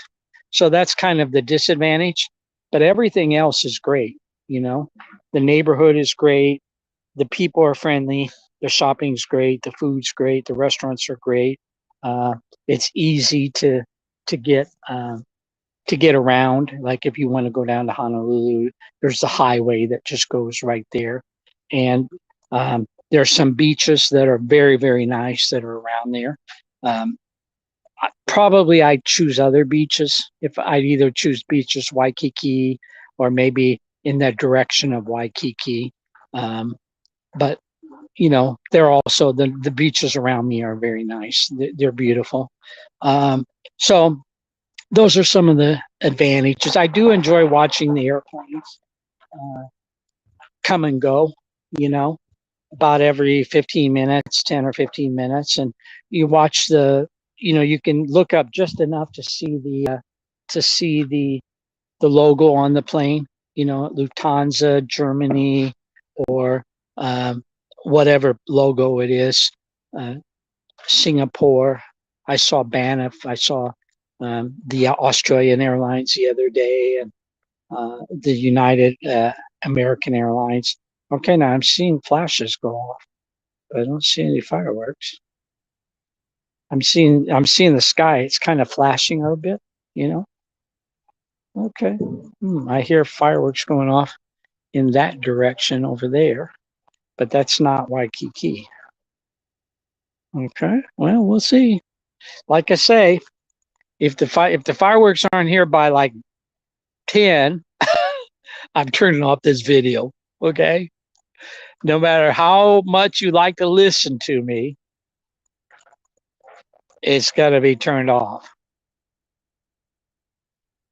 So that's kind of the disadvantage. But everything else is great. The neighborhood is great. The people are friendly. The shopping's great. The food's great. The restaurants are great. Uh, it's easy to get to get around. Like if you want to go down to Honolulu, there's the highway that just goes right there, and there's some beaches that are very, very nice that are around there. Um, Probably I'd choose other beaches. If I'd either choose beaches Waikiki, or maybe in that direction of Waikiki. But they're also the beaches around me are very nice. They're beautiful. So those are some of the advantages. I do enjoy watching the airplanes uh, come and go, you know, about every 15 minutes, 10 or 15 minutes. And you watch you can look up just enough to see the logo on the plane, Lufthansa, Germany, or um, whatever logo it is, uh, Singapore. I saw Banff. I saw the Australian Airlines the other day, and the United American Airlines. Okay, now I'm seeing flashes go off, but I don't see any fireworks. I'm seeing the sky. It's kind of flashing a little bit, you know. Okay, I hear fireworks going off in that direction over there, but that's not Waikiki. Okay, well, we'll see. Like I say, if the fireworks aren't here by like 10, I'm turning off this video. Okay, no matter how much you like to listen to me, it's got to be turned off.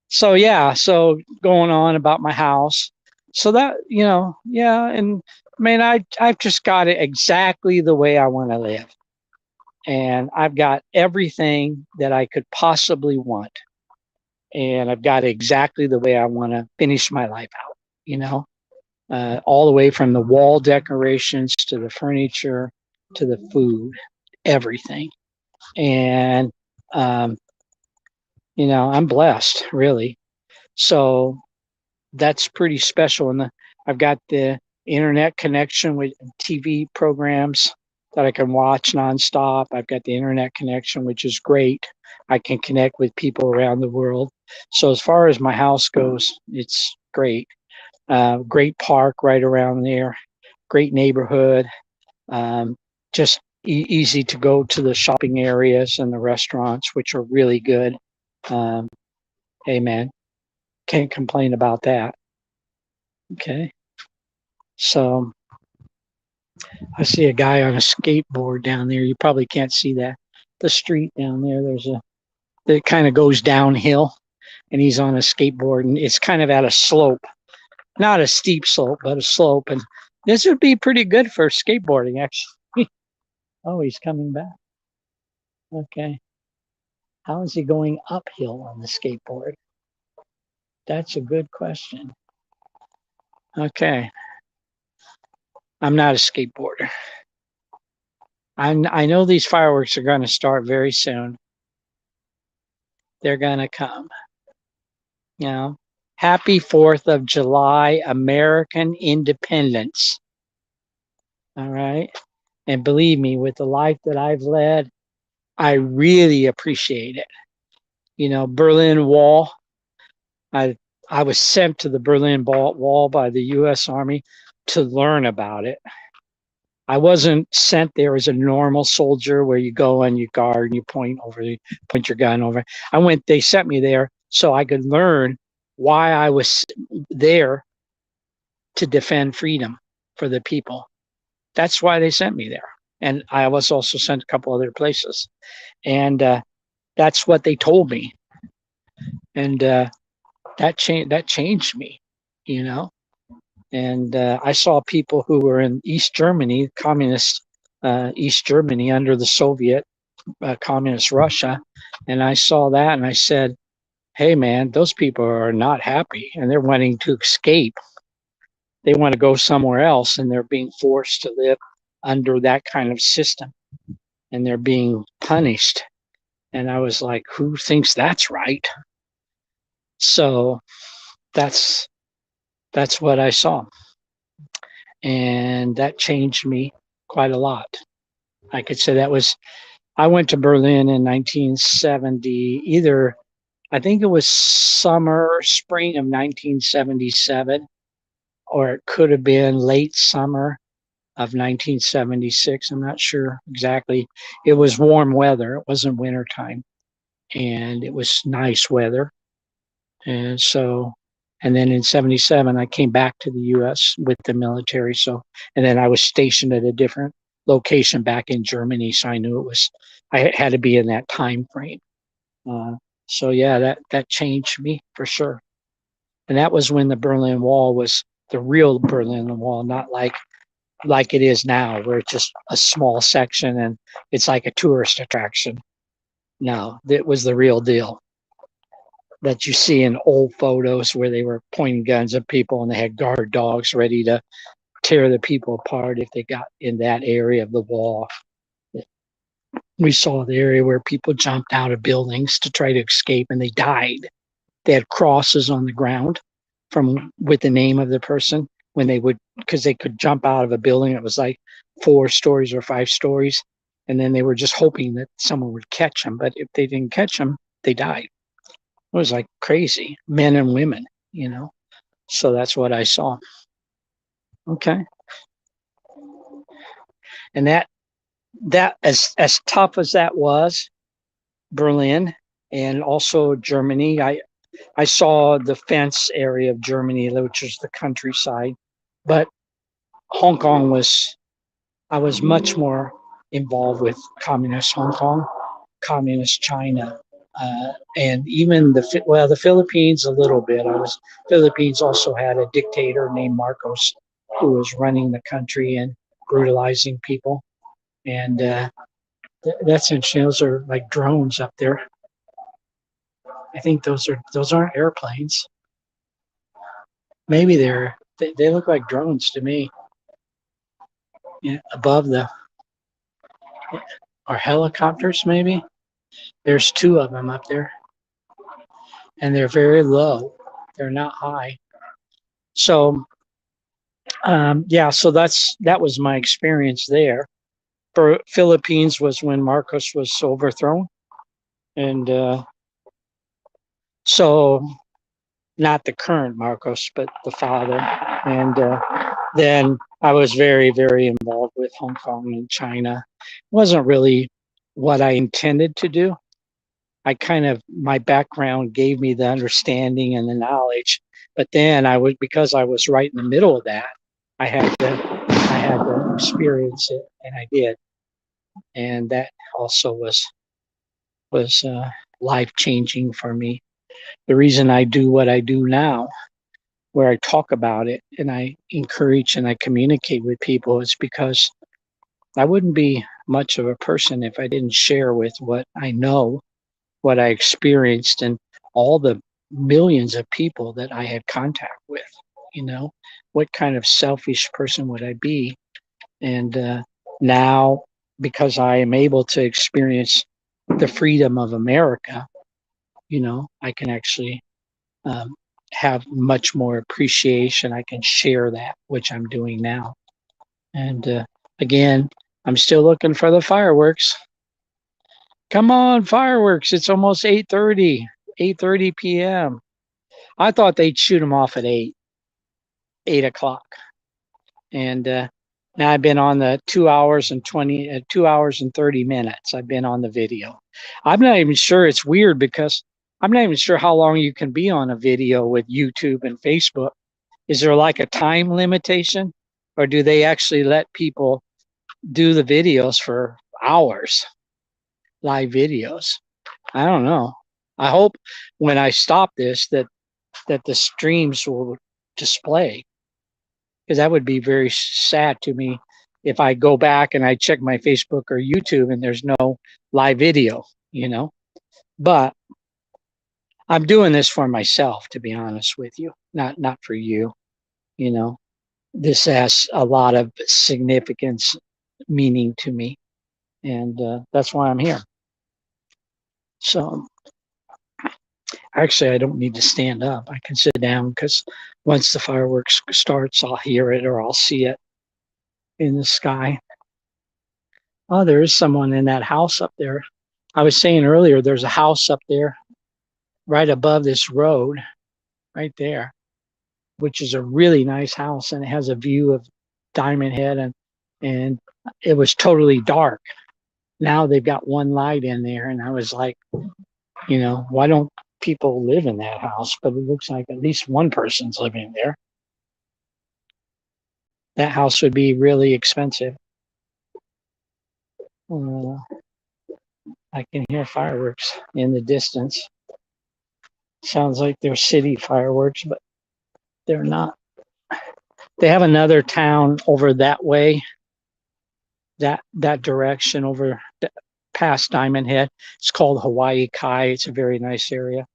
So yeah, so going on about my house. So that, yeah, and I mean I've just got it exactly the way I want to live. And I've got everything that I could possibly want. And I've got it exactly the way I want to finish my life out, all the way from the wall decorations to the furniture to the food, everything. And um, I'm blessed, really. So that's pretty special. And I've got the internet connection with TV programs that I can watch nonstop. I've got the internet connection, which is great. I can connect with people around the world. So as far as my house goes, it's great. Great park right around there. Great neighborhood. Um, just easy to go to the shopping areas and the restaurants, which are really good. Um, hey man, can't complain about that. Okay. So I see a guy on a skateboard down there. You probably can't see that. The street down there, that kind of goes downhill, and he's on a skateboard, and it's kind of at a slope, not a steep slope, but a slope. And this would be pretty good for skateboarding, actually. Oh, he's coming back. Okay. How is he going uphill on the skateboard? That's a good question. Okay. I'm not a skateboarder. I know these fireworks are going to start very soon. They're going to come. Happy 4th of July, American independence. All right. And believe me, with the life that I've led, I really appreciate it. Berlin Wall. I was sent to the Berlin Wall by the U.S. Army to learn about it. I wasn't sent there as a normal soldier where you go and you guard and you point your gun over. They sent me there so I could learn why I was there to defend freedom for the people. That's why they sent me there. And I was also sent a couple other places. And that's what they told me. And that changed me, And I saw people who were in East Germany, communist East Germany under the Soviet communist Russia. And I saw that and I said, hey, man, those people are not happy and they're wanting to escape. They want to go somewhere else and they're being forced to live under that kind of system and they're being punished. And I was like, who thinks that's right? So that's what I saw. And that changed me quite a lot. I could say I went to Berlin in 1970, I think it was spring of 1977, or it could have been late summer of 1976. I'm not sure exactly. It was warm weather. It wasn't winter time, and it was nice weather. And so, and then in 77, I came back to the U.S. with the military. So, and then I was stationed at a different location back in Germany. So I knew I had to be in that time frame. So yeah, that changed me for sure. And that was when the Berlin Wall was the real Berlin Wall, not like it is now, where it's just a small section and it's like a tourist attraction. No, it was the real deal that you see in old photos where they were pointing guns at people and they had guard dogs ready to tear the people apart if they got in that area of the wall. We saw the area where people jumped out of buildings to try to escape and they died. They had crosses on the ground with the name of the person when they would, because they could jump out of a building that was like 4 stories or 5 stories. And then they were just hoping that someone would catch them. But if they didn't catch them, they died. It was like crazy, men and women, So that's what I saw. Okay. And that as tough as that was, Berlin and also Germany, I saw the fence area of Germany, which is the countryside, but Hong Kong I was much more involved with communist Hong Kong, communist China, and even the Philippines a little bit. Philippines also had a dictator named Marcos who was running the country and brutalizing people. And that's interesting. Those are like drones up there. I think those aren't airplanes. Maybe they look like drones to me. Yeah, above or helicopters maybe. There's 2 of them up there, and they're very low. They're not high. So yeah, so that was my experience there. For Philippines was when Marcos was overthrown, and so not the current Marcos, but the father. And then I was very, very involved with Hong Kong and China. It wasn't really what I intended to do. My background gave me the understanding and the knowledge, but then because I was right in the middle of that, I had to experience it, and I did. And that also was life changing for me. The reason I do what I do now, where I talk about it and I encourage and I communicate with people, is because I wouldn't be much of a person if I didn't share with what I know, what I experienced, and all the millions of people that I had contact with. What kind of selfish person would I be? And now, because I am able to experience the freedom of America, I can actually have much more appreciation. I can share that, which I'm doing now. And again, I'm still looking for the fireworks. Come on, fireworks. It's almost 8:30 p.m. I thought they'd shoot them off at 8 o'clock. And now I've been on the 2 hours and 30 minutes. I've been on the video. I'm not even sure. It's weird because I'm not even sure how long you can be on a video with YouTube and Facebook. Is there like a time limitation, or do they actually let people do the videos for hours, live videos? I don't know. I hope when I stop this that the streams will display. because that would be very sad to me if I go back and I check my Facebook or YouTube and there's no live video, you know. But I'm doing this for myself, to be honest with you, not for you, you know. This has a lot of significance, meaning to me, and that's why I'm here. So actually, I don't need to stand up. I can sit down because once the fireworks starts, I'll hear it or I'll see it in the sky. Oh, there is someone in that house up there. I was saying earlier, there's a house up there right above this road, right there, which is a really nice house, and it has a view of Diamond Head, and it was totally dark. Now they've got one light in there, and I was like, you know, why don't people live in that house? But it looks like at least one person's living there. That house would be really expensive. I can hear fireworks in the distance. Sounds like they're city fireworks, but they're not. They have another town over that way, that direction over past Diamond Head. It's called Hawaii Kai. It's a very nice area.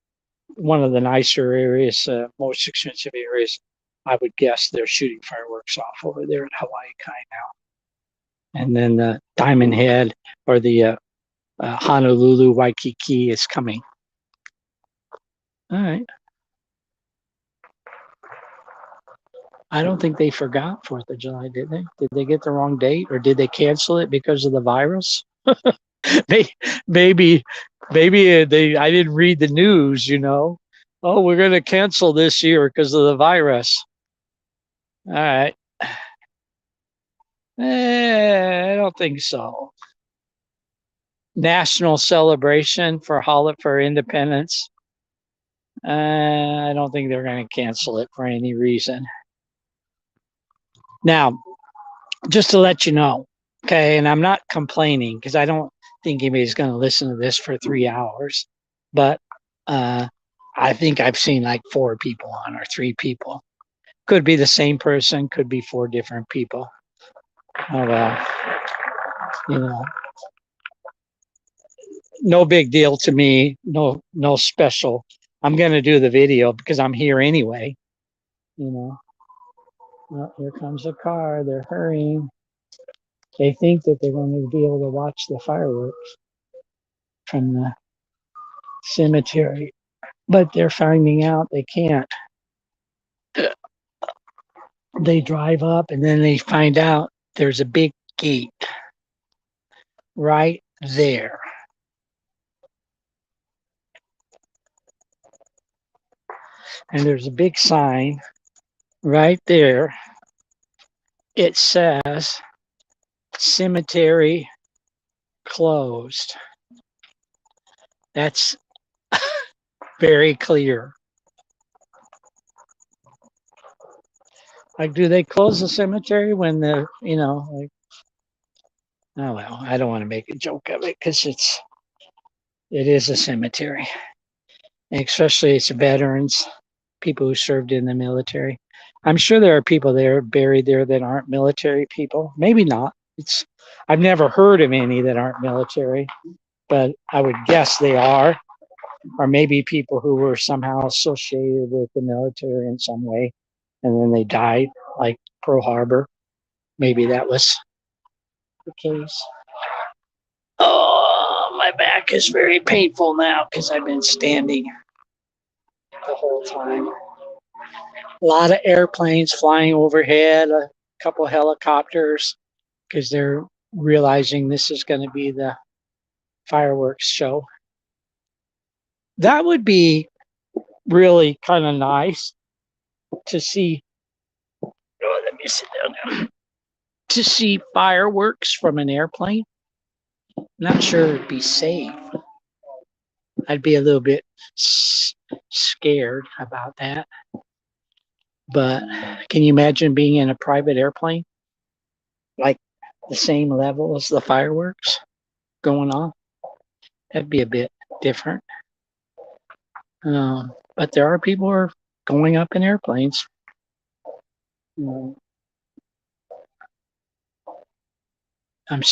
One of the nicer areas, most expensive areas. I would guess they're shooting fireworks off over there at Hawaii Kai now. And then the Diamond Head or the Honolulu Waikiki is coming. All right. I don't think they forgot 4th of July, did they? Did they get the wrong date, or did they cancel it because of the virus? maybe, maybe I didn't read the news, you know. Oh, we're going to cancel this year because of the virus. All right. I don't think so. National celebration for independence. I don't think they're going to cancel it for any reason. Now, just to let you know, okay, and I'm not complaining because I don't think anybody's going to listen to this for 3 hours, but I think I've seen like 4 people on or 3 people. Could be the same person, could be 4 different people. Oh well, you know, no big deal to me. No special. I'm going to do the video because I'm here anyway. You know, well, here comes a car. They're hurrying. They think that they're going to be able to watch the fireworks from the cemetery, but they're finding out they can't. They drive up and then they find out there's a big gate right there. And there's a big sign right there. It says cemetery closed. That's very clear. Like, do they close the cemetery when the, you know, like, oh well, I don't want to make a joke of it because it is a cemetery. And especially it's veterans, people who served in the military. I'm sure there are people there buried there that aren't military people. Maybe not. I've never heard of any that aren't military, but I would guess they are. Or maybe people who were somehow associated with the military in some way, and then they died, like Pearl Harbor. Maybe that was the case. Oh, my back is very painful now because I've been standing the whole time. A lot of airplanes flying overhead, a couple helicopters, because they're realizing this is going to be the fireworks show. That would be really kind of nice to see. Oh, let me sit down. To see fireworks from an airplane. Not sure it'd be safe. I'd be a little bit scared about that. But can you imagine being in a private airplane? Like the same level as the fireworks going on? That'd be a bit different. But there are people who are going up in airplanes. I'm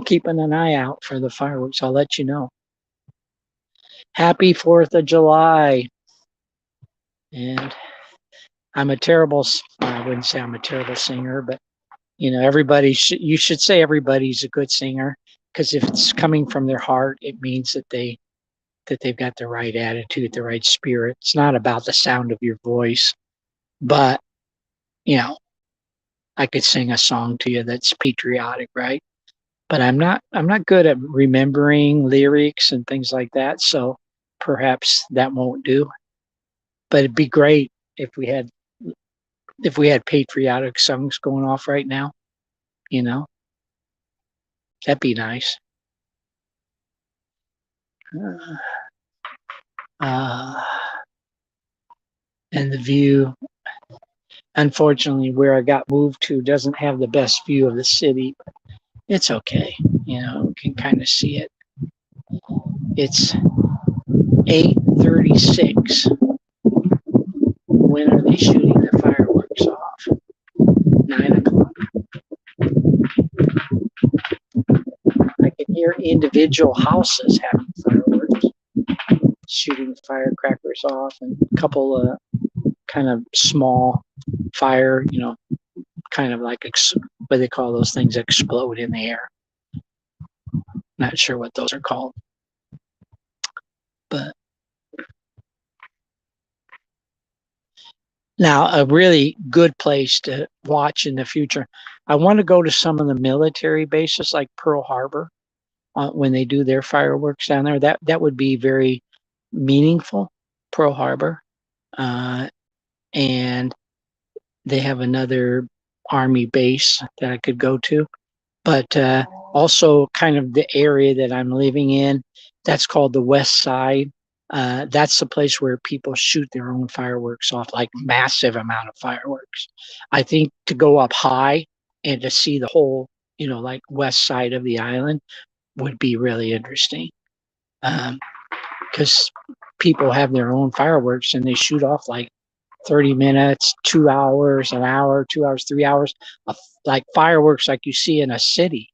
keeping an eye out for the fireworks. I'll let you know. Happy 4th of July. And I'm a terrible, I wouldn't say I'm a terrible singer, but you know, you should say everybody's a good singer, because if it's coming from their heart, it means that they've got the right attitude, the right spirit. It's not about the sound of your voice, but you know, I could sing a song to you that's patriotic, right? But I'm not good at remembering lyrics and things like that, so perhaps that won't do. But it'd be great if we had patriotic songs going off right now, you know. That'd be nice. Uh, and the view, unfortunately, where I got moved to doesn't have the best view of the city. It's okay, you know, you can kind of see it. It's 8:36. When are they shooting the fireworks off? 9 o'clock. I can hear individual houses having fireworks, shooting firecrackers off, and a couple of kind of small fire, you know, kind of like what they call those things, explode in the air. Not sure what those are called, but now a really good place to watch in the future. I want to go to some of the military bases like Pearl Harbor when they do their fireworks down there. That would be very meaningful. Pearl Harbor, and they have another Army base that I could go to, but also kind of the area that I'm living in. That's called the West Side. That's the place where people shoot their own fireworks off, like massive amount of fireworks. I think to go up high and to see the whole, you know, like west side of the island would be really interesting. Because people have their own fireworks and they shoot off like 30 minutes, 2 hours, an hour, 2 hours, 3 hours, of like fireworks like you see in a city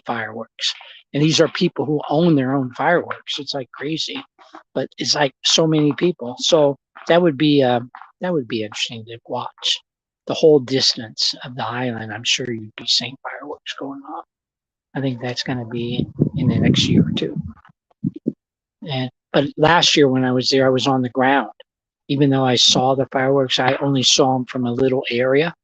fireworks. And these are people who own their own fireworks. It's like crazy, but it's like so many people. So that would be interesting to watch the whole distance of the island. I'm sure you'd be seeing fireworks going off. I think that's going to be in the next year or two. But last year when I was there, I was on the ground. Even though I saw the fireworks, I only saw them from a little area,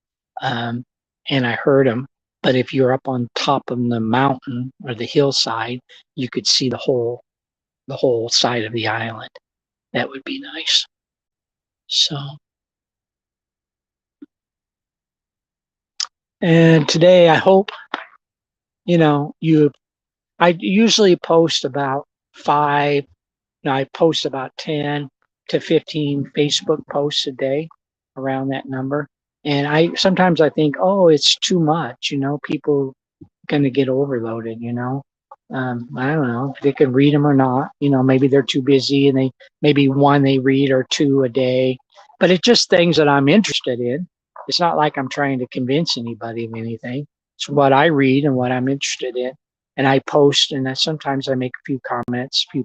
and I heard them. But if you're up on top of the mountain or the hillside, you could see the whole side of the island. That would be nice. So, and today I hope, you know, I usually post about 5. No, I post about 10 to 15 Facebook posts a day, around that number. And I sometimes I think, oh, it's too much, you know, people going to get overloaded, you know. I don't know if they can read them or not. You know, maybe they're too busy and maybe one they read or two a day. But it's just things that I'm interested in. It's not like I'm trying to convince anybody of anything. It's what I read and what I'm interested in. And I post, and sometimes I make a few comments, a few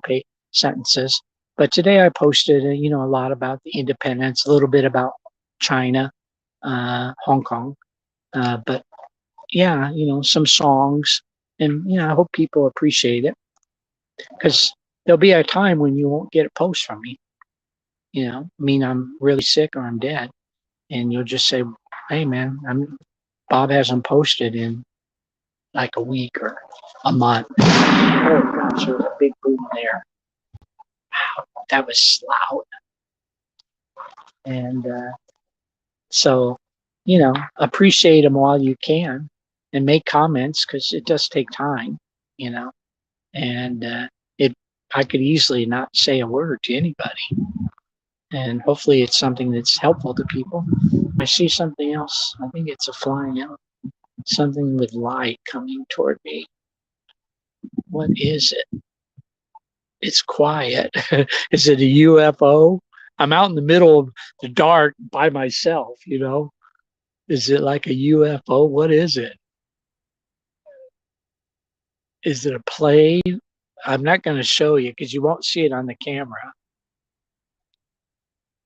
sentences. But today I posted, you know, a lot about the independence, a little bit about China, Hong Kong. But yeah, you know, some songs, and you know, I hope people appreciate it, because there'll be a time when you won't get a post from me. You know, I mean, I'm really sick or I'm dead, and you'll just say, "Hey, man, Bob hasn't posted in like a week or a month." Oh gosh, there was a big boom there. Wow, that was loud. And so, you know, appreciate them while you can, and make comments, because it does take time, you know. And I could easily not say a word to anybody, and hopefully it's something that's helpful to people. I see something else. I think it's a flying out, something with light coming toward me. What is it? It's quiet. Is it a UFO? I'm out in the middle of the dark by myself, you know. Is it like a UFO? What is it? Is it a play? I'm not going to show you because you won't see it on the camera.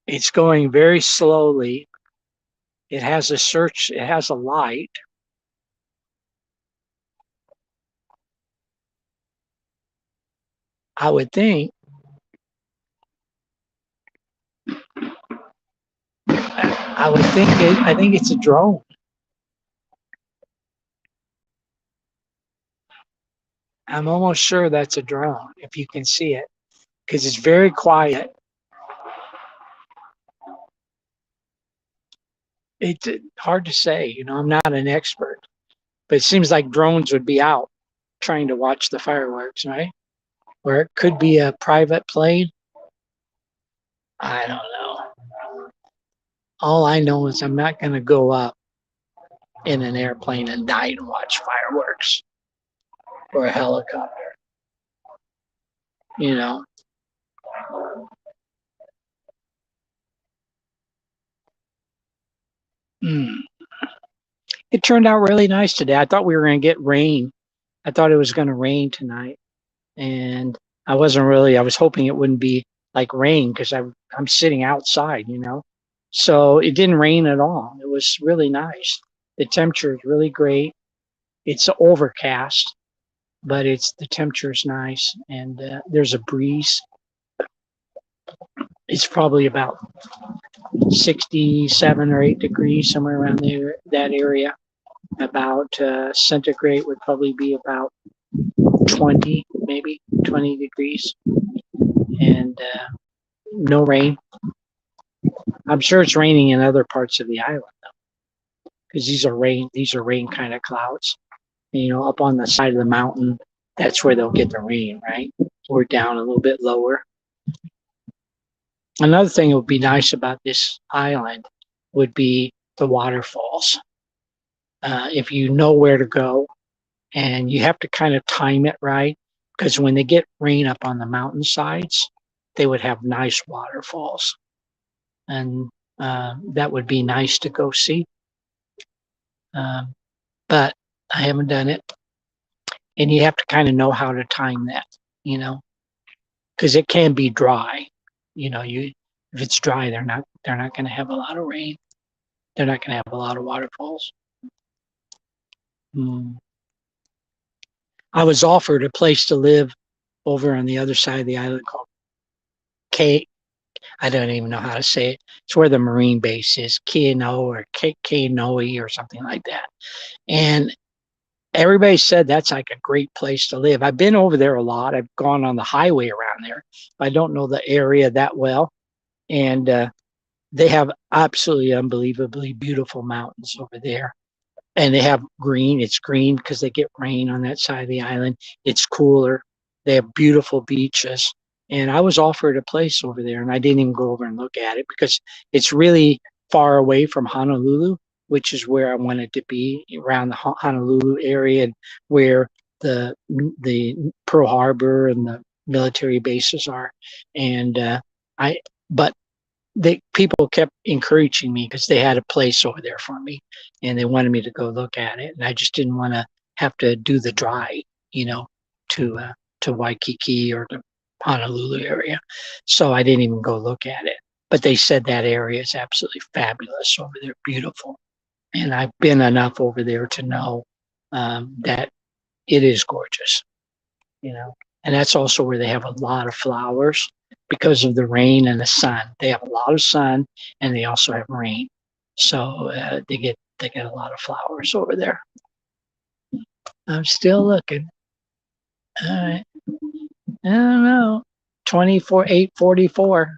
It's going very slowly. It has a light. I would think. I think it's a drone. I'm almost sure that's a drone, if you can see it, because it's very quiet. It's hard to say. I'm not an expert, but it seems like drones would be out trying to watch the fireworks, right? Or it could be a private plane. I don't know. All I know is I'm not going to go up in an airplane and die and watch fireworks or a helicopter. Mm. It turned out really nice today. I thought we were going to get rain. I thought it was going to rain tonight. And I was hoping it wouldn't be like rain because I'm sitting outside, So it didn't rain at all. It was really nice. The temperature is really great. It's overcast, but the temperature is nice. And there's a breeze. It's probably about 67 or 8 degrees, somewhere around there, that area. About centigrade would probably be about 20, maybe 20 degrees. And no rain. I'm sure it's raining in other parts of the island though, because these are rain kind of clouds. Up on the side of the mountain, that's where they'll get the rain, right? Or down a little bit lower. Another thing that would be nice about this island would be the waterfalls. If you know where to go, and you have to kind of time it right, because when they get rain up on the mountainsides, they would have nice waterfalls. And that would be nice to go see. But I haven't done it. And you have to kind of know how to time that, because it can be dry. If it's dry, they're not going to have a lot of rain. They're not going to have a lot of waterfalls. I was offered a place to live over on the other side of the island called I don't even know how to say it. It's where the Marine base is, Kino or Kanoe or something like that. And everybody said that's like a great place to live. I've been over there a lot. I've gone on the highway around there. I don't know the area that well. And they have absolutely unbelievably beautiful mountains over there. And they have green. It's green because they get rain on that side of the island. It's cooler. They have beautiful beaches. And I was offered a place over there, and I didn't even go over and look at it because it's really far away from Honolulu, which is where I wanted to be, around the Honolulu area, and where the Pearl Harbor and the military bases are. And but people kept encouraging me because they had a place over there for me, and they wanted me to go look at it, and I just didn't want to have to do the drive, to Waikiki or to Honolulu area. So I didn't even go look at it. But they said that area is absolutely fabulous over there, beautiful. And I've been enough over there to know that it is gorgeous, And that's also where they have a lot of flowers because of the rain and the sun. They have a lot of sun, and they also have rain. So they get a lot of flowers over there. I'm still looking. All right. I don't know. 8:44.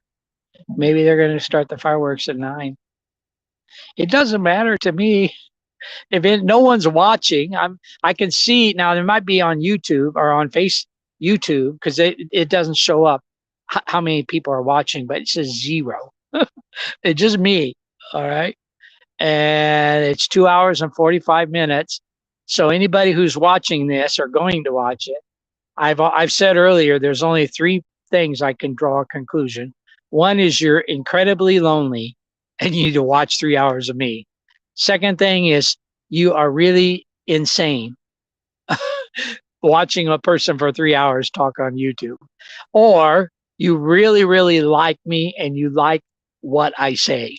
Maybe they're going to start the fireworks at 9. It doesn't matter to me if no one's watching. I can see now. There might be on YouTube or on YouTube because it doesn't show up how many people are watching, but it says 0. It's just me. All right, and it's 2 hours and 45 minutes. So anybody who's watching this or going to watch it, I've said earlier, there's only 3 things I can draw a conclusion. One is you're incredibly lonely and you need to watch 3 hours of me. Second thing is you are really insane. watching a person for 3 hours talk on YouTube. Or you really, really like me and you like what I say.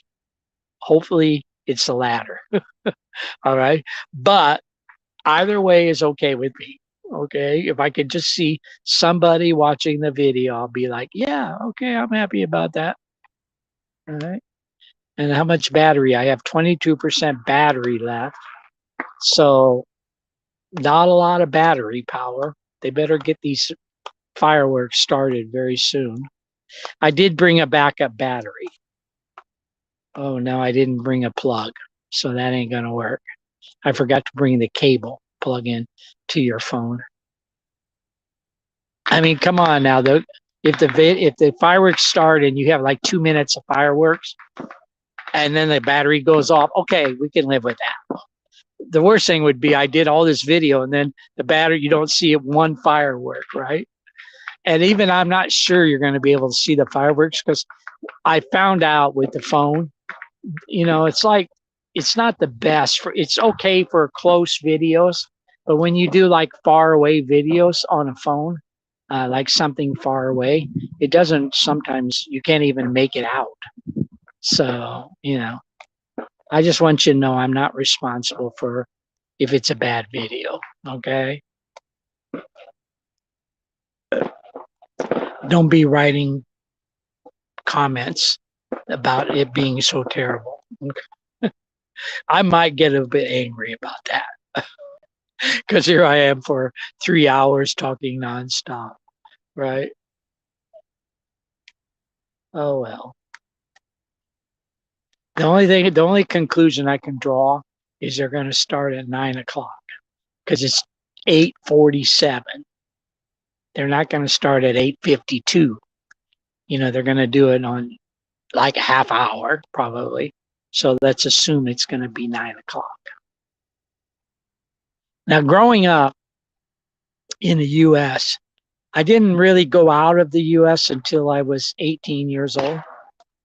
Hopefully it's the latter. All right. But either way is okay with me. Okay. If I could just see somebody watching the video, I'll be like, yeah, okay, I'm happy about that. All right. And how much battery? I have 22% battery left. So not a lot of battery power. They better get these fireworks started very soon. I did bring a backup battery. Oh no, I didn't bring a plug. So that ain't gonna work. I forgot to bring the cable plug in to your phone. I mean, come on now. If the fireworks start and you have like 2 minutes of fireworks and then the battery goes off, okay, we can live with that. The worst thing would be I did all this video and then the battery, you don't see one firework, right? And even I'm not sure you're going to be able to see the fireworks because I found out with the phone, it's like, it's not the best it's okay for close videos, but when you do like far away videos on a phone, like something far away, it doesn't, sometimes you can't even make it out. So, I just want you to know I'm not responsible for if it's a bad video. Okay. Don't be writing comments about it being so terrible. Okay. I might get a bit angry about that because here I am for 3 hours talking nonstop, right? Oh well. The only conclusion I can draw is they're going to start at 9 o'clock because it's 8:47. They're not going to start at 8:52. They're going to do it on like a half hour probably. So let's assume it's going to be 9 o'clock. Now, growing up in the U.S., I didn't really go out of the U.S. until I was 18 years old.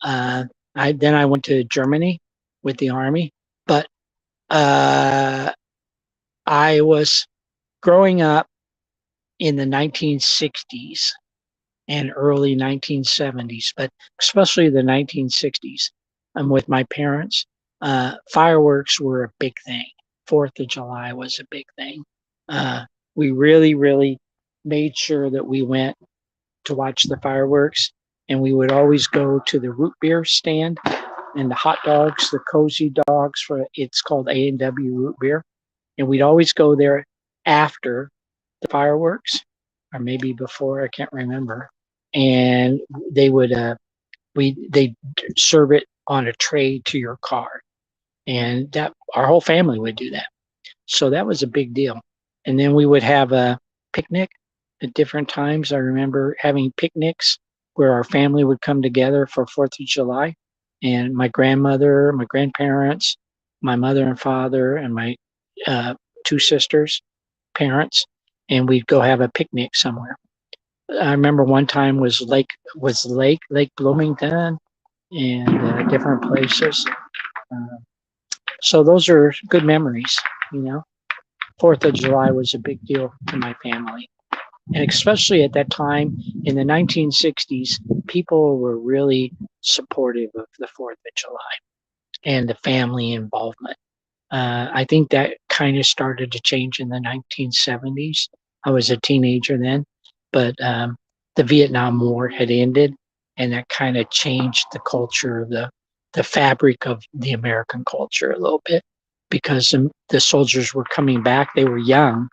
Then I went to Germany with the Army, but I was growing up in the 1960s and early 1970s, but especially the 1960s. I'm with my parents. Fireworks were a big thing. 4th of July was a big thing. We really, really made sure that we went to watch the fireworks, and we would always go to the root beer stand and the hot dogs, the cozy dogs it's called A&W root beer. And we'd always go there after the fireworks or maybe before, I can't remember. And they would, they'd serve it on a tray to your car. And that our whole family would do that. So that was a big deal. And then we would have a picnic at different times. I remember having picnics where our family would come together for 4th of July. And my grandmother, my grandparents, my mother and father, and my 2 sisters' parents, and we'd go have a picnic somewhere. I remember one time was Lake Bloomington, and different places. So those are good memories. 4th of July was a big deal to my family. And especially at that time in the 1960s, people were really supportive of the 4th of July and the family involvement. I think that kind of started to change in the 1970s. I was a teenager then, but the Vietnam War had ended, and that kind of changed the culture of the fabric of the American culture a little bit, because the soldiers were coming back. They were young,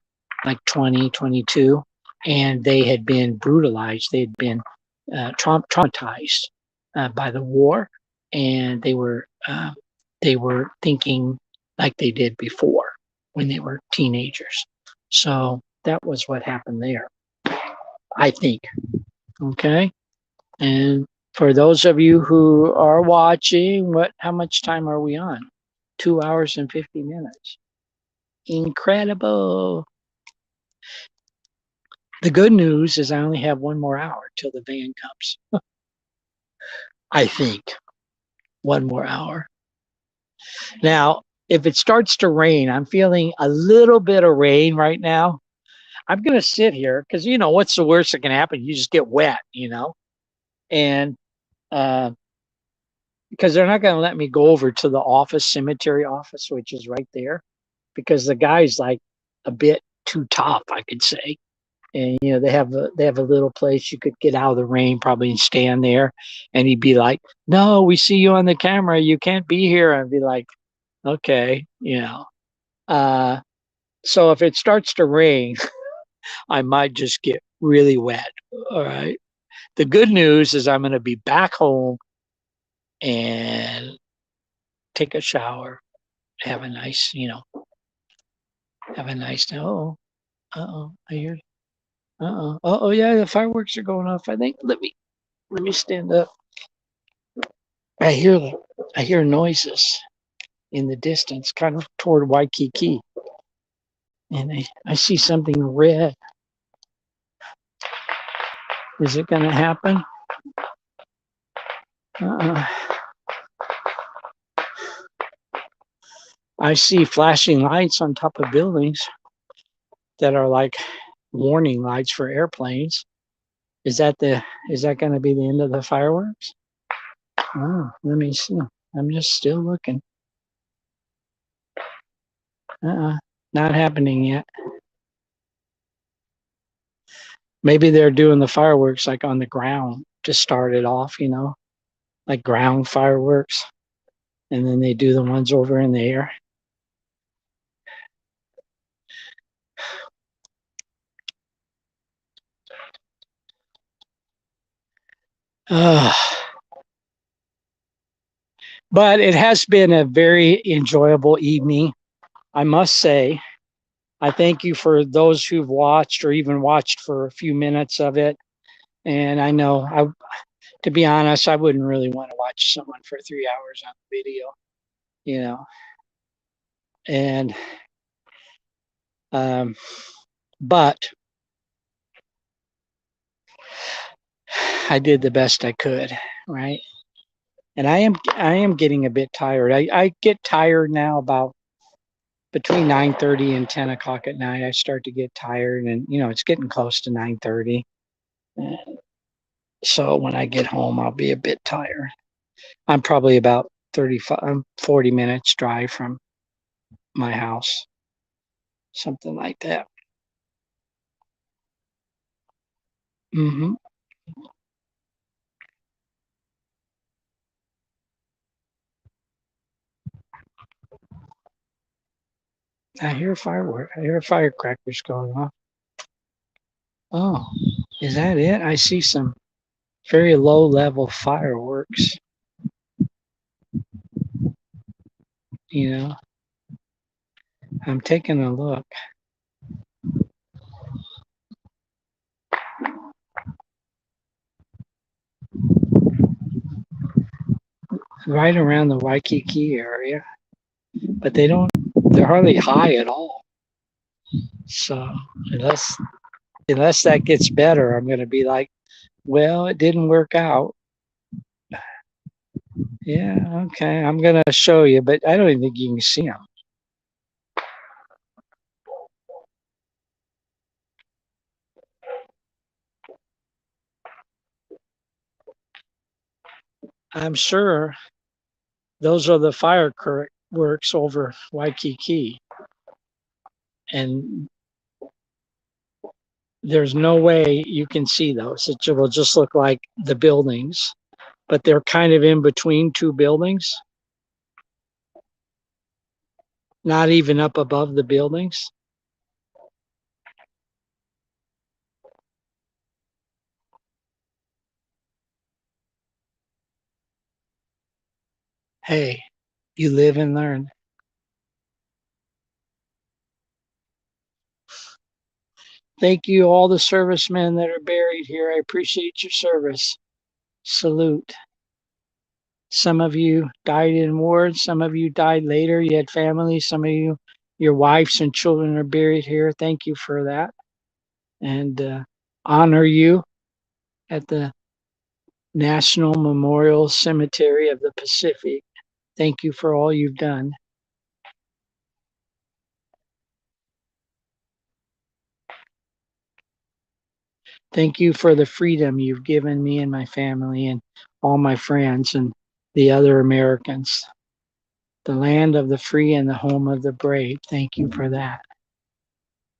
like 20, 22, and they had been brutalized. They had been traumatized by the war, and they were thinking like they did before when they were teenagers. So that was what happened there, I think. Okay. And for those of you who are watching, how much time are we on? 2 hours and 50 minutes. Incredible. The good news is I only have 1 more hour till the van comes. I think 1 more hour. Now, if it starts to rain, I'm feeling a little bit of rain right now. I'm going to sit here because, what's the worst that can happen? You just get wet, and uh, because they're not going to let me go over to the office, cemetery office, which is right there, because the guy's like a bit too tough, I could say. And they have a little place you could get out of the rain probably and stand there, and he'd be like, "No, we see you on the camera. You can't be here." I'd be like, "Okay, Uh, so if it starts to rain, I might just get really wet. All right. The good news is I'm going to be back home and take a shower, have a nice, have a nice. Oh, I hear. Oh, yeah, the fireworks are going off. I think. Let me stand up. I hear I hear noises in the distance, kind of toward Waikiki, and I see something red. Is it going to happen? Uh, I see flashing lights on top of buildings that are like warning lights for airplanes. Is that going to be the end of the fireworks? Oh, let me see. I'm just still looking. Not happening yet. Maybe they're doing the fireworks like on the ground to start it off, like ground fireworks, and then they do the ones over in the air. But it has been a very enjoyable evening, I must say. I thank you for those who've watched or even watched for a few minutes of it. And I know, to be honest, I wouldn't really want to watch someone for 3 hours on video, you know. And but I did the best I could, right? And I am getting a bit tired. I get tired now about between 9:30 and 10 o'clock at night. I start to get tired, and it's getting close to 9:30. So when I get home, I'll be a bit tired. I'm probably about 40 minutes drive from my house, something like that. hmm I hear firework. I hear firecrackers going off. Oh, is that it? I see some very low level fireworks. You know, I'm taking a look. Right around the Waikiki area, but they're hardly high at all. So unless that gets better, I'm going to be like, well, it didn't work out. Yeah, okay, I'm going to show you, but I don't even think you can see them. I'm sure those are the fireworks over Waikiki. And there's no way you can see those. It will just look like the buildings, but they're kind of in between two buildings, not even up above the buildings. Hey, you live and learn. Thank you, all the servicemen that are buried here. I appreciate your service. Salute. Some of you died in wars. Some of you died later. You had families. Some of you, your wives and children are buried here. Thank you for that. And honor you at the National Memorial Cemetery of the Pacific. Thank you for all you've done. Thank you for the freedom you've given me and my family and all my friends and the other Americans. The land of the free and the home of the brave. Thank you for that.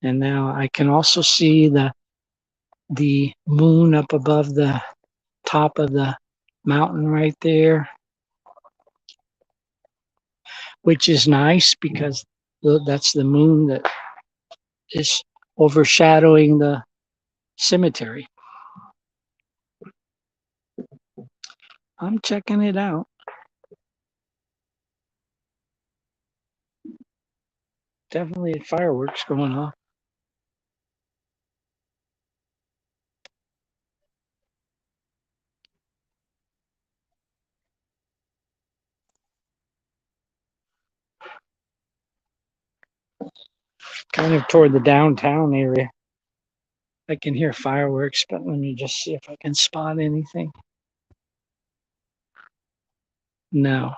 And now I can also see the moon up above the top of the mountain right there, which is nice because that's the moon that is overshadowing the cemetery. I'm checking it out. Definitely fireworks going off. Kind of toward the downtown area. I can hear fireworks, but let me just see if I can spot anything. No.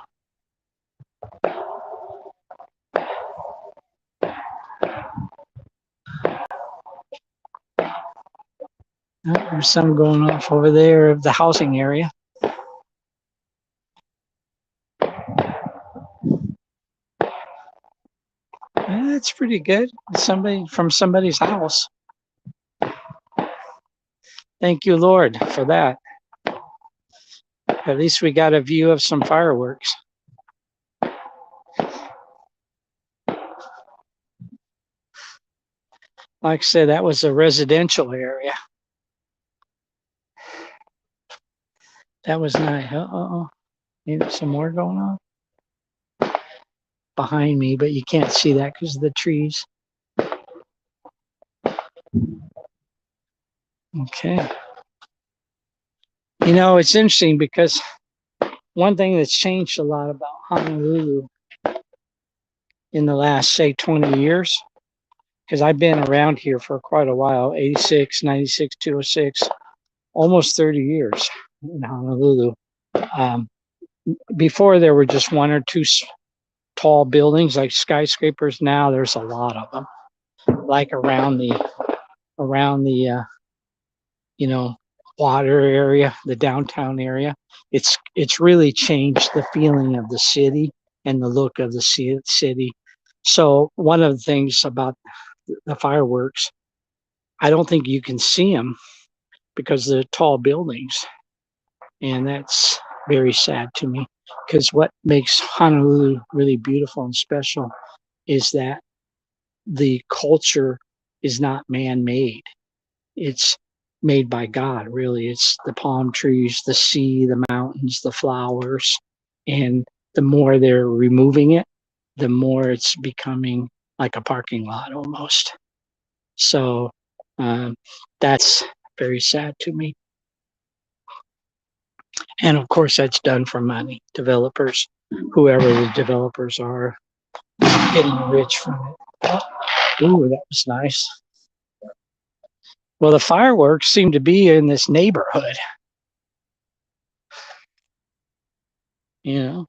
Oh, there's some going off over there of the housing area. That's pretty good. Somebody from somebody's house. Thank you, Lord, for that. At least we got a view of some fireworks. Like I said, that was a residential area. That was nice. Maybe some more going on behind me, but you can't see that because of the trees. Okay. You know, it's interesting because one thing that's changed a lot about Honolulu in the last, say, 20 years, because I've been around here for quite a while, 86, 96, 206, almost 30 years in Honolulu. Before there were just one or two tall buildings like skyscrapers. Now there's a lot of them, like around the you know, water area, the downtown area. It's really changed the feeling of the city and the look of the city. So one of the things about the fireworks, I don't think you can see them because they're tall buildings, and that's very sad to me. Because what makes Honolulu really beautiful and special is that the culture is not man-made. It's made by God, really. It's the palm trees, the sea, the mountains, the flowers. And the more they're removing it, the more it's becoming like a parking lot almost. So that's very sad to me. And of course, that's done for money. Developers, whoever the developers are, getting rich from it. Ooh, that was nice. Well, the fireworks seem to be in this neighborhood. You know,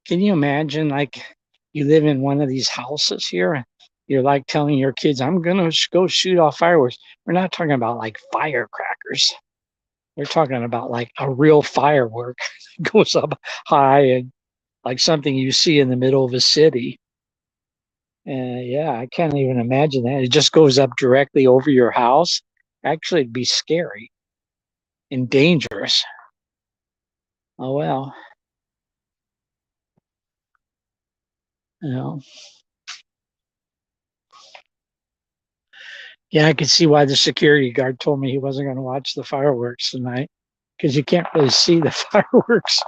can you imagine, like, you live in one of these houses here, and you're like telling your kids, I'm going to go shoot off fireworks. We're not talking about like firecrackers. We're talking about like a real firework that goes up high and like something you see in the middle of a city. Yeah, I can't even imagine that. It just goes up directly over your house. Actually, it'd be scary and dangerous. Oh, well, you know. Yeah, I could see why the security guard told me he wasn't going to watch the fireworks tonight because you can't really see the fireworks.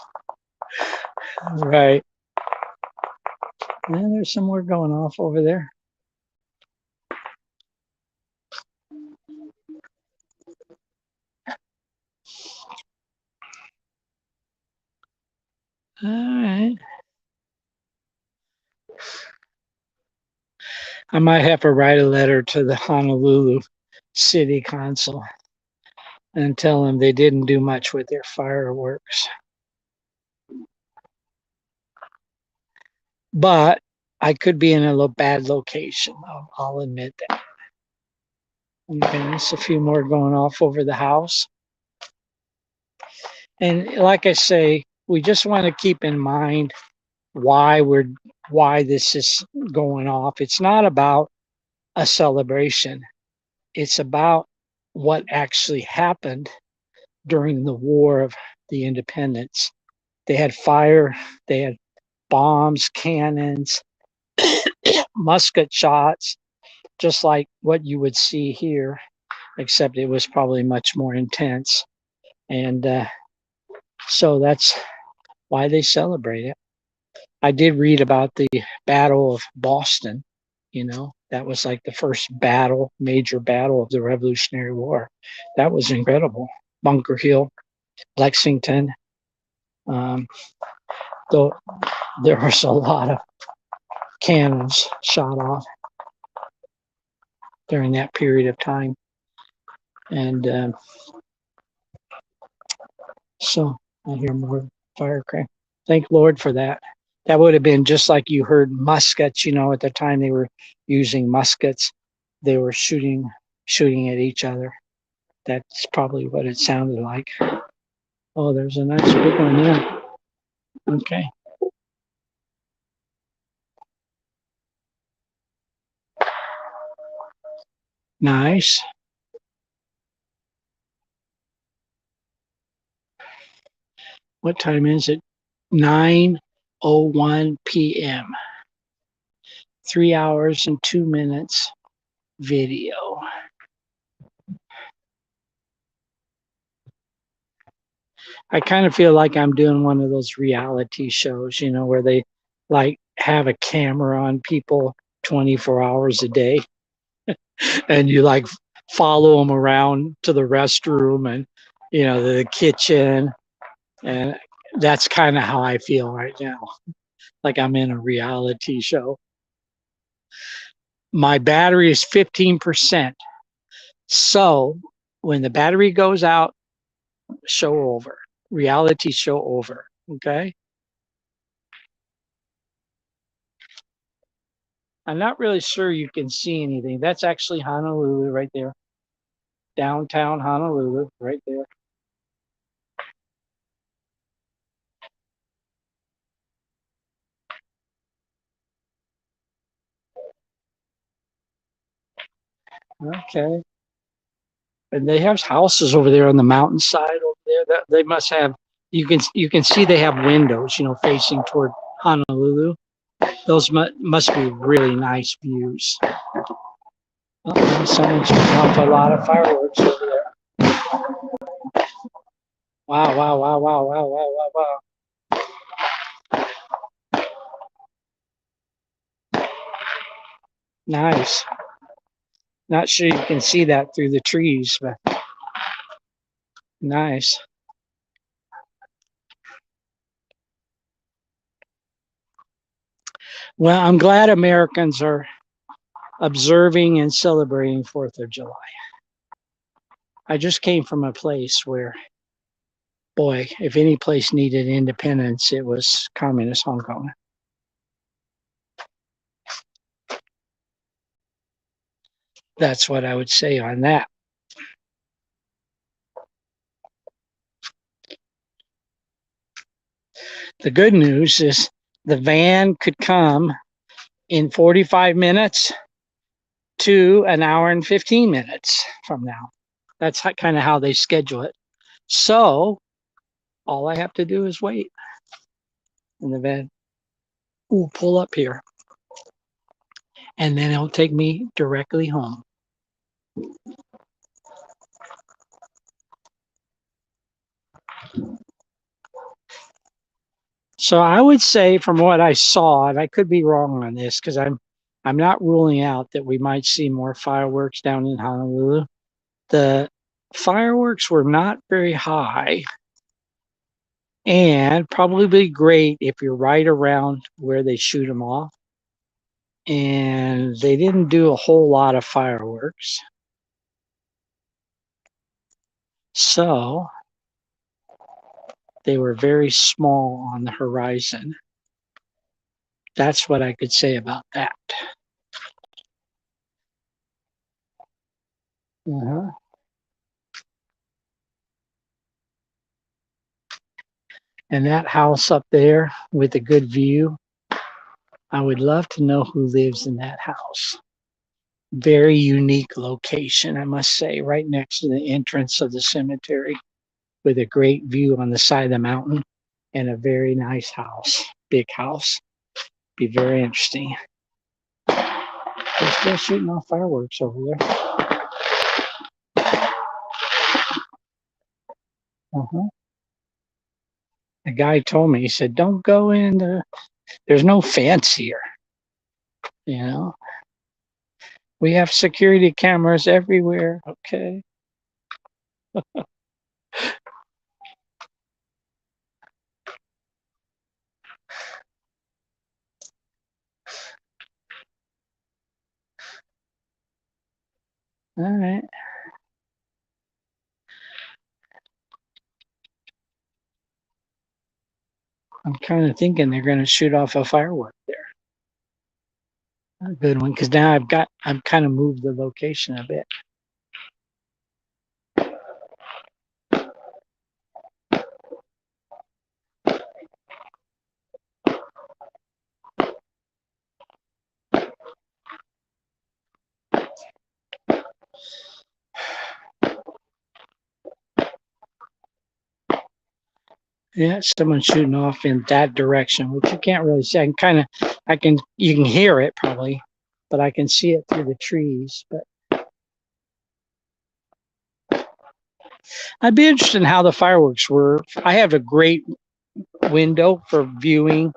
Right. And there's some more going off over there. All right. I might have to write a letter to the Honolulu City Council and tell them they didn't do much with their fireworks. But I could be in a bad location. I'll admit that. Okay, there's a few more going off over the house. And like I say, we just want to keep in mind why this is going off. It's not about a celebration. It's about what actually happened during the War of the Independence. They had fire, they had bombs, cannons, musket shots, just like what you would see here, except it was probably much more intense. And so that's why they celebrate it. I did read about the Battle of Boston. That was like the first major battle of the Revolutionary War. That was incredible. Bunker Hill, Lexington. Um, though there was a lot of cannons shot off during that period of time. And so I hear more firecracker. Thank Lord for that. That would have been just like you heard muskets, at the time they were using muskets. They were shooting at each other. That's probably what it sounded like. Oh, there's a nice big one there. Okay. Nice. What time is it? 9:01 p.m. 3 hours and 2 minutes video. I kind of feel like I'm doing one of those reality shows, where they like have a camera on people 24 hours a day and you like follow them around to the restroom and, the kitchen. And that's kind of how I feel right now. Like I'm in a reality show. My battery is 15%. So when the battery goes out, show over. Reality show over. Okay. I'm not really sure you can see anything. That's actually Honolulu right there. Downtown Honolulu right there. Okay. And they have houses over there on the mountainside over there. That they must have. You can see they have windows, facing toward Honolulu. Those must be really nice views. Oh, someone's shooting off a lot of fireworks over there. Wow, wow, wow, wow, wow, wow, wow, wow. Nice. Not sure you can see that through the trees, but nice. Well, I'm glad Americans are observing and celebrating 4th of July. I just came from a place where, boy, if any place needed independence, it was communist Hong Kong. That's what I would say on that. The good news is the van could come in 45 minutes to an hour and 15 minutes from now. That's kind of how they schedule it. So all I have to do is wait. And the van will pull up here. And then it'll take me directly home. So I would say from what I saw, and I could be wrong on this because I'm not ruling out that we might see more fireworks down in Honolulu. The fireworks were not very high and probably great if you're right around where they shoot them off. And they didn't do a whole lot of fireworks. So they were very small on the horizon. That's what I could say about that. Uh-huh. And that house up there with a good view, I would love to know who lives in that house. Very unique location, I must say, right next to the entrance of the cemetery with a great view on the side of the mountain and a very nice house, big house. Be very interesting. They're still shooting off fireworks over there. Uh-huh. The guy told me, he said, don't go in there's no fence here. You know, we have security cameras everywhere. Okay. All right. I'm kind of thinking they're going to shoot off a firework there. A good one, because now I've kind of moved the location a bit. Yeah, someone's shooting off in that direction, which you can't really see. You can hear it probably, but I can see it through the trees. But I'd be interested in how the fireworks were. I have a great window for viewing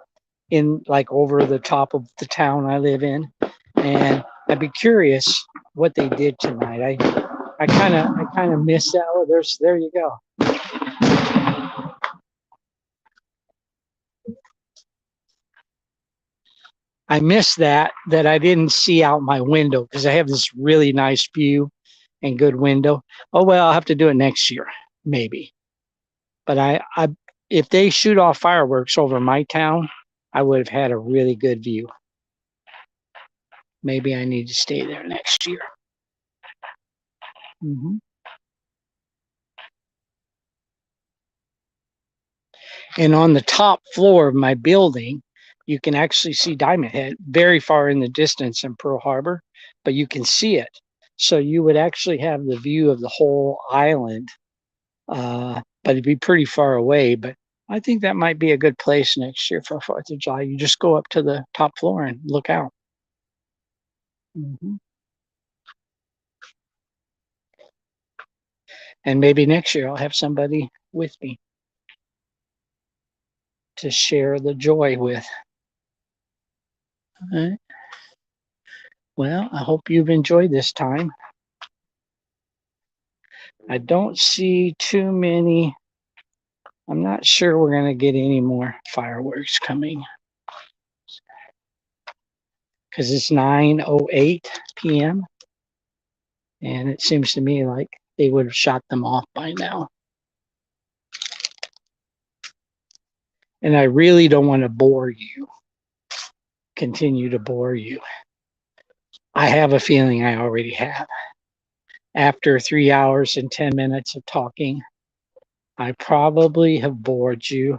in like over the top of the town I live in, and I'd be curious what they did tonight. I kind of missed that. Oh, there you go. I missed that I didn't see out my window because I have this really nice view and good window. Oh well, I'll have to do it next year, maybe. But I if they shoot off fireworks over my town, I would have had a really good view. Maybe I need to stay there next year. Mm-hmm. And on the top floor of my building, you can actually see Diamond Head very far in the distance in Pearl Harbor, but you can see it. So you would actually have the view of the whole island, but it'd be pretty far away. But I think that might be a good place next year for 4th of July. You just go up to the top floor and look out. Mm-hmm. And maybe next year I'll have somebody with me to share the joy with. All right. Well, I hope you've enjoyed this time. I don't see too many. I'm not sure we're going to get any more fireworks coming because it's 9:08 p.m. and it seems to me like they would have shot them off by now. And I really don't want to continue to bore you. I have a feeling I already have. After 3 hours and 10 minutes of talking, I probably have bored you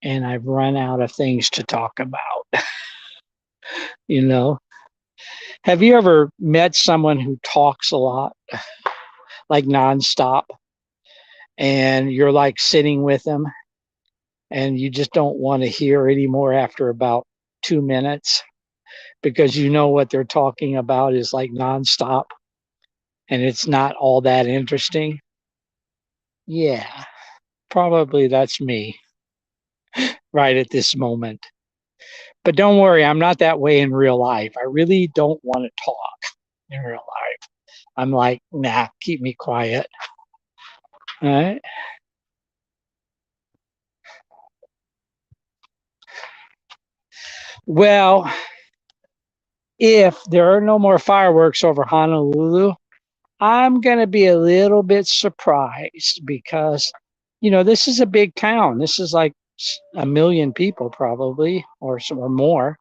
and I've run out of things to talk about. You know, have you ever met someone who talks a lot, like nonstop, and you're like sitting with them and you just don't want to hear anymore after about 2 minutes because you know what they're talking about is like nonstop and it's not all that interesting? Yeah, probably that's me right at this moment. But don't worry, I'm not that way in real life. I really don't want to talk in real life. I'm like, nah, keep me quiet. All right. Well, if there are no more fireworks over Honolulu, I'm going to be a little bit surprised because, this is a big town. This is like a million people probably or more.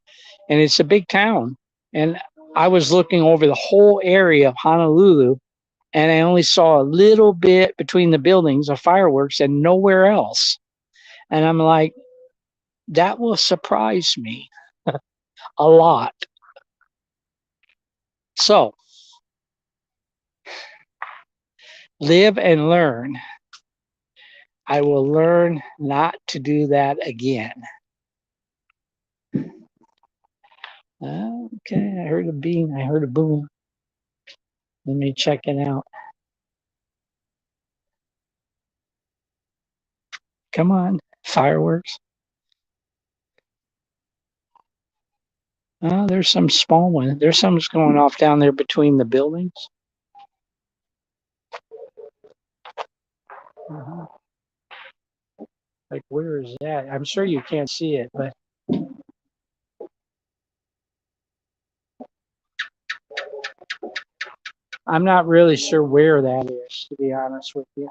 And it's a big town. And I was looking over the whole area of Honolulu and I only saw a little bit between the buildings of fireworks and nowhere else. And I'm like, that will surprise me a lot. So live and learn. I will learn not to do that again. Okay, I heard a bean. I heard a boom. Let me check it out. Come on, fireworks. Oh, there's some small one. There's some that's going off down there between the buildings. Uh-huh. Like, where is that? I'm sure you can't see it, but I'm not really sure where that is, to be honest with you.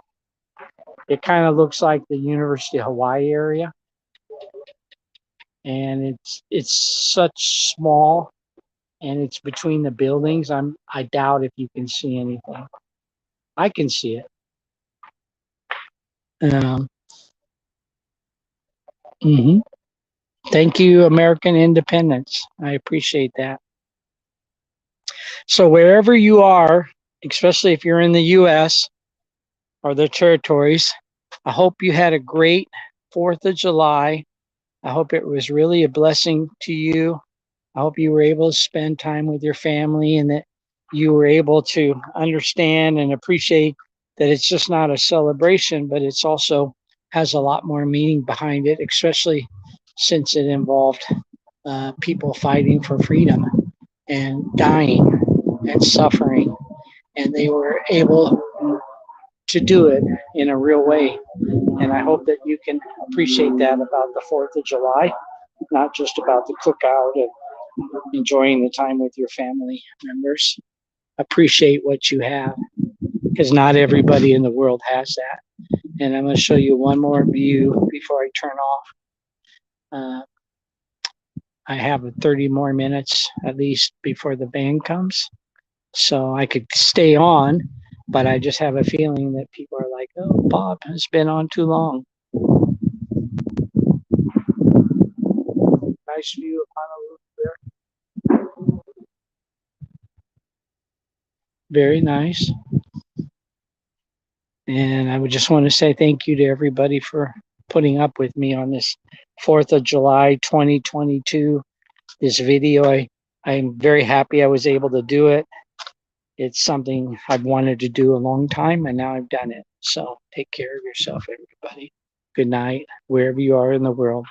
It kind of looks like the University of Hawaii area, and it's such small, and it's between the buildings. I doubt if you can see anything. I can see it. Um, mhm. Thank you, American Independence. I appreciate that. So wherever you are, especially if you're in the U.S. or the territories, I hope you had a great 4th of July. I hope it was really a blessing to you. I hope you were able to spend time with your family and that you were able to understand and appreciate that it's just not a celebration, but it's also has a lot more meaning behind it, especially since it involved people fighting for freedom and dying and suffering. And they were able to do it in a real way. And I hope that you can appreciate that about the 4th of July, not just about the cookout and enjoying the time with your family members. Appreciate what you have, because not everybody in the world has that. And I'm going to show you one more view before I turn off. I have 30 more minutes at least before the band comes. So I could stay on, but I just have a feeling that people are like, oh, Bob has been on too long. Nice view of Honolulu there. Very nice. And I would just want to say thank you to everybody for putting up with me on this 4th of July 2022. This video, I'm very happy I was able to do it. It's something I've wanted to do a long time, and now I've done it. So take care of yourself, everybody. Good night, wherever you are in the world.